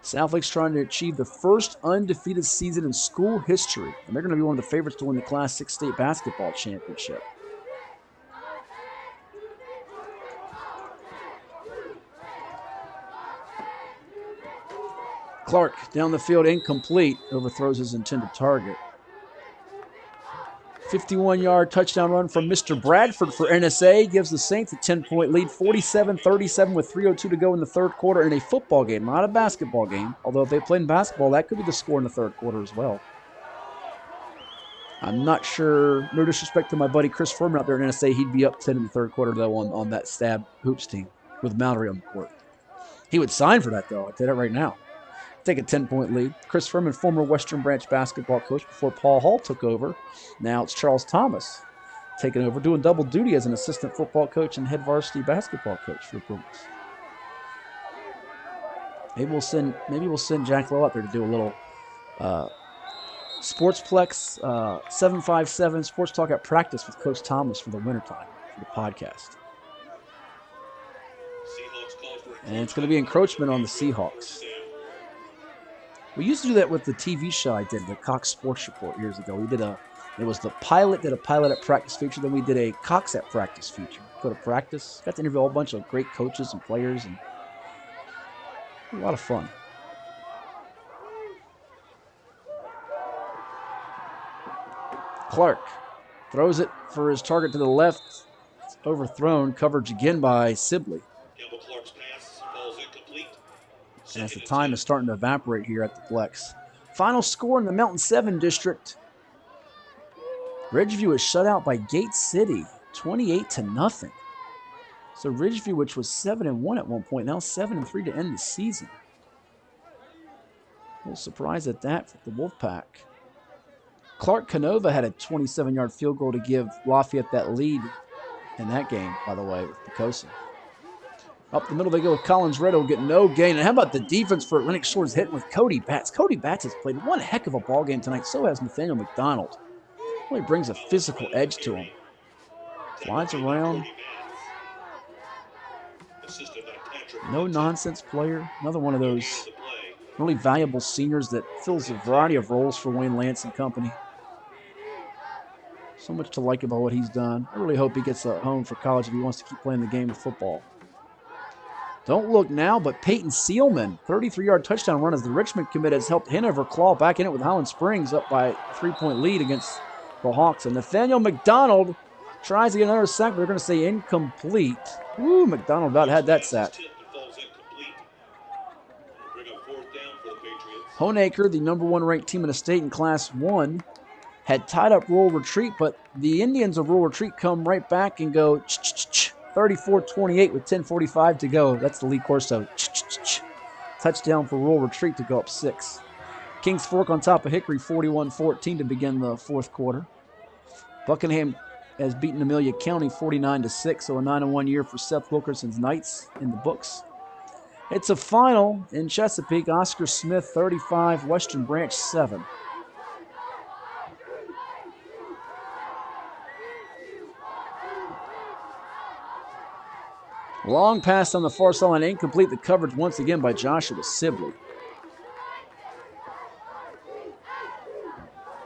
South Lake's trying to achieve the first undefeated season in school history, and they're going to be one of the favorites to win the Class 6 state basketball championship. Clark down the field, incomplete, overthrows his intended target. 51-yard touchdown run from Mr. Bradford for NSA gives the Saints a 10-point lead, 47-37 with 3:02 to go in the third quarter in a football game, not a basketball game. Although if they played in basketball, that could be the score in the third quarter as well. I'm not sure, no disrespect to my buddy Chris Furman out there in NSA, he'd be up 10 in the third quarter, though, on that Stab Hoops team with Mallory on the court. He would sign for that, though. I'll tell you that right now. Take a 10-point lead. Chris Furman, former Western Branch basketball coach before Paul Hall took over. Now it's Charles Thomas taking over, doing double duty as an assistant football coach and head varsity basketball coach for the Pumas. Maybe we'll send Jack Lowe out there to do a little Sportsplex 757 Sports Talk at practice with Coach Thomas for the wintertime for the podcast. And it's going to be encroachment on the Seahawks. We used to do that with the TV show I did, the Cox Sports Report years ago. It was the pilot, did a pilot at practice feature, then we did a Cox at practice feature. Go to practice, got to interview a whole bunch of great coaches and players, and a lot of fun. Clark throws it for his target to the left. It's overthrown, coverage again by Sibley. Campbell Clark's pass falls incomplete. As the time is starting to evaporate here at the Flex. Final score in the Mountain 7 district. Ridgeview is shut out by Gate City, 28-0. So Ridgeview, which was 7-1 at one point, now 7-3 to end the season. A little surprised at that for the Wolfpack. Clark Canova had a 27-yard field goal to give Lafayette that lead in that game, by the way, with Picosa. Up the middle they go with Collins Red, will get no gain. And how about the defense for Atlantic Shores hitting with Cody Batts? Cody Batts has played one heck of a ball game tonight. So has Nathaniel McDonald. Really brings a physical edge to him. Slides around. No nonsense player. Another one of those really valuable seniors that fills a variety of roles for Wayne Lance and company. So much to like about what he's done. I really hope he gets a home for college if he wants to keep playing the game of football. Don't look now, but Peyton Sealman, 33-yard touchdown run as the Richmond commit has helped Hanover claw back in it with Highland Springs up by a 3-point lead against the Hawks. And Nathaniel McDonald tries to get another sack, but they're going to say incomplete. Ooh, McDonald about had that sack. Honaker, the number 1 ranked team in the state in Class 1, had tied up Rural Retreat, but the Indians of Rural Retreat come right back and go 34-28 with 10:45 to go. That's the Lee Corso. Touchdown for Rural Retreat to go up 6. Kings Fork on top of Hickory 41-14 to begin the fourth quarter. Buckingham has beaten Amelia County 49-6, so a 9-1 year for Seth Wilkerson's Knights in the books. It's a final in Chesapeake. Oscar Smith 35, Western Branch 7. Long pass on the far sideline, incomplete. The coverage once again by Joshua Sibley.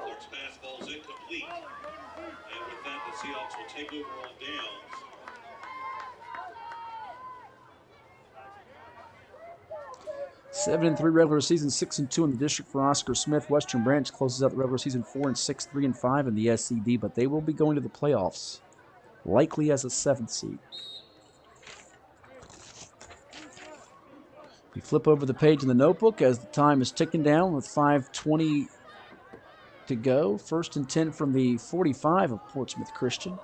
Clark's pass falls incomplete. And with that, the Seahawks will take over on downs. Seven and 3 regular season, 6-2 in the district for Oscar Smith. Western Branch closes out the regular season 4-6, 3-5 in the SCD, but they will be going to the playoffs, likely as a 7th seed. We flip over the page in the notebook as the time is ticking down with 5:20 to go. 1st and 10 from the 45 of Portsmouth Christian.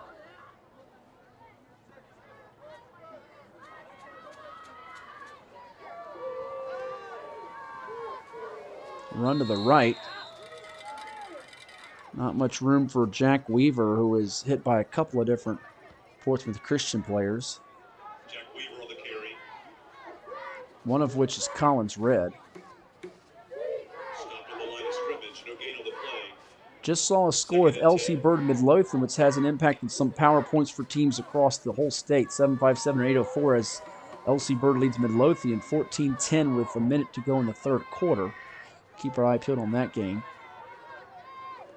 Run to the right. Not much room for Jack Weaver, who is hit by a couple of different Portsmouth Christian players. Jack Weaver on the carry. One of which is Collins Red. Stopped on the line of scrimmage. No gain on the play. Just saw a score with LC Bird Midlothian, which has an impact on some power points for teams across the whole state. 757 or 804 as LC Bird leads Midlothian 14-10 with a minute to go in the third quarter. Keep our eye peeled on that game.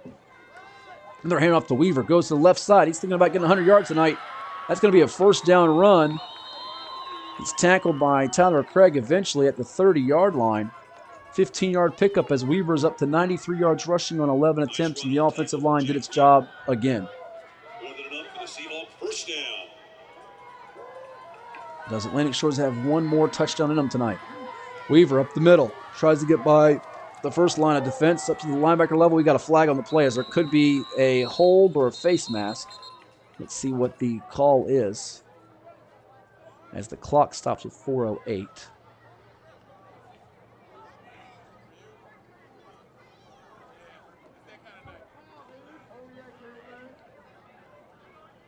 And they're handing off to Weaver. Goes to the left side. He's thinking about getting 100 yards tonight. That's going to be a first down run. He's tackled by Tyler Craig eventually at the 30-yard line. 15-yard pickup as Weaver's up to 93 yards rushing on 11 attempts, and the offensive line did its job again. More than enough for the Seahawks. First down. Does Atlantic Shores have one more touchdown in them tonight? Weaver up the middle. Tries to get by the first line of defense. Up to the linebacker level, we got a flag on the play as there could be a hold or a face mask. Let's see what the call is as the clock stops at 4:08.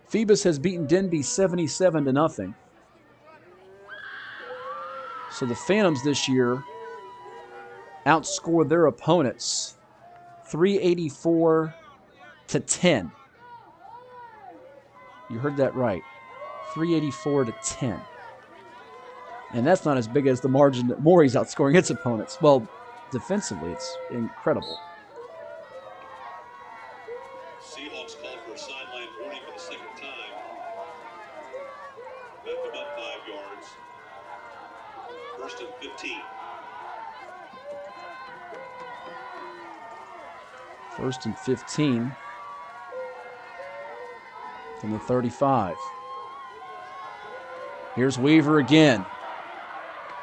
Phoebus has beaten Denby 77-0. So the Phantoms this year outscored their opponents 384-10. You heard that right. 384-10. And that's not as big as the margin that Maury's outscoring its opponents. Well, defensively. It's incredible. Seahawks called for a sideline warning for the second time. Back them up 5 yards. First and 15. First and 15 from the 35. Here's Weaver again.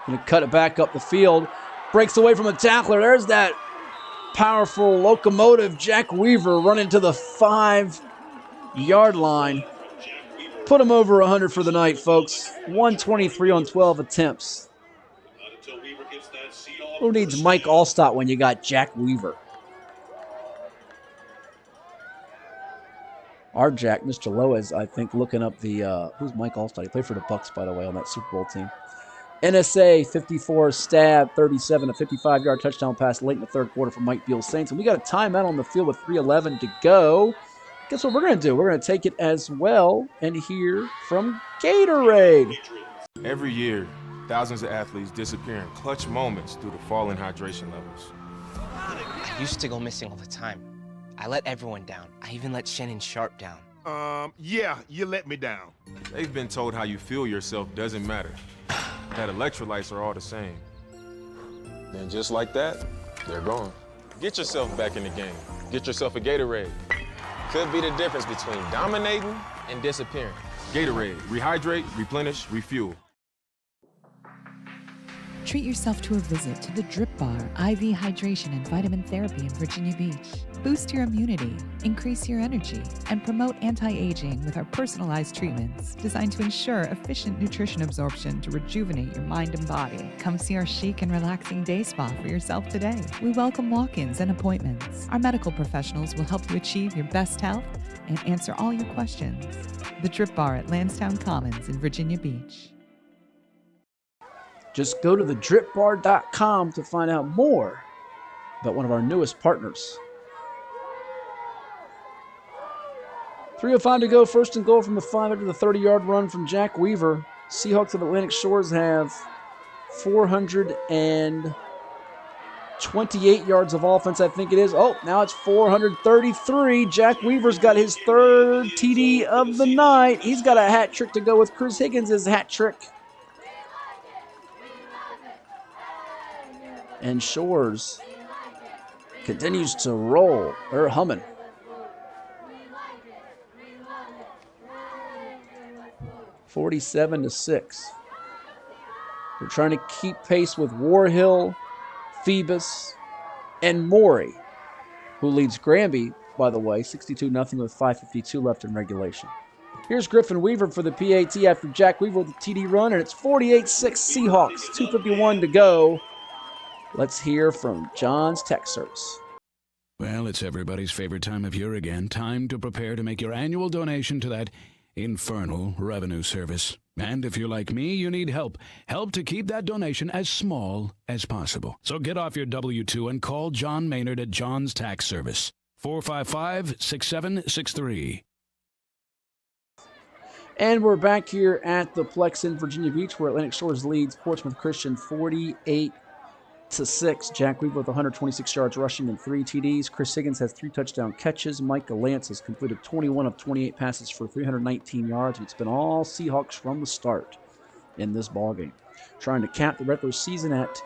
Going to cut it back up the field. Breaks away from a tackler. There's that powerful locomotive Jack Weaver running to the 5-yard line. Put him over 100 for the night, folks. 123 on 12 attempts. Who needs Mike Allstott when you got Jack Weaver? Our Jack, Mr. Lowe, is, I think, looking up the, who's Mike Allstott? He played for the Bucks, by the way, on that Super Bowl team. NSA 54 stab 37, a 55-yard touchdown pass late in the third quarter for Mike Beal's Saints. And we got a timeout on the field with 3:11 to go. Guess what we're going to do? We're going to take it as well and hear from Gatorade. Every year, thousands of athletes disappear in clutch moments due to falling hydration levels. I used to go missing all the time. I let everyone down. I even let Shannon Sharp down. Yeah, you let me down. They've been told how you feel yourself doesn't matter. That electrolytes are all the same. Then just like that, they're gone. Get yourself back in the game. Get yourself a Gatorade. Could be the difference between dominating and disappearing. Gatorade, rehydrate, replenish, refuel. Treat yourself to a visit to the Drip Bar IV Hydration and Vitamin Therapy in Virginia Beach. Boost your immunity, increase your energy, and promote anti-aging with our personalized treatments designed to ensure efficient nutrition absorption to rejuvenate your mind and body. Come see our chic and relaxing day spa for yourself today. We welcome walk-ins and appointments. Our medical professionals will help you achieve your best health and answer all your questions. The Drip Bar at Lansdowne Commons in Virginia Beach. Just go to thedripbar.com to find out more about one of our newest partners. 3:05 to go, first and goal from the 5 after the 30-yard run from Jack Weaver. Seahawks of Atlantic Shores have 428 yards of offense, I think it is. Oh, now it's 433. Jack Weaver's got his third TD of the night. He's got a hat trick to go with Chris Higgins' hat trick. And Shores continues to roll. They're humming. (47-6). They're trying to keep pace with Warhill, Phoebus, and Morey, who leads Granby, by the way, 62-0 with 5:52 left in regulation. Here's Griffin Weaver for the PAT after Jack Weaver with the TD run, and it's 48-6 Seahawks, 2:51 to go. Let's hear from John's Tech Service. Well, it's everybody's favorite time of year again. Time to prepare to make your annual donation to that infernal revenue service. And if you're like me, you need help. Help to keep that donation as small as possible. So get off your W-2 and call John Maynard at John's Tax Service. 455-6763. And we're back here at the Plex in Virginia Beach, where Atlantic Shores leads Portsmouth Christian 48-6. Jack Weaver with 126 yards rushing and 3 TDs. Chris Higgins has 3 touchdown catches. Micah Lance has completed 21 of 28 passes for 319 yards. It's been all Seahawks from the start in this ballgame. Trying to cap the regular season at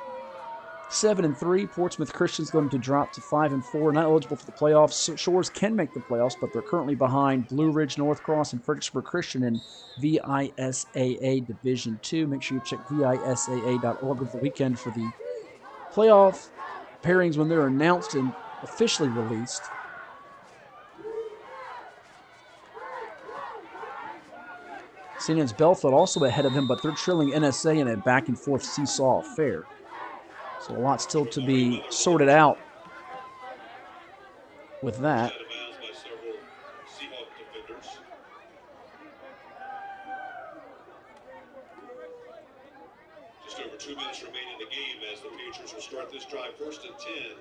7-3. Portsmouth Christian's going to drop to 5-4. Not eligible for the playoffs. Shores can make the playoffs, but they're currently behind Blue Ridge, North Cross, and Fredericksburg Christian in VISAA Division II. Make sure you check VISAA.org over the weekend for the playoff pairings when they're announced and officially released. St. Anne's Belfield also ahead of him, but they're trailing NSA in a back-and-forth seesaw affair. So a lot still to be sorted out with that. Just over 2 minutes remaining in the game as the Patriots will start this drive first and 10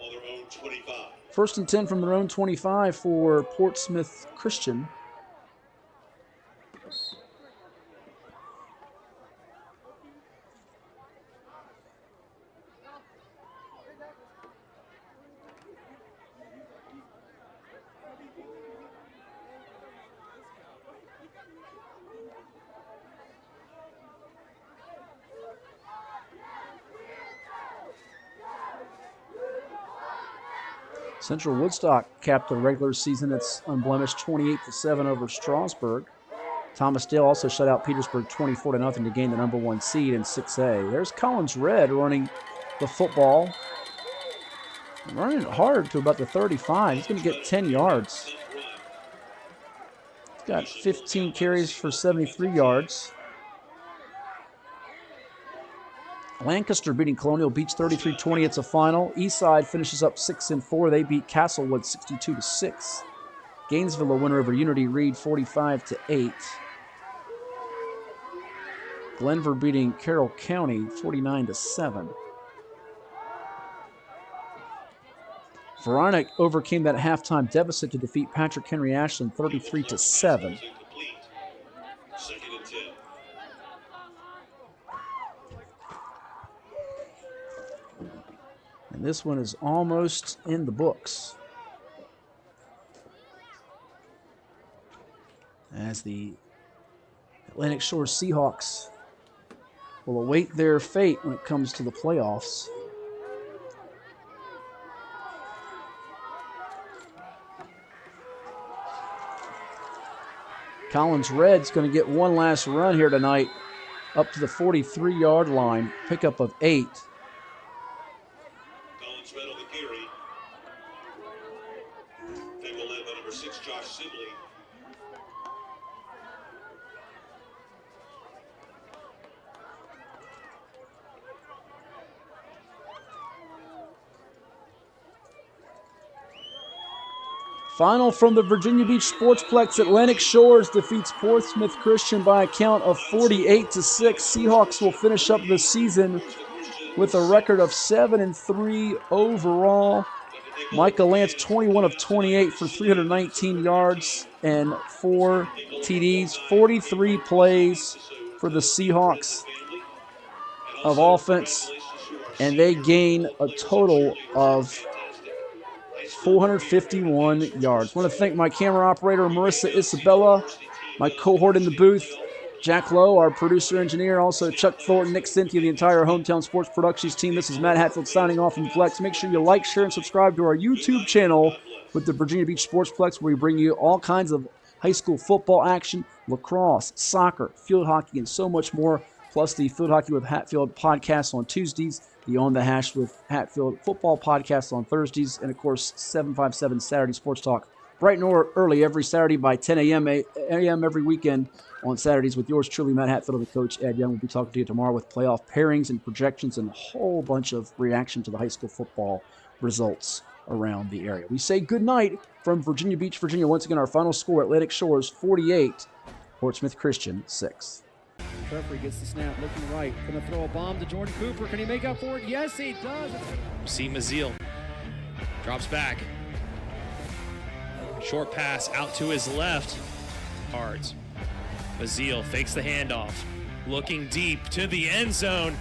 on their own 25. First and 10 from their own 25 for Portsmouth Christian. Central Woodstock capped the regular season. It's unblemished 28-7 over Strasburg. Thomas Dale also shut out Petersburg 24-0 to gain the number 1 seed in 6A. There's Collins Red running the football. Running it hard to about the 35. He's going to get 10 yards. He's got 15 carries for 73 yards. Lancaster beating Colonial Beach 33-20. It's a final. Eastside finishes up 6-4. They beat Castlewood 62-6. Gainesville a winner over Unity Reed 45-8. Glenver beating Carroll County 49-7. Veronic overcame that halftime deficit to defeat Patrick Henry Ashland 33-7. And this one is almost in the books, as the Atlantic Shore Seahawks will await their fate when it comes to the playoffs. Collins Red's going to get one last run here tonight up to the 43-yard line, pickup of 8. Collins Red on the carry. They will led by number 6, Josh Sibley. Final from the Virginia Beach Sportsplex. Atlantic Shores defeats Portsmouth Christian by a count of 48-6. Seahawks will finish up the season with a record of 7-3 overall. Micah Lance, 21 of 28 for 319 yards and 4 TDs. 43 plays for the Seahawks of offense, and they gain a total of 451 yards. I want to thank my camera operator, Marissa Isabella, my cohort in the booth, Jack Lowe, our producer engineer, also Chuck Thornton, Nick Cynthia, the entire Hometown Sports Productions team. This is Matt Hatfield signing off from Flex. Make sure you like, share, and subscribe to our YouTube channel with the Virginia Beach Sportsplex, where we bring you all kinds of high school football action, lacrosse, soccer, field hockey, and so much more, plus the Field Hockey with Hatfield podcast on Tuesdays, the On the Hash with Hatfield football podcast on Thursdays, and, of course, 757 Saturday Sports Talk, bright and early every Saturday by 10 a.m. Every weekend on Saturdays with yours truly, Matt Hatfield, and the coach, Ed Young. We'll be talking to you tomorrow with playoff pairings and projections and a whole bunch of reaction to the high school football results around the area. We say good night from Virginia Beach, Virginia. Once again, our final score, Atlantic Shores 48, Portsmouth Christian 6. Jeffrey gets the snap, looking right. Going to throw a bomb to Jordan Cooper. Can he make up for it? Yes, he does. See Maziel. Drops back. Short pass out to his left. Cards. Maziel fakes the handoff. Looking deep to the end zone.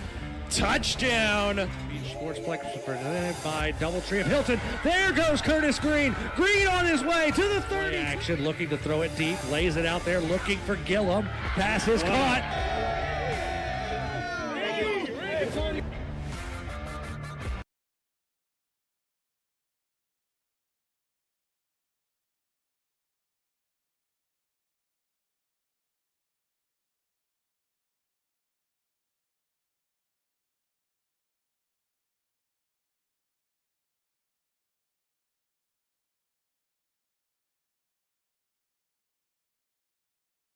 Touchdown. Beach Sportsplex presented by Doubletree of Hilton. There goes Curtis Green. Green on his way to the 30. Action, looking to throw it deep. Lays it out there, looking for Gillum. Pass is caught.